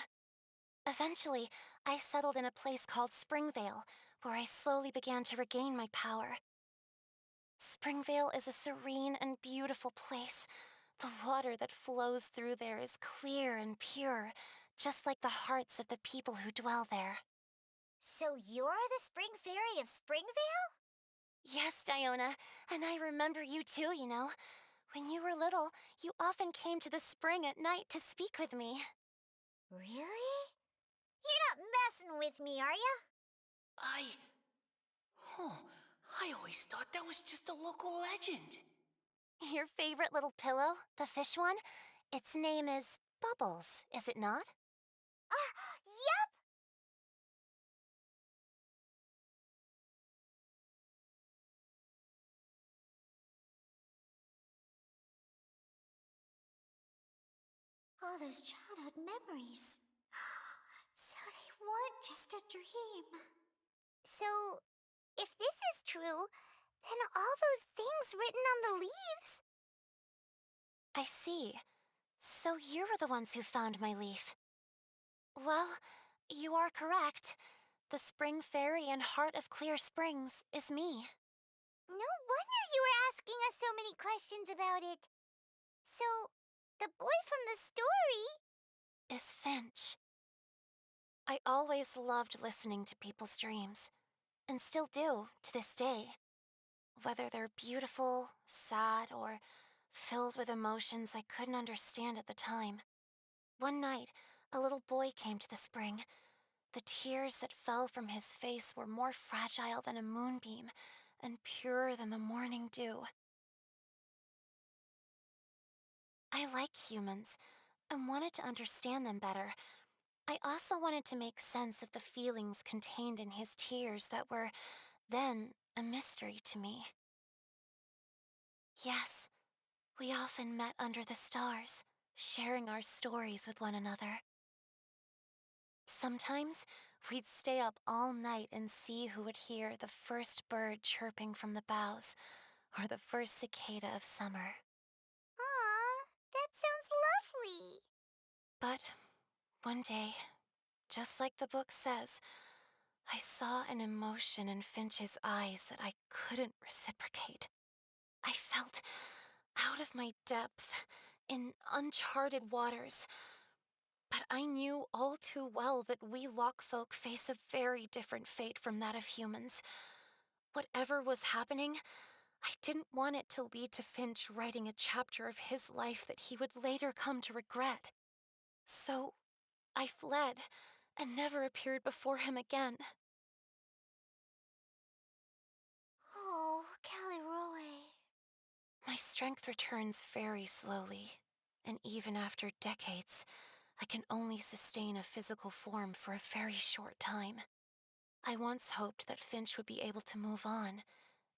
Eventually, I settled in a place called Springvale, where I slowly began to regain my power. Springvale is a serene and beautiful place. The water that flows through there is clear and pure, just like the hearts of the people who dwell there. So you're the Spring Fairy of Springvale? Yes, Diona, and I remember you too, you know. When you were little, you often came to the spring at night to speak with me. Really? You're not messing with me, are ya? I always thought that was just a local legend. Your favorite little pillow, the fish one? Its name is Bubbles, is it not? Yep! All those childhood memories. So they weren't just a dream. So, if this is true, then all those things written on the leaves... I see. So you were the ones who found my leaf. Well, you are correct. The Spring Fairy and Heart of Clear Springs is me. No wonder you were asking us so many questions about it. So, the boy from the story... Is Finch. I always loved listening to people's dreams, and still do to this day. Whether they're beautiful, sad, or filled with emotions I couldn't understand at the time. One night, a little boy came to the spring. The tears that fell from his face were more fragile than a moonbeam and purer than the morning dew. I like humans and wanted to understand them better. I also wanted to make sense of the feelings contained in his tears that were, then, a mystery to me. Yes, we often met under the stars, sharing our stories with one another. Sometimes, we'd stay up all night and see who would hear the first bird chirping from the boughs, or the first cicada of summer. Aw, that sounds lovely. But one day, just like the book says, I saw an emotion in Finch's eyes that I couldn't reciprocate. I felt out of my depth, in uncharted waters. But I knew all too well that we Lockfolk face a very different fate from that of humans. Whatever was happening, I didn't want it to lead to Finch writing a chapter of his life that he would later come to regret. So, I fled, and never appeared before him again. Oh, Caliroe. My strength returns very slowly, and even after decades, I can only sustain a physical form for a very short time. I once hoped that Finch would be able to move on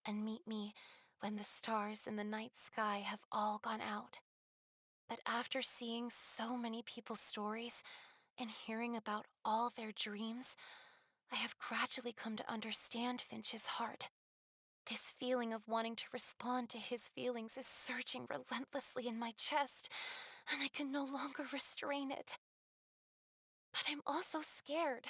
and meet me when the stars in the night sky have all gone out. But after seeing so many people's stories and hearing about all their dreams, I have gradually come to understand Finch's heart. This feeling of wanting to respond to his feelings is surging relentlessly in my chest, and I can no longer restrain it. But I'm also scared.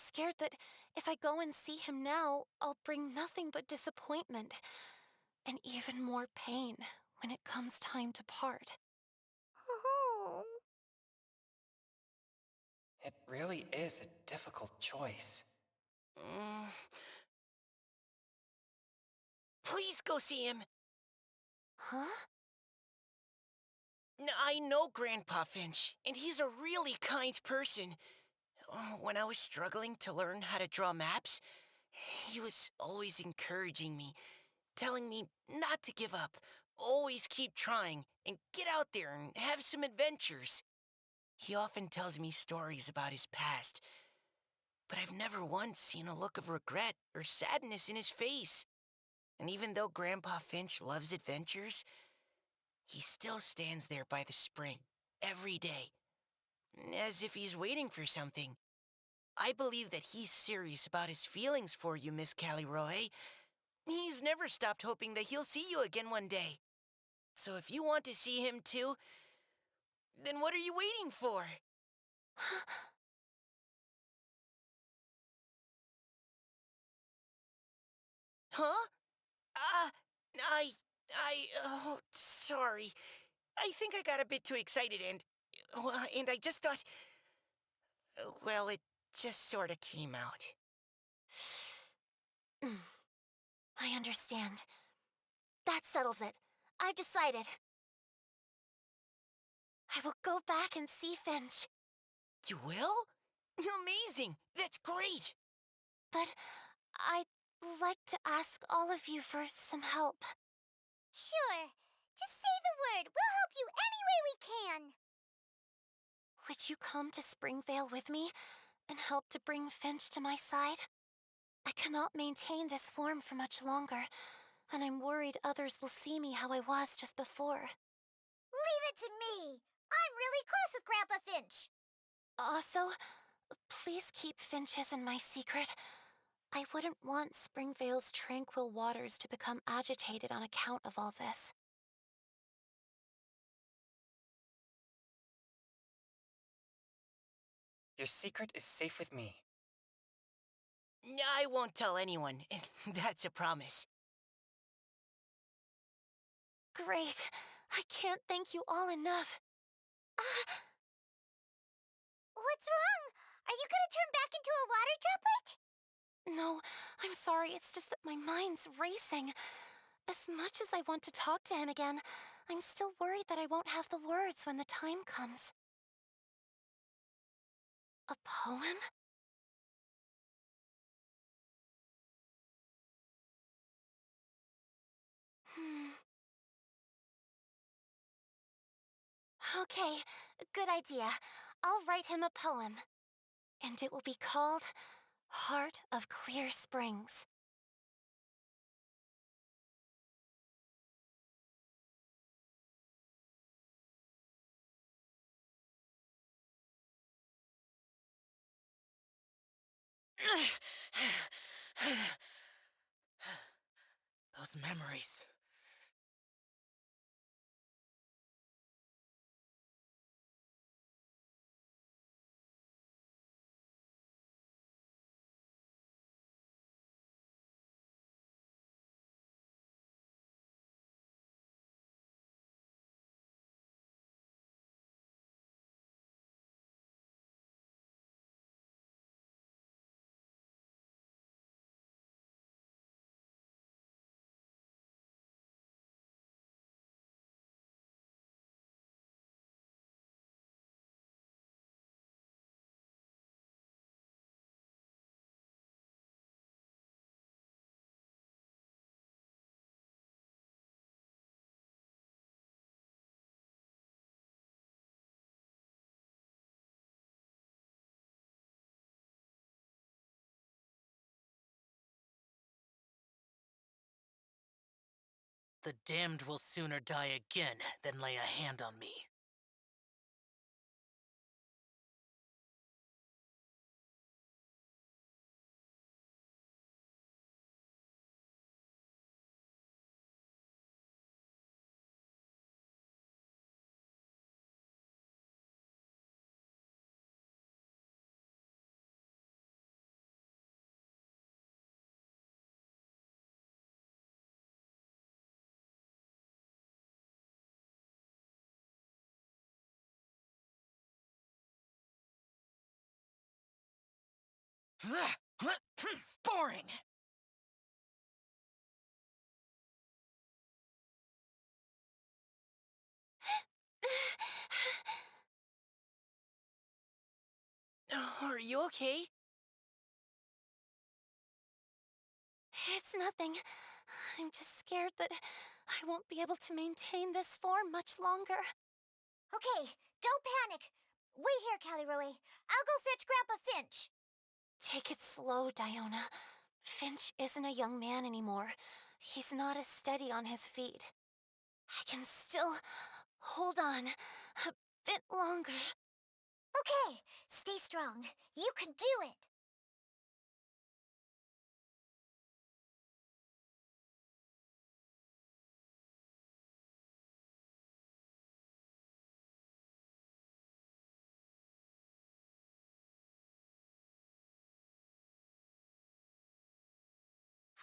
Scared that if I go and see him now, I'll bring nothing but disappointment and even more pain when it comes time to part. Oh. It really is a difficult choice. Mm. Please go see him. Huh? I know Grandpa Finch, and he's a really kind person. When I was struggling to learn how to draw maps, he was always encouraging me, telling me not to give up, always keep trying, and get out there and have some adventures. He often tells me stories about his past, but I've never once seen a look of regret or sadness in his face. And even though Grandpa Finch loves adventures, he still stands there by the spring every day, as if he's waiting for something. I believe that he's serious about his feelings for you, Miss Caliroe. He's never stopped hoping that he'll see you again one day. So if you want to see him too, then what are you waiting for? Huh? Uh, sorry. I think I got a bit too excited and I just thought, well, it just sort of came out. I understand. That settles it. I've decided. I will go back and see Finch. You will? Amazing! That's great! But I'd like to ask all of you for some help. Sure. Just say the word. We'll help you any way we can. Would you come to Springvale with me and help to bring Finch to my side? I cannot maintain this form for much longer, and I'm worried others will see me how I was just before. Leave it to me. I'm really close with Grandpa Finch. Also, please keep Finch's in my secret. I wouldn't want Springvale's tranquil waters to become agitated on account of all this. Your secret is safe with me. I won't tell anyone. That's a promise. Great. I can't thank you all enough. What's wrong? Are you gonna turn back into a water droplet? No, I'm sorry. It's just that my mind's racing. As much as I want to talk to him again, I'm still worried that I won't have the words when the time comes. A poem? Okay, good idea. I'll write him a poem. And it will be called Heart of Clear Springs. Those memories. The damned will sooner die again than lay a hand on me. Boring! Are you okay? It's nothing. I'm just scared that I won't be able to maintain this form much longer. Okay, don't panic. Wait here, Caliroe. I'll go fetch Grandpa Finch. Take it slow, Diona. Finch isn't a young man anymore. He's not as steady on his feet. I can still hold on a bit longer. Okay, stay strong. You can do it.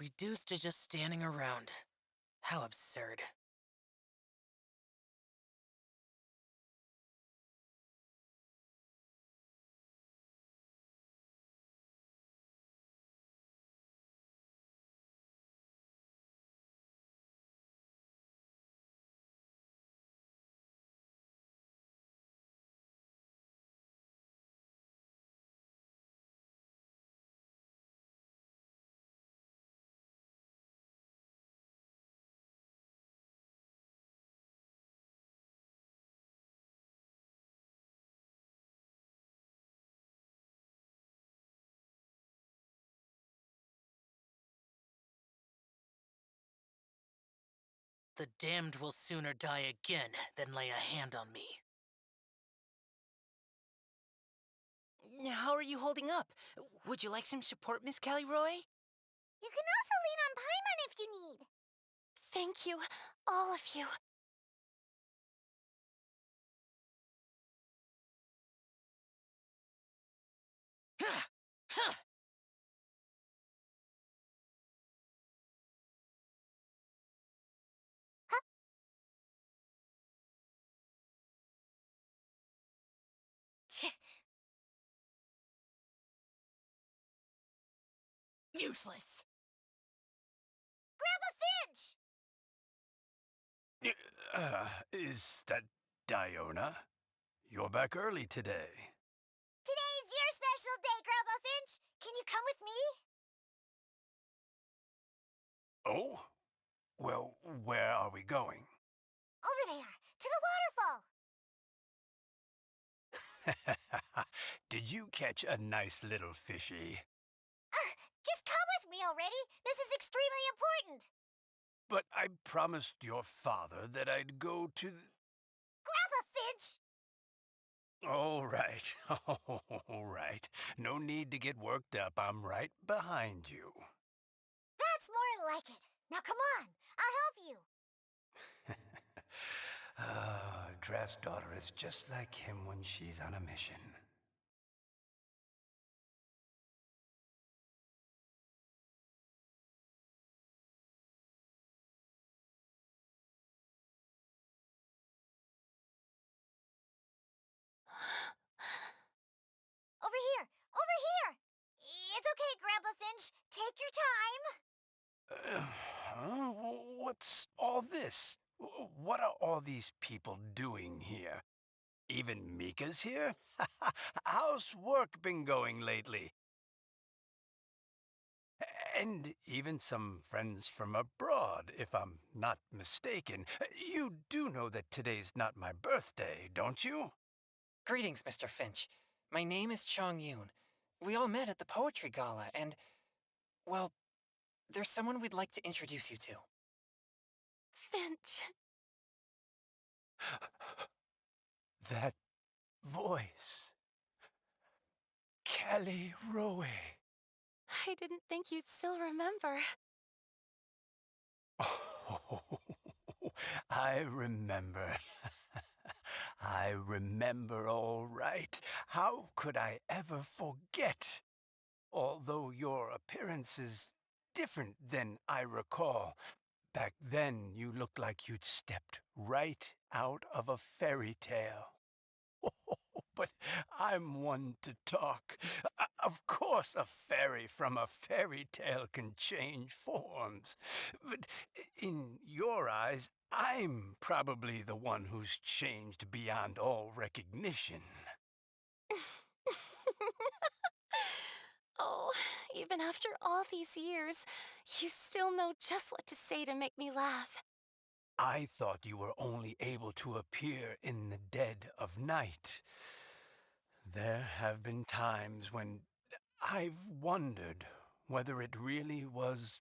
Reduced to just standing around. How absurd. The damned will sooner die again than lay a hand on me. How are you holding up? Would you like some support, Miss Caliroy? You can also lean on Paimon if you need. Thank you, all of you. Ha! Ha! Useless. Grandpa Finch! Is that Diona? You're back early today. Today's your special day, Grandpa Finch. Can you come with me? Oh? Well, where are we going? Over there, to the waterfall. Did you catch a nice little fishy? Just come with me already. This is extremely important. But I promised your father that I'd go to Grandpa Finch! All right. All right. No need to get worked up. I'm right behind you. That's more like it. Now come on, I'll help you. Draft's daughter is just like him when she's on a mission. Over here! Over here! It's okay, Grandpa Finch. Take your time. What's all this? What are all these people doing here? Even Mika's here? How's work been going lately? And even some friends from abroad, if I'm not mistaken. You do know that today's not my birthday, don't you? Greetings, Mr. Finch. My name is Chong Yoon. We all met at the poetry gala, and, well, there's someone we'd like to introduce you to. Finch. That voice. Kelly Rowe. I didn't think you'd still remember. Oh, I remember. I remember all right. How could I ever forget? Although your appearance is different than I recall. Back then, you looked like you'd stepped right out of a fairy tale. But I'm one to talk. Of course, a fairy from a fairy tale can change forms. But in your eyes, I'm probably the one who's changed beyond all recognition. Oh, even after all these years, you still know just what to say to make me laugh. I thought you were only able to appear in the dead of night. There have been times when I've wondered whether it really was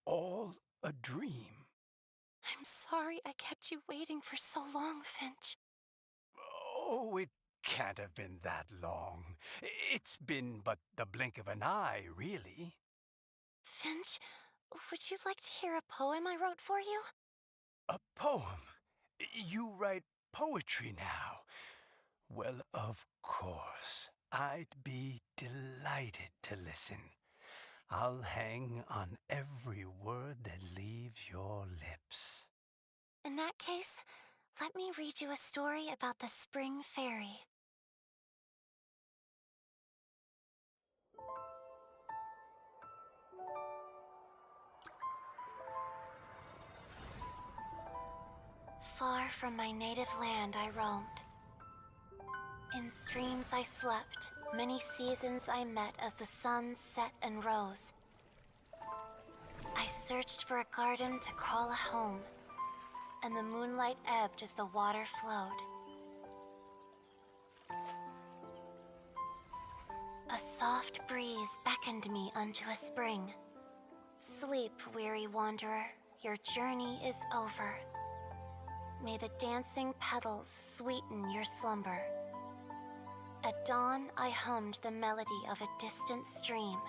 all a dream. I'm sorry I kept you waiting for so long, Finch. Oh, it can't have been that long. It's been but the blink of an eye, really. Finch, would you like to hear a poem I wrote for you? A poem? You write poetry now? Well, of course. I'd be delighted to listen. I'll hang on every word that leaves your lips. In that case, let me read you a story about the Spring Fairy. Far from my native land I roamed. In streams I slept, many seasons I met as the sun set and rose. I searched for a garden to call a home, and the moonlight ebbed as the water flowed. A soft breeze beckoned me unto a spring. Sleep, weary wanderer, your journey is over. May the dancing petals sweeten your slumber. At dawn, I hummed the melody of a distant stream,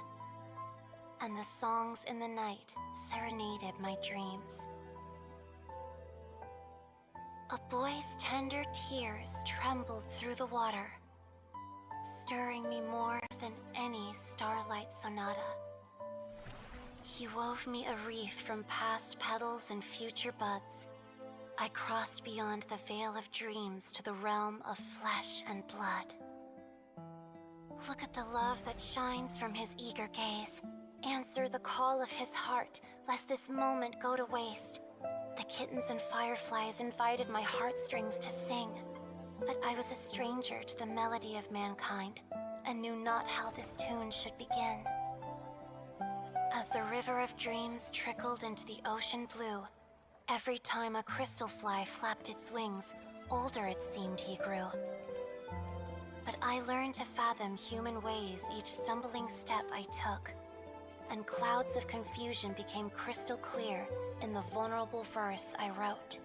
and the songs in the night serenaded my dreams. A boy's tender tears trembled through the water, stirring me more than any starlight sonata. He wove me a wreath from past petals and future buds. I crossed beyond the veil of dreams to the realm of flesh and blood. Look at the love that shines from his eager gaze. Answer the call of his heart, lest this moment go to waste. The kittens and fireflies invited my heartstrings to sing, but I was a stranger to the melody of mankind, and knew not how this tune should begin. As the river of dreams trickled into the ocean blue, every time a crystal fly flapped its wings, older it seemed he grew. But I learned to fathom human ways each stumbling step I took, and clouds of confusion became crystal clear in the vulnerable verse I wrote.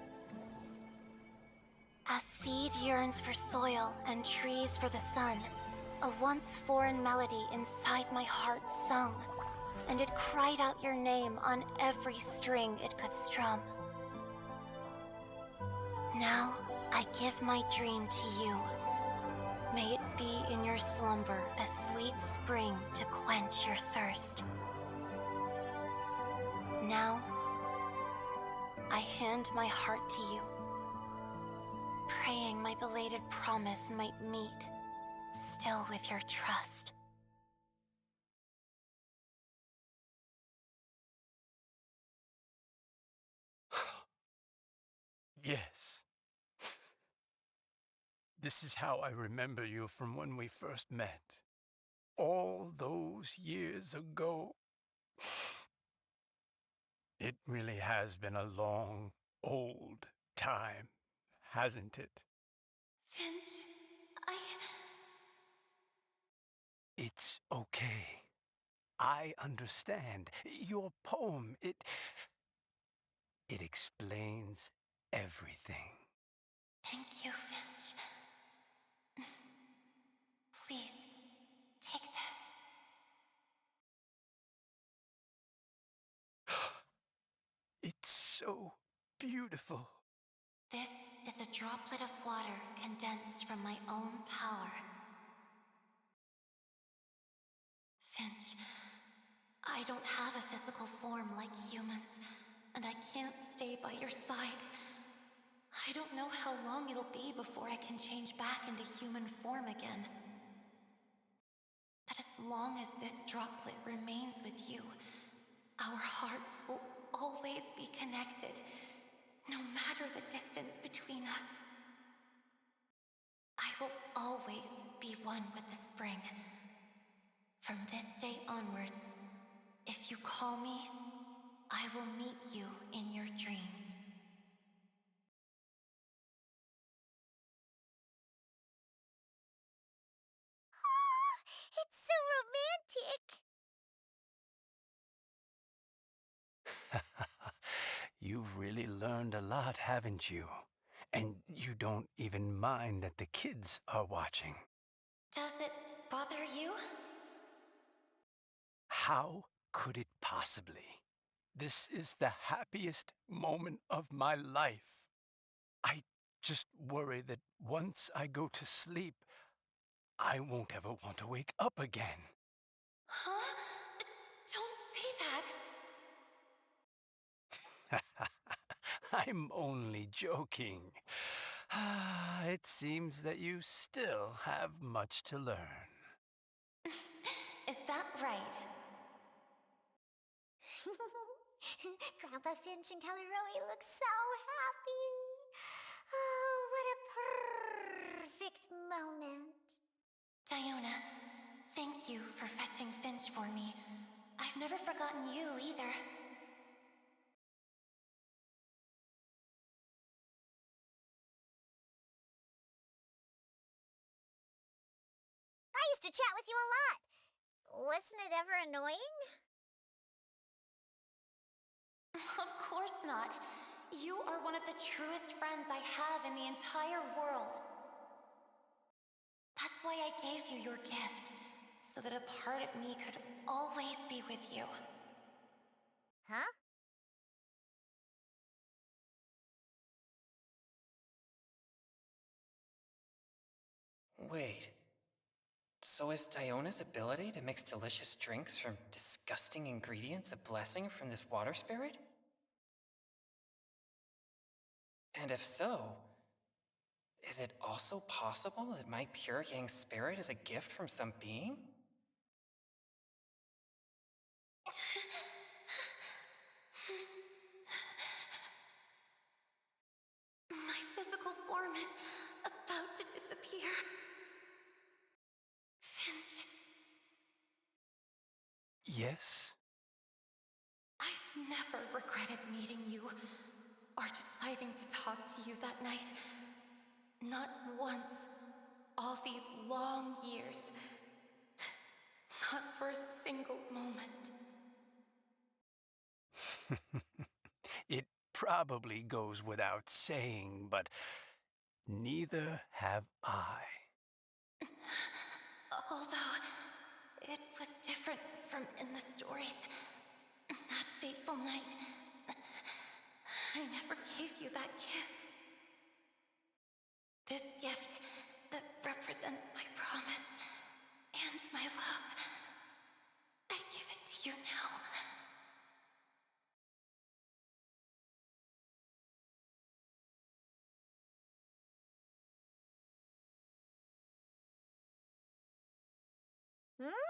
As seed yearns for soil and trees for the sun, a once foreign melody inside my heart sung, and it cried out your name on every string it could strum. Now I give my dream to you. May it be in your slumber a sweet spring to quench your thirst. Now, I hand my heart to you, praying my belated promise might meet, still with your trust. Yes. This is how I remember you from when we first met. All those years ago. It really has been a long, old time, hasn't it? Finch, It's okay. I understand. Your poem, It explains everything. Thank you, Finch. Please, take this. It's so beautiful. This is a droplet of water condensed from my own power. Finch, I don't have a physical form like humans, and I can't stay by your side. I don't know how long it'll be before I can change back into human form again. But as long as this droplet remains with you, our hearts will always be connected, no matter the distance between us. I will always be one with the spring. From this day onwards, if you call me, I will meet you in your dreams. It's so romantic. You've really learned a lot, haven't you? And you don't even mind that the kids are watching. Does it bother you? How could it possibly? This is the happiest moment of my life. I just worry that once I go to sleep, I won't ever want to wake up again. Huh? Don't say that. I'm only joking. It seems that you still have much to learn. Is that right? Grandpa Finch and Kelly look so happy. Oh, what a perfect moment. Diona, thank you for fetching Finch for me. I've never forgotten you either. I used to chat with you a lot. Wasn't it ever annoying? Of course not. You are one of the truest friends I have in the entire world. That's why I gave you your gift, so that a part of me could always be with you. Huh? Wait. So is Diona's ability to mix delicious drinks from disgusting ingredients a blessing from this water spirit? And if so, is it also possible that my pure yang spirit is a gift from some being? My physical form is about to disappear. Finch, Yes? I've never regretted meeting you or deciding to talk to you that night. Not once. All these long years. Not for a single moment. It probably goes without saying, but neither have I. Although, it was different from in the stories. That fateful night, I never gave you that kiss. This gift that represents my promise and my love, I give it to you now. Hmm?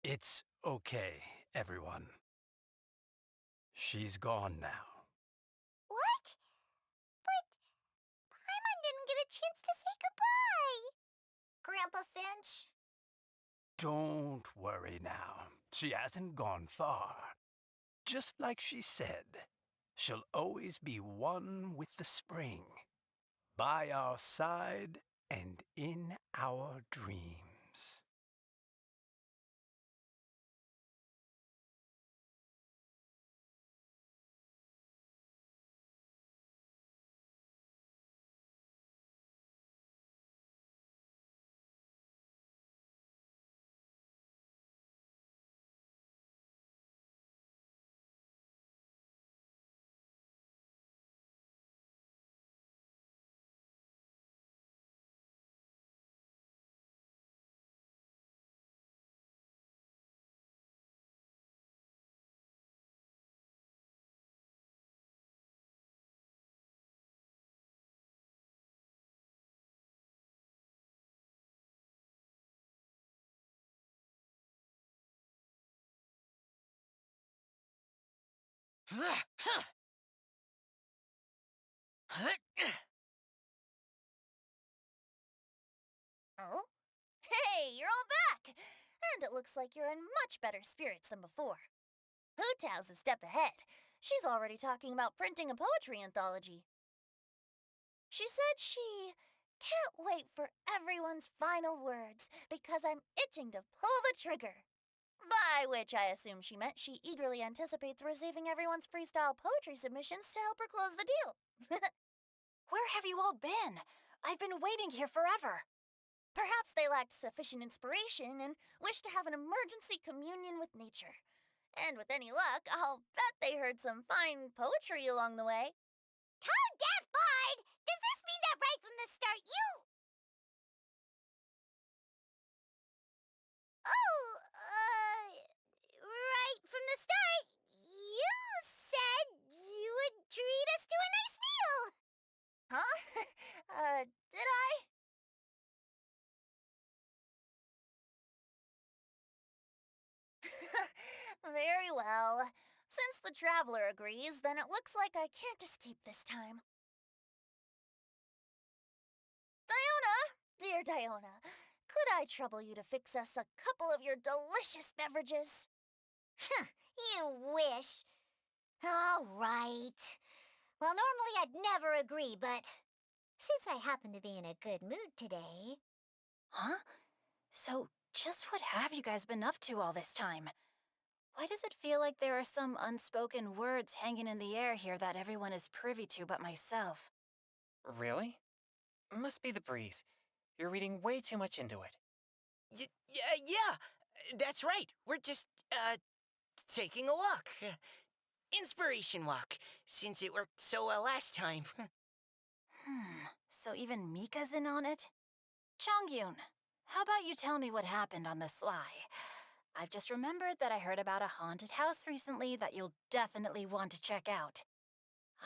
It's okay, everyone. She's gone now. What? But Paimon didn't get a chance to say goodbye. Grandpa Finch? Don't worry now. She hasn't gone far. Just like she said, she'll always be one with the spring, by our side and in our dreams. Oh? Hey, you're all back! And it looks like you're in much better spirits than before. Hootow's a step ahead. She's already talking about printing a poetry anthology. She said she can't wait for everyone's final words because I'm itching to pull the trigger. By which I assume she meant she eagerly anticipates receiving everyone's freestyle poetry submissions to help her close the deal. Where have you all been? I've been waiting here forever. Perhaps they lacked sufficient inspiration and wished to have an emergency communion with nature. And with any luck, I'll bet they heard some fine poetry along the way. Code Deaf Bard! Does this mean that right from the start you... Oh, right from the start, you said you would treat us to a nice meal! Huh? Did I? Very well. Since the traveler agrees, then it looks like I can't escape this time. Diona, dear Diona, could I trouble you to fix us a couple of your delicious beverages? You wish. All right. Well, normally I'd never agree, but since I happen to be in a good mood today... Huh? So, just what have you guys been up to all this time? Why does it feel like there are some unspoken words hanging in the air here that everyone is privy to but myself? Really? Must be the breeze. You're reading way too much into it. Yeah, that's right. We're just, taking a walk. Inspiration walk, since it worked so well last time. So even Mika's in on it? Chongyun, how about you tell me what happened on the sly? I've just remembered that I heard about a haunted house recently that you'll definitely want to check out.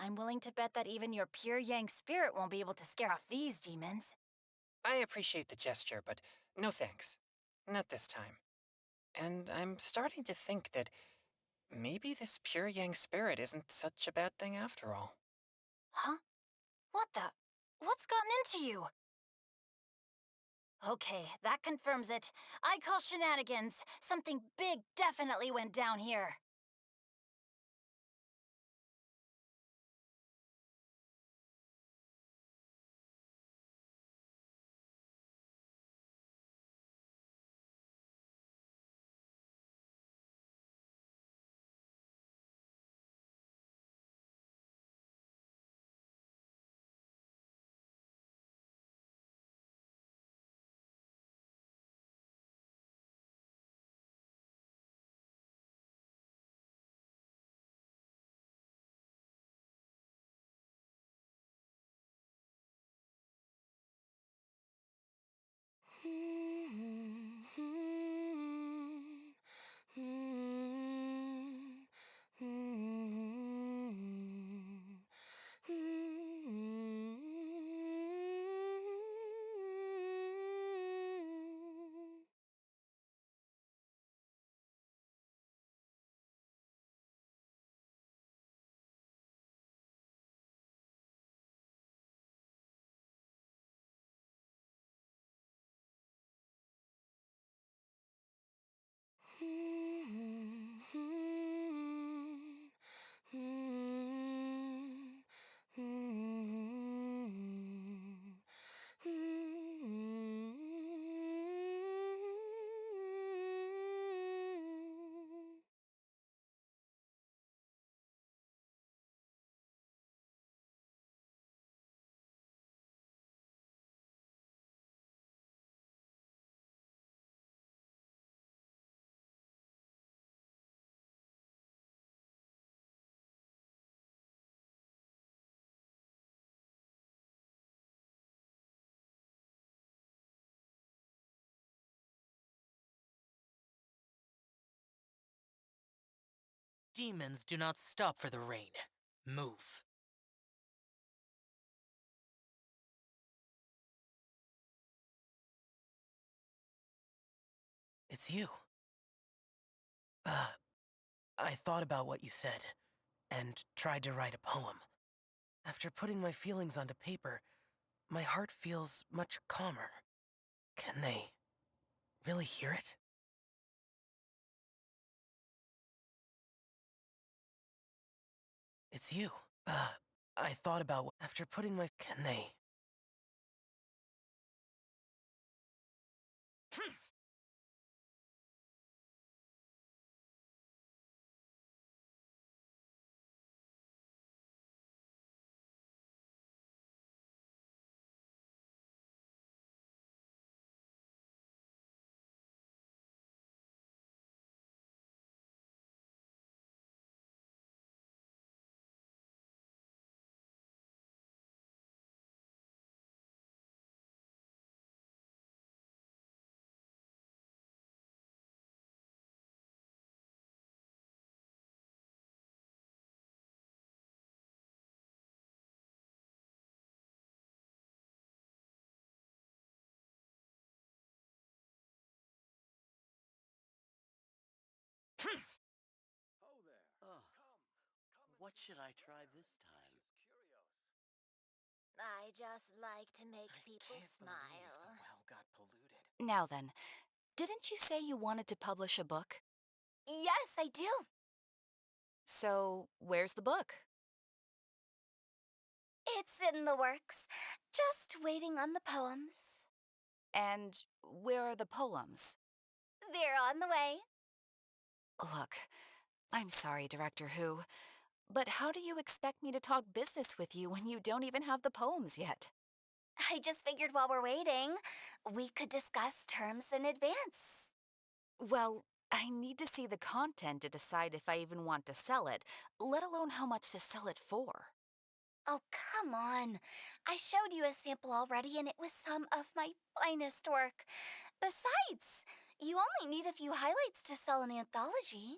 I'm willing to bet that even your pure Yang spirit won't be able to scare off these demons. I appreciate the gesture, but no thanks. Not this time. And I'm starting to think that maybe this pure Yang spirit isn't such a bad thing after all. Huh? What the? What's gotten into you? Okay, that confirms it. I call shenanigans. Something big definitely went down here. Demons do not stop for the rain. Move. It's you. I thought about what you said, and tried to write a poem. After putting my feelings onto paper, my heart feels much calmer. Can they really hear it? It's you. I thought about after putting my... Can they? What should I try this time? I just like to make people Can't believe smile. the well got polluted. Now then, didn't you say you wanted to publish a book? Yes, I do. So, where's the book? It's in the works. Just waiting on the poems. And where are the poems? They're on the way. Look, I'm sorry, Director Who, but how do you expect me to talk business with you when you don't even have the poems yet? I just figured while we're waiting, we could discuss terms in advance. Well, I need to see the content to decide if I even want to sell it, let alone how much to sell it for. Oh, come on. I showed you a sample already, and it was some of my finest work. Besides, you only need a few highlights to sell an anthology.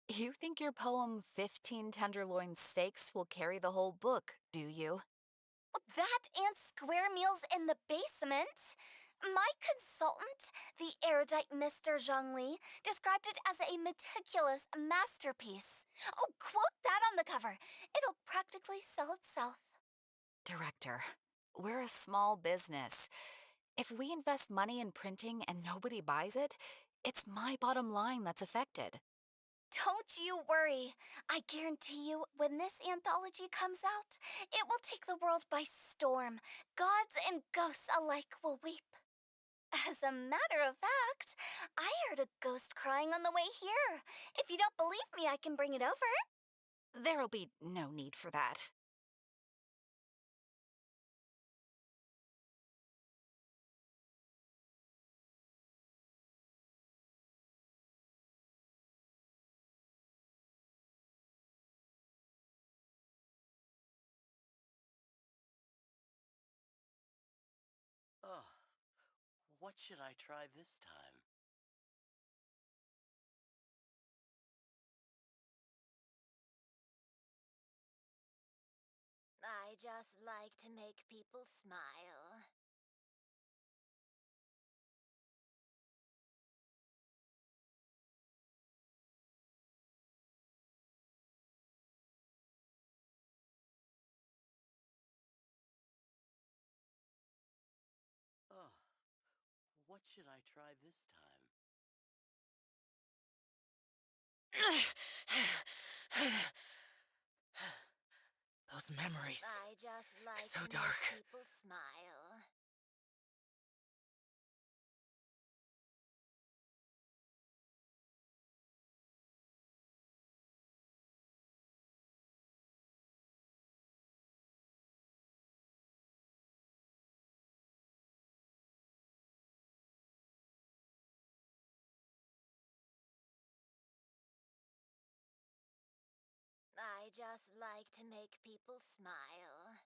You think your poem 15 Tenderloin Steaks will carry the whole book, do you? That and square meals in the basement. My consultant, the erudite Mr. Zhongli, described it as a meticulous masterpiece. Oh, quote that on the cover. It'll practically sell itself. Director, we're a small business. If we invest money in printing and nobody buys it, it's my bottom line that's affected. Don't you worry. I guarantee you, when this anthology comes out, it will take the world by storm. Gods and ghosts alike will weep. As a matter of fact, I heard a ghost crying on the way here. If you don't believe me, I can bring it over. There'll be no need for that. Oh, what should I try this time? I just like to make people smile. Oh, what should I try this time? Those memories. I just like So to dark. make people smile. I just like to make people smile.